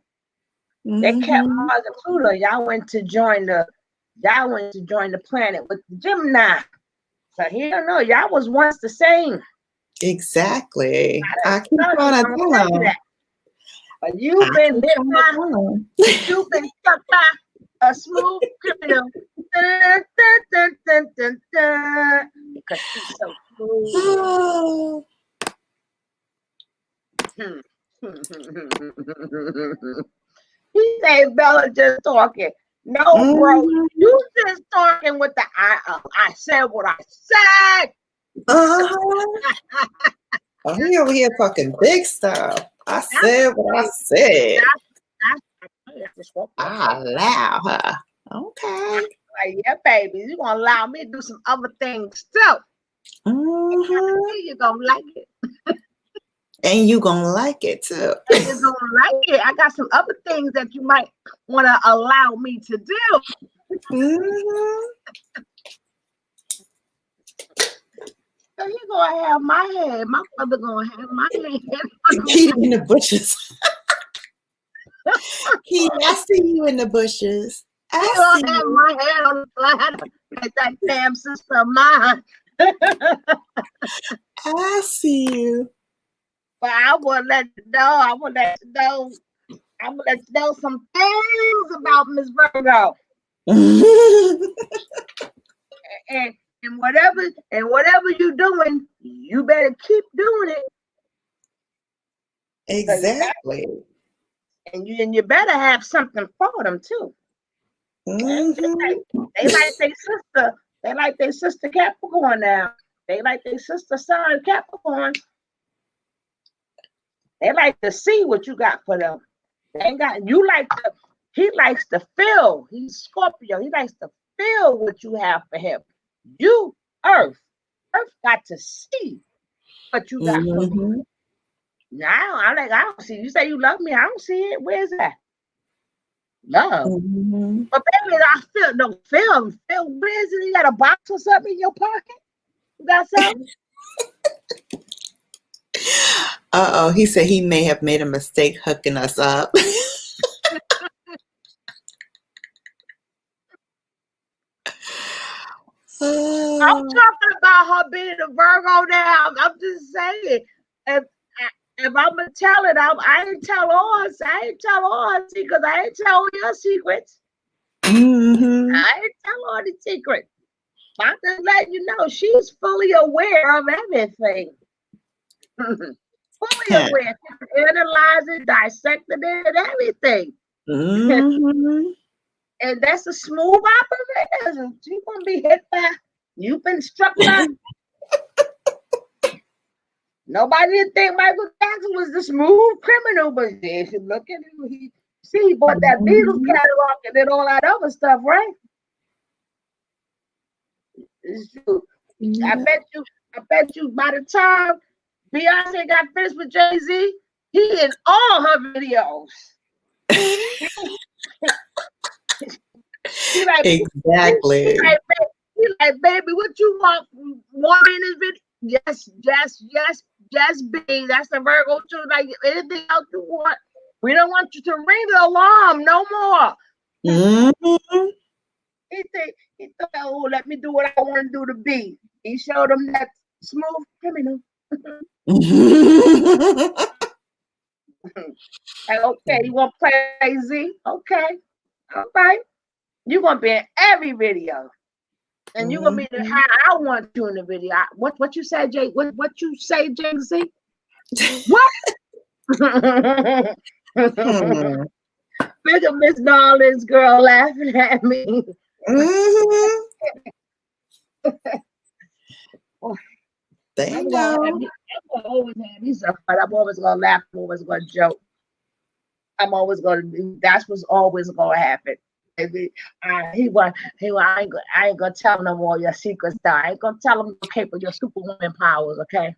They kept Mars and Pluto. Y'all went to join the planet with the Gemini. So he don't know. Y'all was once the same. Exactly. I keep trying to tell him. But you've been hit by, you've been stuck by a smooth criminal. Because she's so smooth. He said Bella just talking. No, bro, you just talking with the I said what I said. Oh, he over here talking big stuff. I said what I said. I allow her. Okay. Like, yeah, baby, you gonna allow me to do some other things too. You're gonna like it. And you gonna like it too. And you're gonna like it. I got some other things that you might want to allow me to do. So you're gonna have my head. My brother gonna have my head. He in the bushes. I see you in the bushes. I gonna have my head on the platter like that damn sister of mine. I see you. But I will let you know. I will let you know. I will let you know some things about Miss Virgo. and whatever you're doing, you better keep doing it. Exactly. And you better have something for them too. They like their sister. They like their sister Capricorn now. They like their sister sign Capricorn. They like to see what you got for them. They ain't got you like to. He likes to feel. He's Scorpio. He likes to feel what you have for him. You, Earth got to see what you got for me. Now I don't see. You say you love me. I don't see it. Where's that? Love. But baby, I feel. Where is it? You got a box or something in your pocket? You got something? He said he may have made a mistake hooking us up. I'm talking about her being a Virgo now. I'm just saying. If I'm gonna tell it, I ain't tell all her secrets. I ain't tell all your secrets. I ain't tell all the secrets. I'm just letting you know she's fully aware of everything. Fully aware. Analyzed it, dissected it, and everything. And that's a smooth operator. She's gonna be hit by. You've been struck by. Nobody didn't think Michael Jackson was the smooth criminal, but if you look at him, he bought that Beatles catalog and did all that other stuff, right? It's true. I bet you by the time Beyonce got finished with Jay-Z, he in all her videos. Exactly. He like, baby, what you want in this video? Yes, B. That's the Virgo too. Like anything else you want. We don't want you to ring the alarm no more. He thought, oh, let me do what I want to do to B. He showed him that smooth criminal. Like, okay, you want to play Z? Okay. All right. You're going to be in every video. And you're going to be how I want you in the video. What you say, Jay? What you say, Jay-Z? What? Look at Miss Darling's girl laughing at me. They know. I'm always have me some fun. I'm always gonna laugh. I'm always gonna joke. I'm always gonna. That's what's always gonna happen. He I ain't gonna tell him all your secrets. I ain't gonna tell him okay for your superwoman powers. Okay.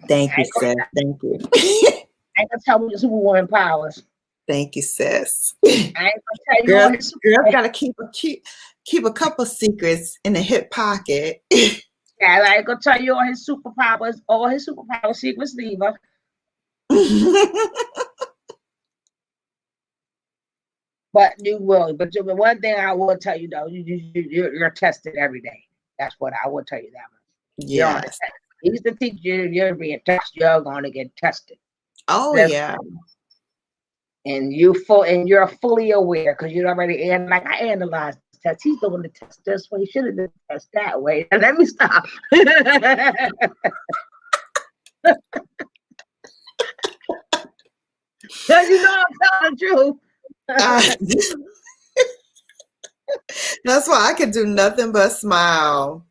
Thank you, sis. Thank you. I ain't gonna tell him your superwoman powers. Thank you, sis. I ain't gonna tell you. Girl gotta keep a couple secrets in the hip pocket. Yeah, I ain't gonna tell you all his superpower secrets, neither. But you will. But one thing I will tell you though, you're tested every day. That's what I will tell you that much. Yes. He's the teacher. You're being tested. You're going to get tested. Oh yeah. And you're fully aware because you're already I analyzed the test. He's the one to test this way. He should have done the test that way. And let me stop. Cause you know I'm telling the I- truth. that's why I could do nothing but smile.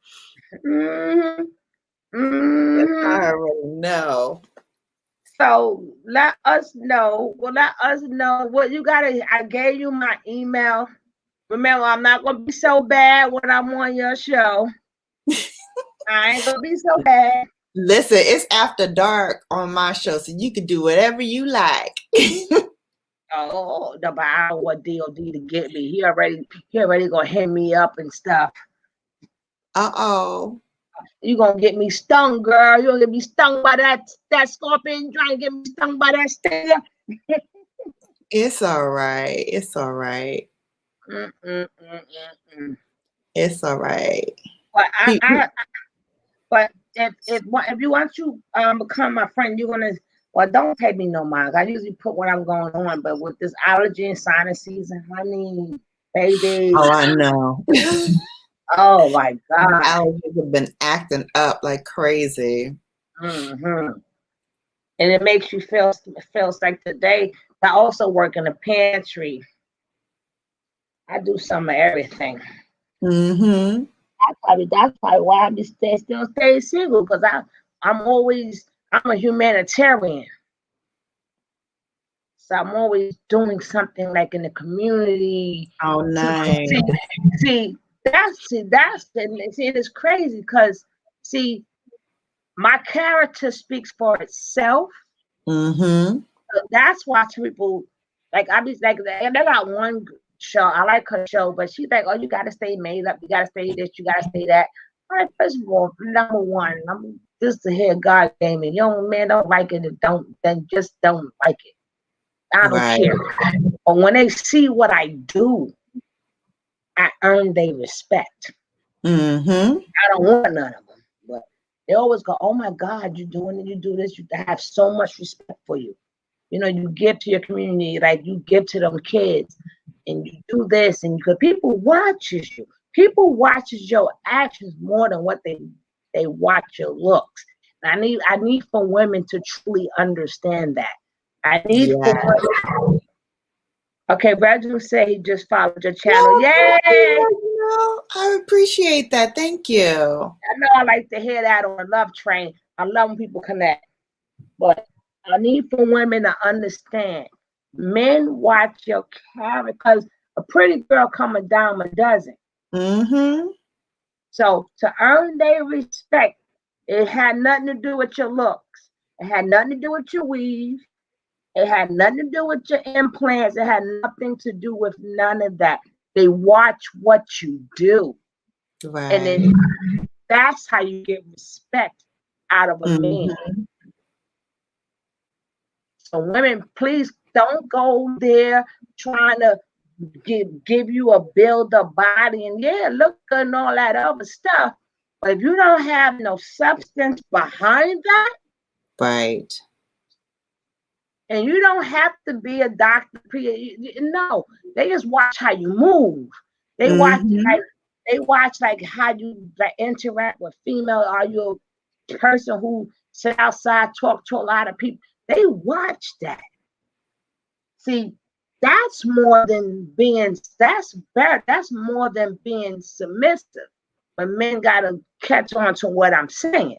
hmm I hmm already know. So let us know. Well, let us know what you gotta. I gave you my email. Remember, I'm not gonna be so bad when I'm on your show. I ain't gonna be so bad. Listen, it's after dark on my show, so you can do whatever you like. Oh, but I don't want DOD to get me. He already gonna hit me up and stuff. Uh-oh. You gonna get me stung, girl. You gonna get me stung by that scorpion. Trying to get me stung by that stinger. It's all right. It's all right. Mm, mm, mm, mm, mm. It's all right. But Pe- but if you want to become my friend, you're gonna. Well, don't pay me no mind. I usually put what I'm going on, but with this allergy and sinus season, honey, baby, Oh, I know. oh my My God. allergies have been acting up like crazy. hmm And it makes you feels like today. I also work in the pantry. I do some of everything. Mm-hmm. That's probably why I'm still staying single, because I'm a humanitarian. So I'm always doing something like in the community. Oh, nice. See, it's crazy because see, my character speaks for itself. Mm-hmm. So that's why people like I be like they got one show. I like her show, but she's like, oh, you gotta stay made up, you gotta stay this, you gotta stay that. All right, first of all, number one, I'm just to hear God gave me. Young man don't like it, then just don't like it. I don't Right. care. But when they see what I do, I earn their respect. Mm-hmm. I don't want none of them. But they always go, oh my God, you're doing it, you do this, you have so much respect for you. You know, you give to your community, like you give to them kids, and you do this, and because people watches you. People watches your actions more than what they watch your looks. And I need for women to truly understand that. I need for Yeah. women. Okay, Reginald said he just followed your channel. Oh, Yay! I appreciate that. Thank you. I know I like to hear that on the love train. I love when people connect. But I need for women to understand. Men watch your character because a pretty girl come a dime a dozen. Mm-hmm. So to earn their respect, it had nothing to do with your looks. It had nothing to do with your weave. It had nothing to do with your implants. It had nothing to do with none of that. They watch what you do. Right. And then that's how you get respect out of a man. So women, please don't go there trying to give you a build up body and yeah, look good and all that other stuff. But if you don't have no substance behind that, Right. and you don't have to be a doctor, no, they just watch how you move. They watch like how you like interact with female. Are you a person who sit outside, talk to a lot of people? They watch that. See, that's more than being that's better. That's more than being submissive. But men gotta catch on to what I'm saying.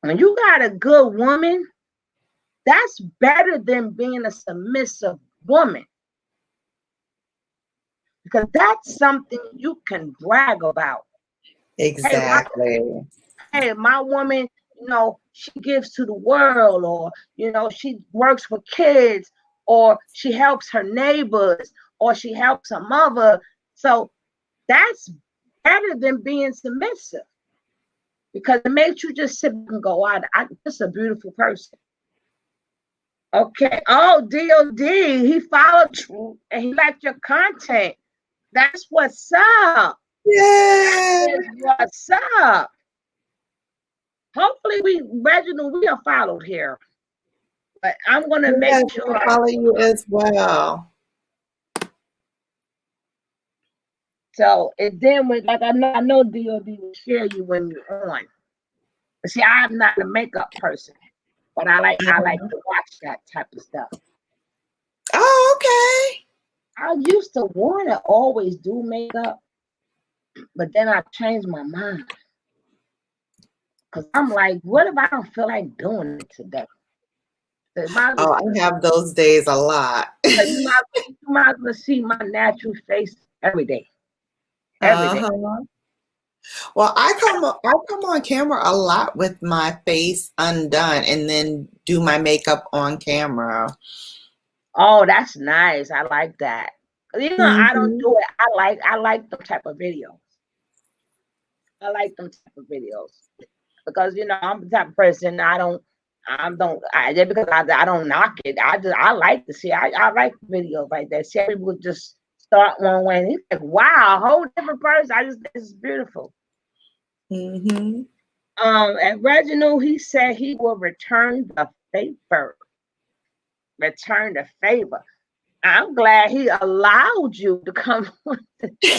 When you got a good woman, that's better than being a submissive woman. Because that's something you can brag about. Exactly. Hey, my woman, you know, she gives to the world, or you know, she works with kids, or she helps her neighbors, or she helps her mother. So that's better than being submissive, because it makes you just sit and go, I'm just a beautiful person. Okay. Oh, DOD, he followed you and he liked your content. That's what's up. Yeah. That's what's up. Hopefully, Reginald, we are followed here. But I'm gonna make sure I follow you as well. So and then when like I know DOD will share you when you're on. But see, I'm not a makeup person. But I like to watch that type of stuff. Oh, okay. I used to want to always do makeup, but then I changed my mind. Because I'm like, what if I don't feel like doing it today? So Oh, I have those days a lot. you might as well see my natural face every day. Every day. Well, I come on camera a lot with my face undone and then do my makeup on camera. Oh, that's nice. I like that. You know, I don't do it. I like them type of videos. I like them type of videos because you know I'm the type of person just because I don't knock it. I like to see. I like videos like that. See people just start one way and it's like, wow, a whole different person. It's beautiful. Mm-hmm. And Reginald, he said he will return the favor. Return the favor. I'm glad he allowed you to come on. Thank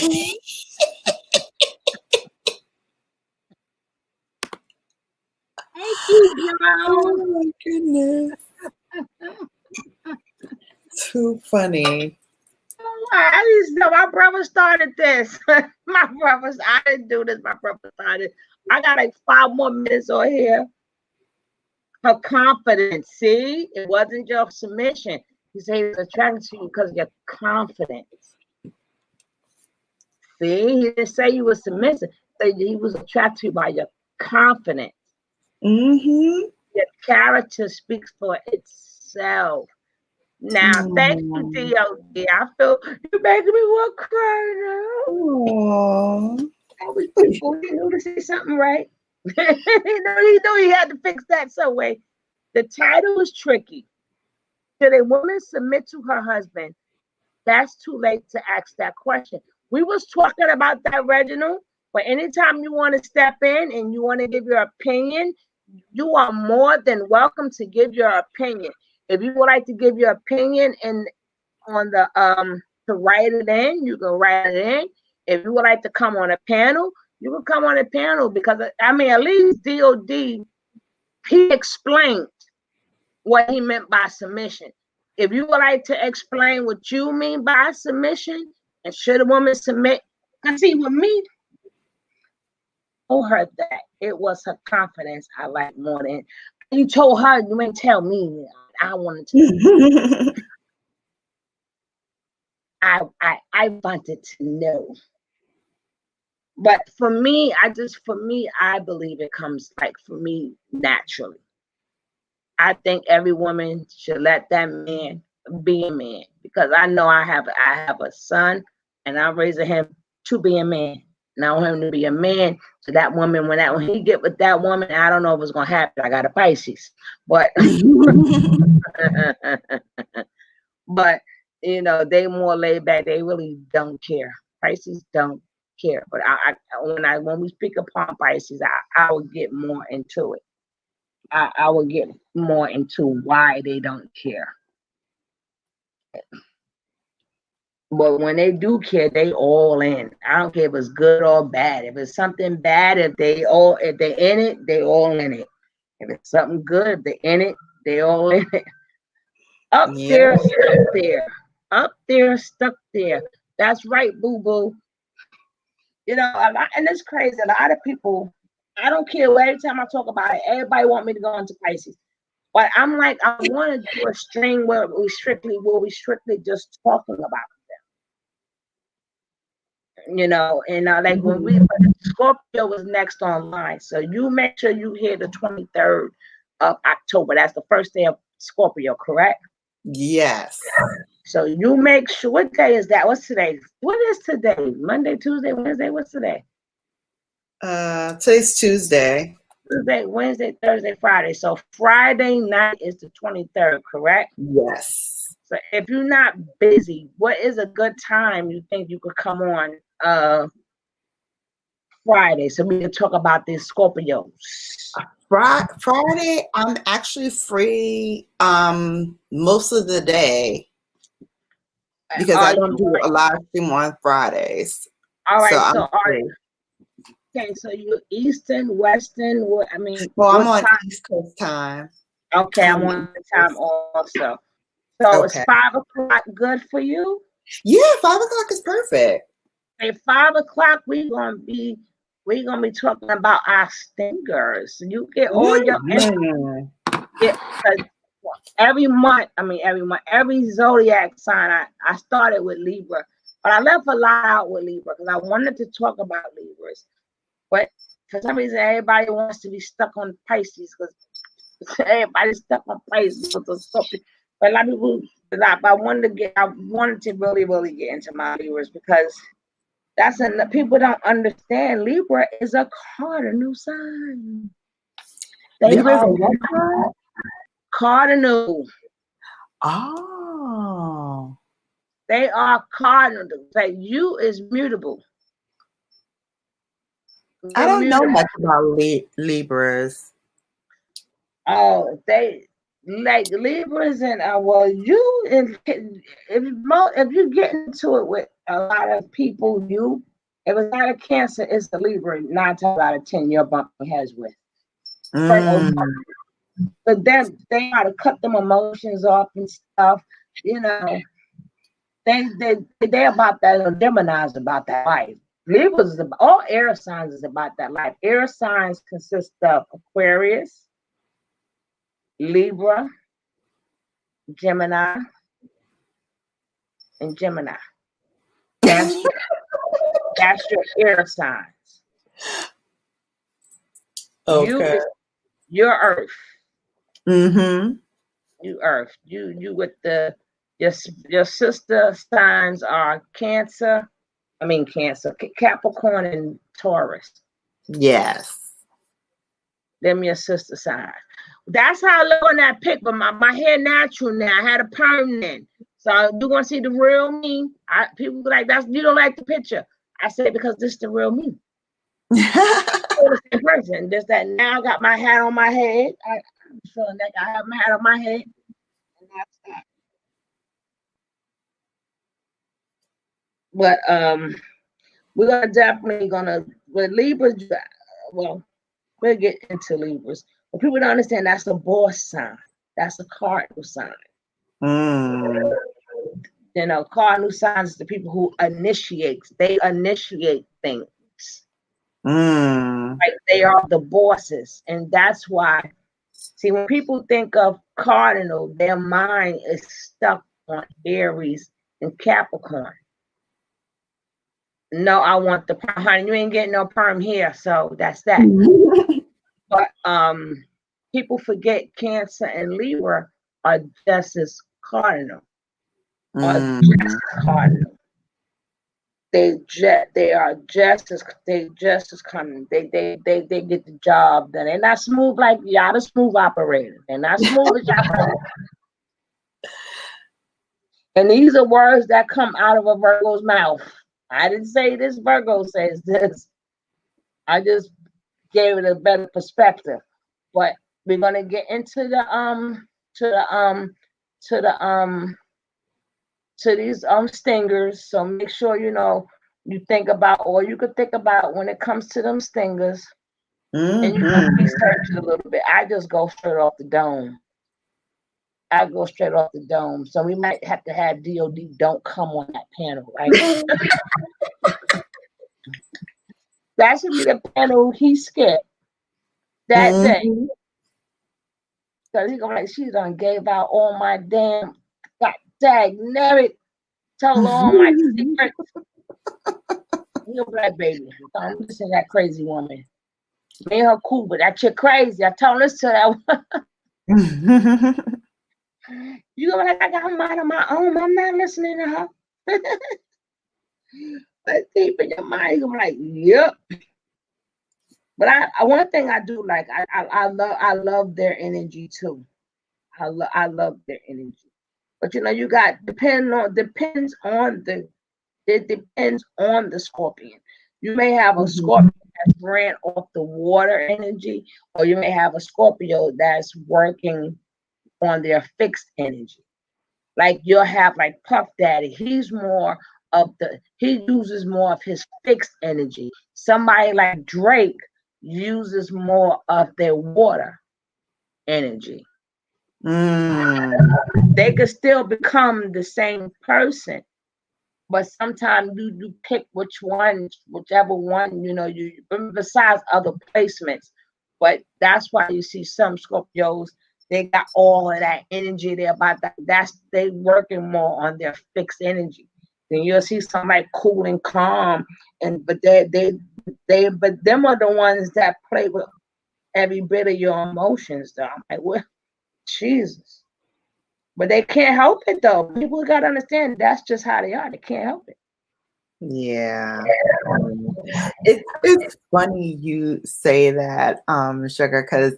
you, John. Oh my goodness. Too funny. I just know my brother started this. I didn't do this. My brother started. I got like 5 more minutes on here. Her confidence. See, it wasn't your submission. He said he was attracted to you because of your confidence. See, he didn't say you were submissive. He was attracted to you by your confidence. Mm-hmm. Your character speaks for itself. Now, thank you, D.O.D. I feel you're making me want to cry now. Aww. People, he knew to say something right. he knew he had to fix that some way. The title is tricky. Should a woman submit to her husband? That's too late to ask that question. We was talking about that, Reginald. But anytime you want to step in and you want to give your opinion, you are more than welcome to give your opinion. If you would like to give your opinion and on the to write it in, you can write it in. If you would like to come on a panel, you can come on a panel because I mean at least DOD he explained what he meant by submission. If you would like to explain what you mean by submission and should a woman submit, I see with me, told her that it was her confidence I like more than you told her. You ain't tell me. I wanted to. I wanted to know. But for me, I believe it comes like for me naturally. I think every woman should let that man be a man because I know I have a son and I'm raising him to be a man. And I want him to be a man. So that woman, when he get with that woman, I don't know if it's gonna happen. I got a Pisces, but but you know they more laid back. They really don't care. Pisces don't care. But when we speak upon Pisces, I will get more into it. I will get more into why they don't care. But when they do care, they all in. I don't care if it's good or bad. If it's something bad, if they're in it, they all in it. If it's something good, if they're in it, they all in it. Up there, stuck there. Up there, stuck there. That's right, boo-boo. You know, and it's crazy. A lot of people, I don't care. Every time I talk about it, everybody want me to go into Pisces. But I'm like, I want to do a stream where we strictly just talking about them. You know, and like when Scorpio was next online. So you make sure you hear the 23rd of October. That's the first day of Scorpio, correct? Yes. So you make sure, what day is that? What's today? What is today? Monday, Tuesday, Wednesday? What's today? Today's Tuesday. Tuesday, Wednesday, Thursday, Friday. So Friday night is the 23rd, correct? Yes. So if you're not busy, what is a good time you think you could come on Friday so we can talk about these Scorpios? Friday, I'm actually free most of the day because I don't do a live stream on Fridays. All right, okay, so you're Eastern, Western, what I mean. Well, I'm on East Coast time. Okay, I want the time also. So it's Okay. 5 o'clock good for you? Yeah, 5 o'clock is perfect. At 5 o'clock, we're gonna be talking about our stingers. You get all your Mhm. get every month, every zodiac sign. I started with Libra, but I left a lot out with Libra because I wanted to talk about Libras. But for some reason, everybody wants to be stuck on Pisces because everybody's stuck on Pisces. But a lot of people, but I wanted to really, really get into my Libras because people don't understand. Libra is a cardinal sign. They Libra is are a what sign? cardinal. Oh. They are cardinal. Like you is mutable. I You're don't know mutable. much about Libras. Oh, they like Libras and well, if you get into it with a lot of people, if it's not a Cancer, it's the Libra. 9 times out of 10, you're bumping heads with. Mm. But then they got to cut them emotions off and stuff. You know, they about that. Gemini's about that life. Libras all air signs is about that life. Air signs consist of Aquarius, Libra, Gemini, and Gemini. That's your air signs. Okay. You're Earth. Mm-hmm. You Earth. You with your sister signs are Cancer, Capricorn, and Taurus. Yes. Them your sister sign. That's how I look on that pic, but my hair natural now. I had a perm then. So you're gonna see the real me. People be like, you don't like the picture. I said because this is the real me. The same person. Just that now I got my hat on my head. I'm feeling like I have my hat on my head. And that's that. But we're gonna with Libras. Well, we'll get into Libras. But people don't understand that's a boss sign. That's a cardinal sign. Mm. You know, cardinal signs is the people who they initiate things. Mm. Like they are the bosses. And that's why, see, when people think of cardinal, their mind is stuck on Aries and Capricorn. No, I want the perm, honey. You ain't getting no perm here, so that's that. But people forget Cancer and Libra are just as cardinal. Mm. Cardinal. They are just as cunning. They get the job done. They're not smooth like y'all, the smooth operator. They're not smooth as y'all. And these are words that come out of a Virgo's mouth. I didn't say this. Virgo says this. I just gave it a better perspective. But we're gonna get into to these stingers. So make sure you think about, or you could think about when it comes to them stingers, and you can research it a little bit. I just go straight off the dome. So we might have to have DOD don't come on that panel, right? That should be the panel he skipped that day. Because he's gonna she done gave out all my damn dag never told all my secrets. You're black baby. Don't listen to that crazy woman. Me and her cool, but that chick crazy. I told her to that one. You go like I got a mind of my own. I'm not listening to her. But deep in your mind, you're like, yep. But I one thing I do like, I love their energy too. I love their energy. But you got depends on the scorpion. You may have a scorpion that ran off the water energy, or you may have a Scorpio that's working on their fixed energy. Like you'll have like Puff Daddy. He uses more of his fixed energy. Somebody like Drake uses more of their water energy. They could still become the same person, but sometimes you pick whichever one, you besides other placements. But that's why you see some Scorpios, they got all of that energy there about that. They working more on their fixed energy. Then you'll see somebody cool and calm, but but them are the ones that play with every bit of your emotions though. I'm like, well, Jesus. But they can't help it though. People gotta understand that's just how they are. They can't help it. Yeah. It's funny you say that, Sugar, because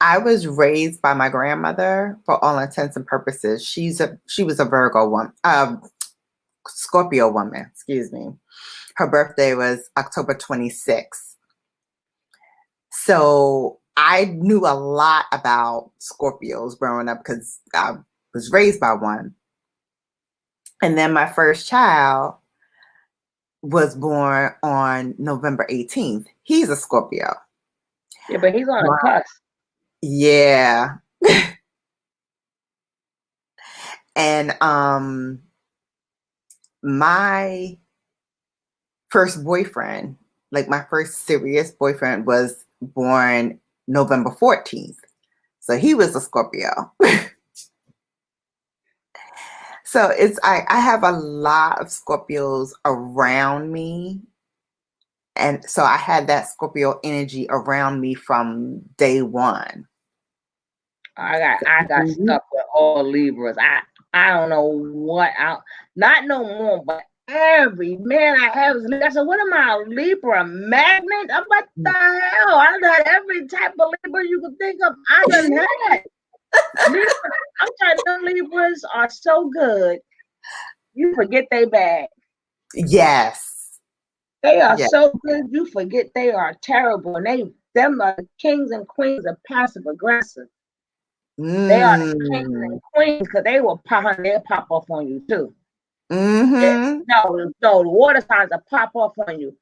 I was raised by my grandmother for all intents and purposes. She was a Virgo woman, Scorpio woman, excuse me. Her birthday was October 26th. So I knew a lot about Scorpios growing up because I was raised by one. And then my first child was born on November 18th. He's a Scorpio. Yeah, but he's on a cusp. Yeah. And my first boyfriend, like my first serious boyfriend, was born November 14th. So he was a Scorpio. So I have a lot of Scorpios around me. And so I had that Scorpio energy around me from day one. I got stuck with all Libras. I don't know what not no more, but every man I have is Libra. I said, what am I, a Libra magnet? What the hell? I got every type of Libra you could think of. I done had. Libra, I'm telling you, Libras are so good. You forget they bad. Yes. They are so good, you forget they are terrible. And them are kings and queens of passive aggressive. They are the kings and queens because they'll pop off on you too. Mm-hmm. No, the water signs will pop off on you.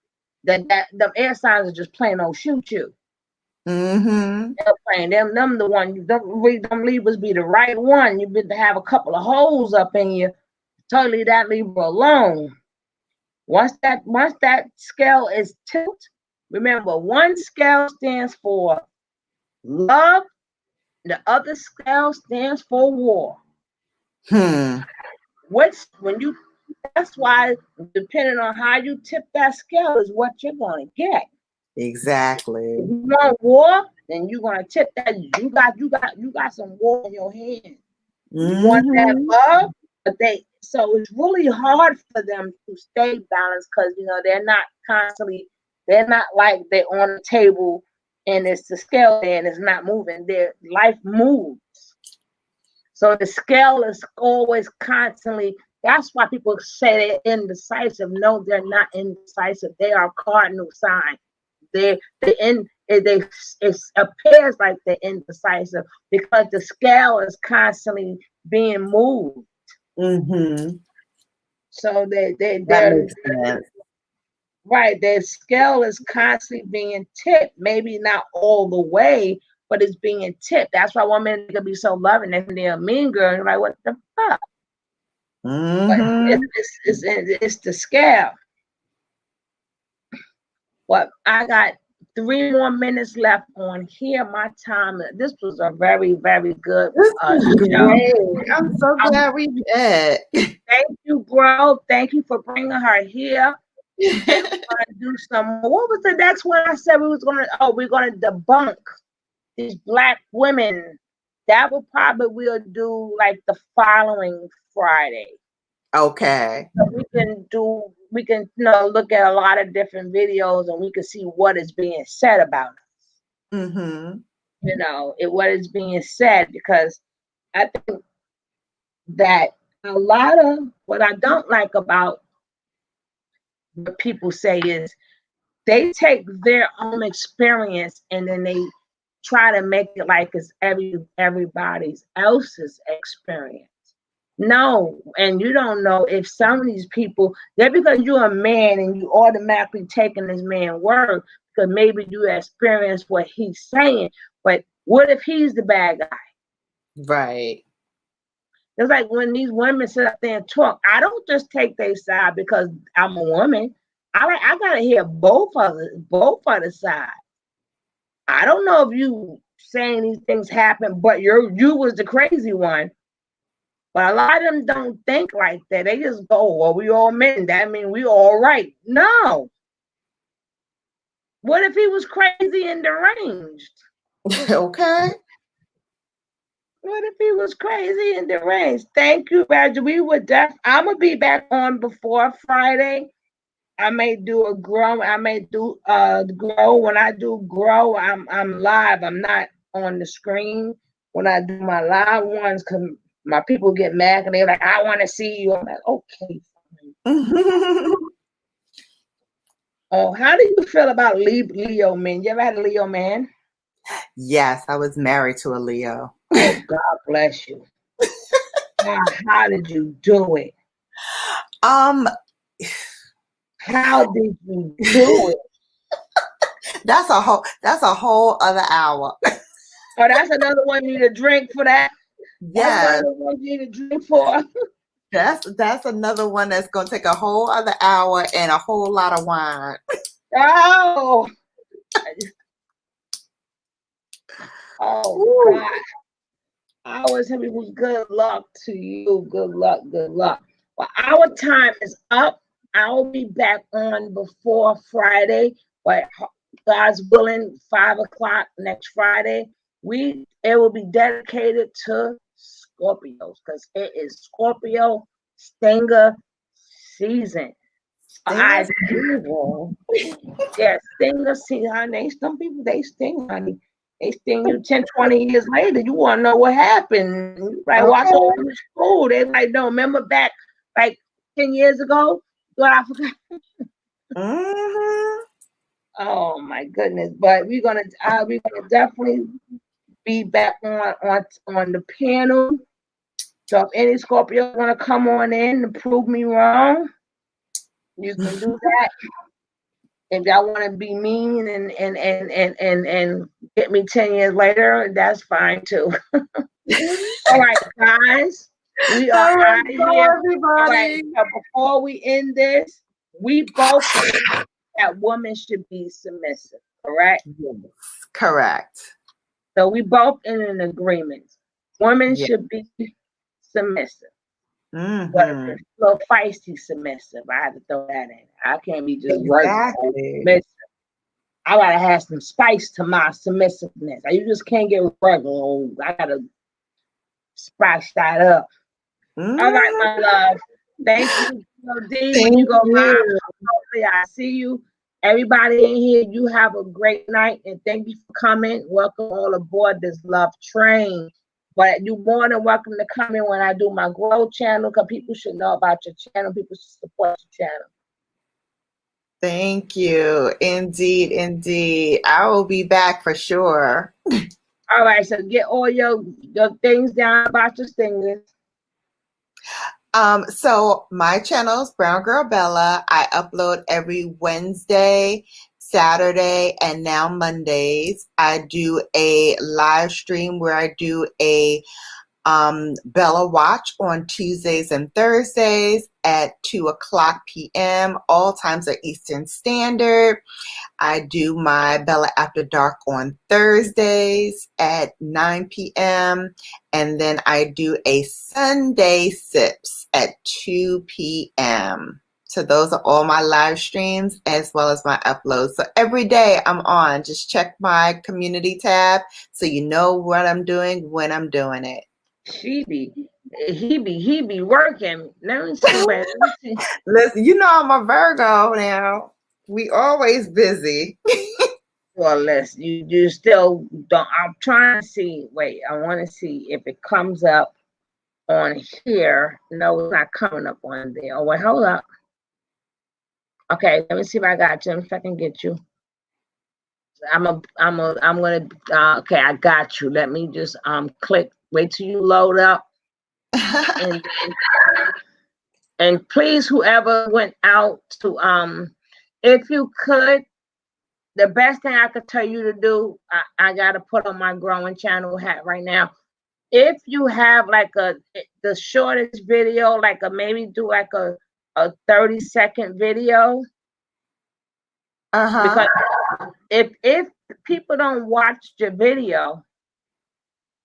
The air signs are just plain old shoot you. Mm-hmm. They're playing them the one. Them Libras be the right one. You better have a couple of holes up in you. Totally that Libra alone. Once that scale is tilt, remember one scale stands for love, the other scale stands for war. That's why depending on how you tip that scale is what you're gonna get. Exactly. If you want war, then you're gonna tip that. You got some war in your hand. You want that love, but so it's really hard for them to stay balanced because they're not like they're on the table and it's the scale there and it's not moving. Their life moves. So the scale is always constantly. That's why people say they're indecisive. No, they're not indecisive. They are cardinal sign. It appears like they're indecisive because the scale is constantly being moved. Mm-hmm. So they're right. Their scale is constantly being tipped. Maybe not all the way, but it's being tipped. That's why one minute can be so loving and they're a mean girl. And you're like, what the fuck? Mm-hmm. But it's the scale. But I got 3 more minutes left on here. My time. This was a very, very good show. I'm so glad we met. Thank you, bro. Thank you for bringing her here. We're gonna do some. What was the next one? I said we was gonna. Oh, we're gonna debunk these Black women. That we'll do like the following Friday. Okay. So we can look at a lot of different videos and we can see what is being said about us. Mm-hmm. What is being said, because I think that a lot of what I don't like about what people say is they take their own experience and then they try to make it like it's everybody's else's experience. No, and you don't know if some of these people, they're because you're a man and you automatically taking this man's word because maybe you experience what he's saying. But what if he's the bad guy? Right. It's like when these women sit up there and talk, I don't just take their side because I'm a woman. I gotta hear both of the sides. I don't know if you saying these things happen, but you was the crazy one. But a lot of them don't think like that. They just go, well, we all men. That means we all right. No. What if he was crazy and deranged? Okay. What if he was crazy and deranged? Thank you, Roger. I'm gonna be back on before Friday. I may do a grow. I may do grow. When I do grow, I'm live. I'm not on the screen when I do my live ones because my people get mad and they're like, I want to see you. I'm like, okay, fine. Oh, how do you feel about Leo men? You ever had a Leo man? Yes, I was married to a Leo. Oh, God bless you. How did you do it? How did you do it? That's a whole other hour. Oh, that's another one you need a drink for that. Yes. That's another one you need a drink for. That's another one that's gonna take a whole other hour and a whole lot of wine. Oh. Oh, God. I always tell people good luck to you. Good luck. Good luck. Well, our time is up. I'll be back on before Friday, but God's willing, 5 o'clock next Friday. It will be dedicated to Scorpios because it is Scorpio Stinger season. Yeah, Stinger season, honey. Some people they sting, honey. They sting you 10, 20 years later. You want to know what happened. Right? Okay. Walk over to school. They like, no, remember back like 10 years ago? What I forgot. Mm-hmm. Oh my goodness. But we're gonna definitely be back on the panel. So if any Scorpio wanna come on in and prove me wrong, you can do that. If y'all want to be mean and get me 10 years later, that's fine too. All right, guys. We are out of here. Everybody. All right, so before we end this, we both think that women should be submissive, correct? Yes, correct. So we both in an agreement. Women should be submissive. Mm-hmm. But if it's a little feisty submissive, I have to throw that in. I can't be just regular. I gotta have some spice to my submissiveness. You just can't get regular. I gotta spice that up. Mm-hmm. All right, my love. Thank you, D. When you go live, hopefully I see you. Everybody in here, you have a great night and thank you for coming. Welcome all aboard this love train. But you're more than welcome to come in when I do my Grow channel because people should know about your channel. People should support your channel. Thank you. Indeed, indeed. I will be back for sure. All right, so get all your things down about your singers. So my channel is Brown Girl Bella. I upload every Wednesday, Saturday, and now Mondays. I do a live stream where I do a Bella Watch on Tuesdays and Thursdays at 2:00 p.m. All times are Eastern Standard. I do my Bella After Dark on Thursdays at 9 p.m. And then I do a Sunday Sips at 2 p.m. So those are all my live streams as well as my uploads. So every day I'm on. Just check my community tab so you know what I'm doing when I'm doing it. He be working. Let me see. Listen, you know I'm a Virgo now. We always busy. Well, listen, you still don't. I'm trying to see. Wait, I want to see if it comes up on here. No, it's not coming up on there. Oh wait, hold up. Okay, let me see if I got you. If I can get you. I'm gonna. Okay, I got you. Let me just click. Wait till you load up. And please, whoever went out to if you could, the best thing I could tell you to do, I gotta put on my growing channel hat right now. if you have like the shortest video, like maybe do like a 30-second video, because if people don't watch your video,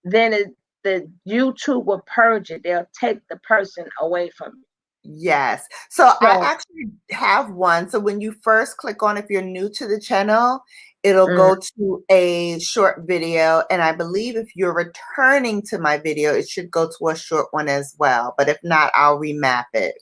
then the YouTube will purge it. They'll take the person away from you. Yes. So I actually have one. So when you first click on, if you're new to the channel, it'll go to a short video. And I believe if you're returning to my video, it should go to a short one as well. But if not, I'll remap it.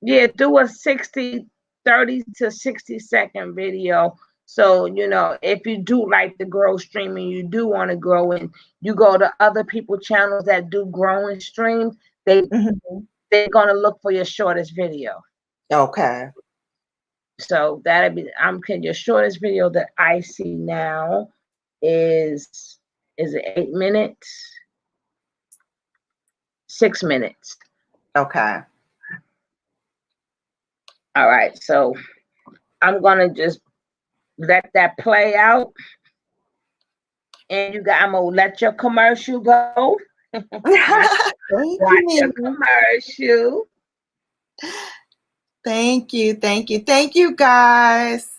Yeah, do a 30 to 60-second video. So, you know, if you do like to grow streaming, you do want to grow, and you go to other people's channels that do growing streams, they're going to look for your shortest video. Okay. So that'll be, your shortest video that I see now is it 8 minutes? 6 minutes. Okay. All right. So I'm going to just let that play out. And I'm going to let your commercial go. Watch your commercial. Thank you. Thank you. Thank you, guys.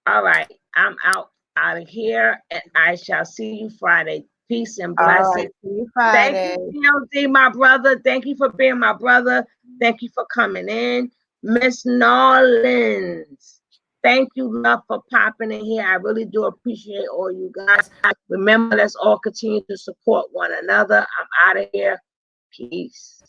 All right. I'm out of here, and I shall see you Friday. Peace and blessings. Right, see you Friday. Thank you, DLD, my brother. Thank you for being my brother. Thank you for coming in. Miss Norlins, thank you, love, for popping in here. I really do appreciate all you guys. Remember, let's all continue to support one another. I'm out of here. Peace.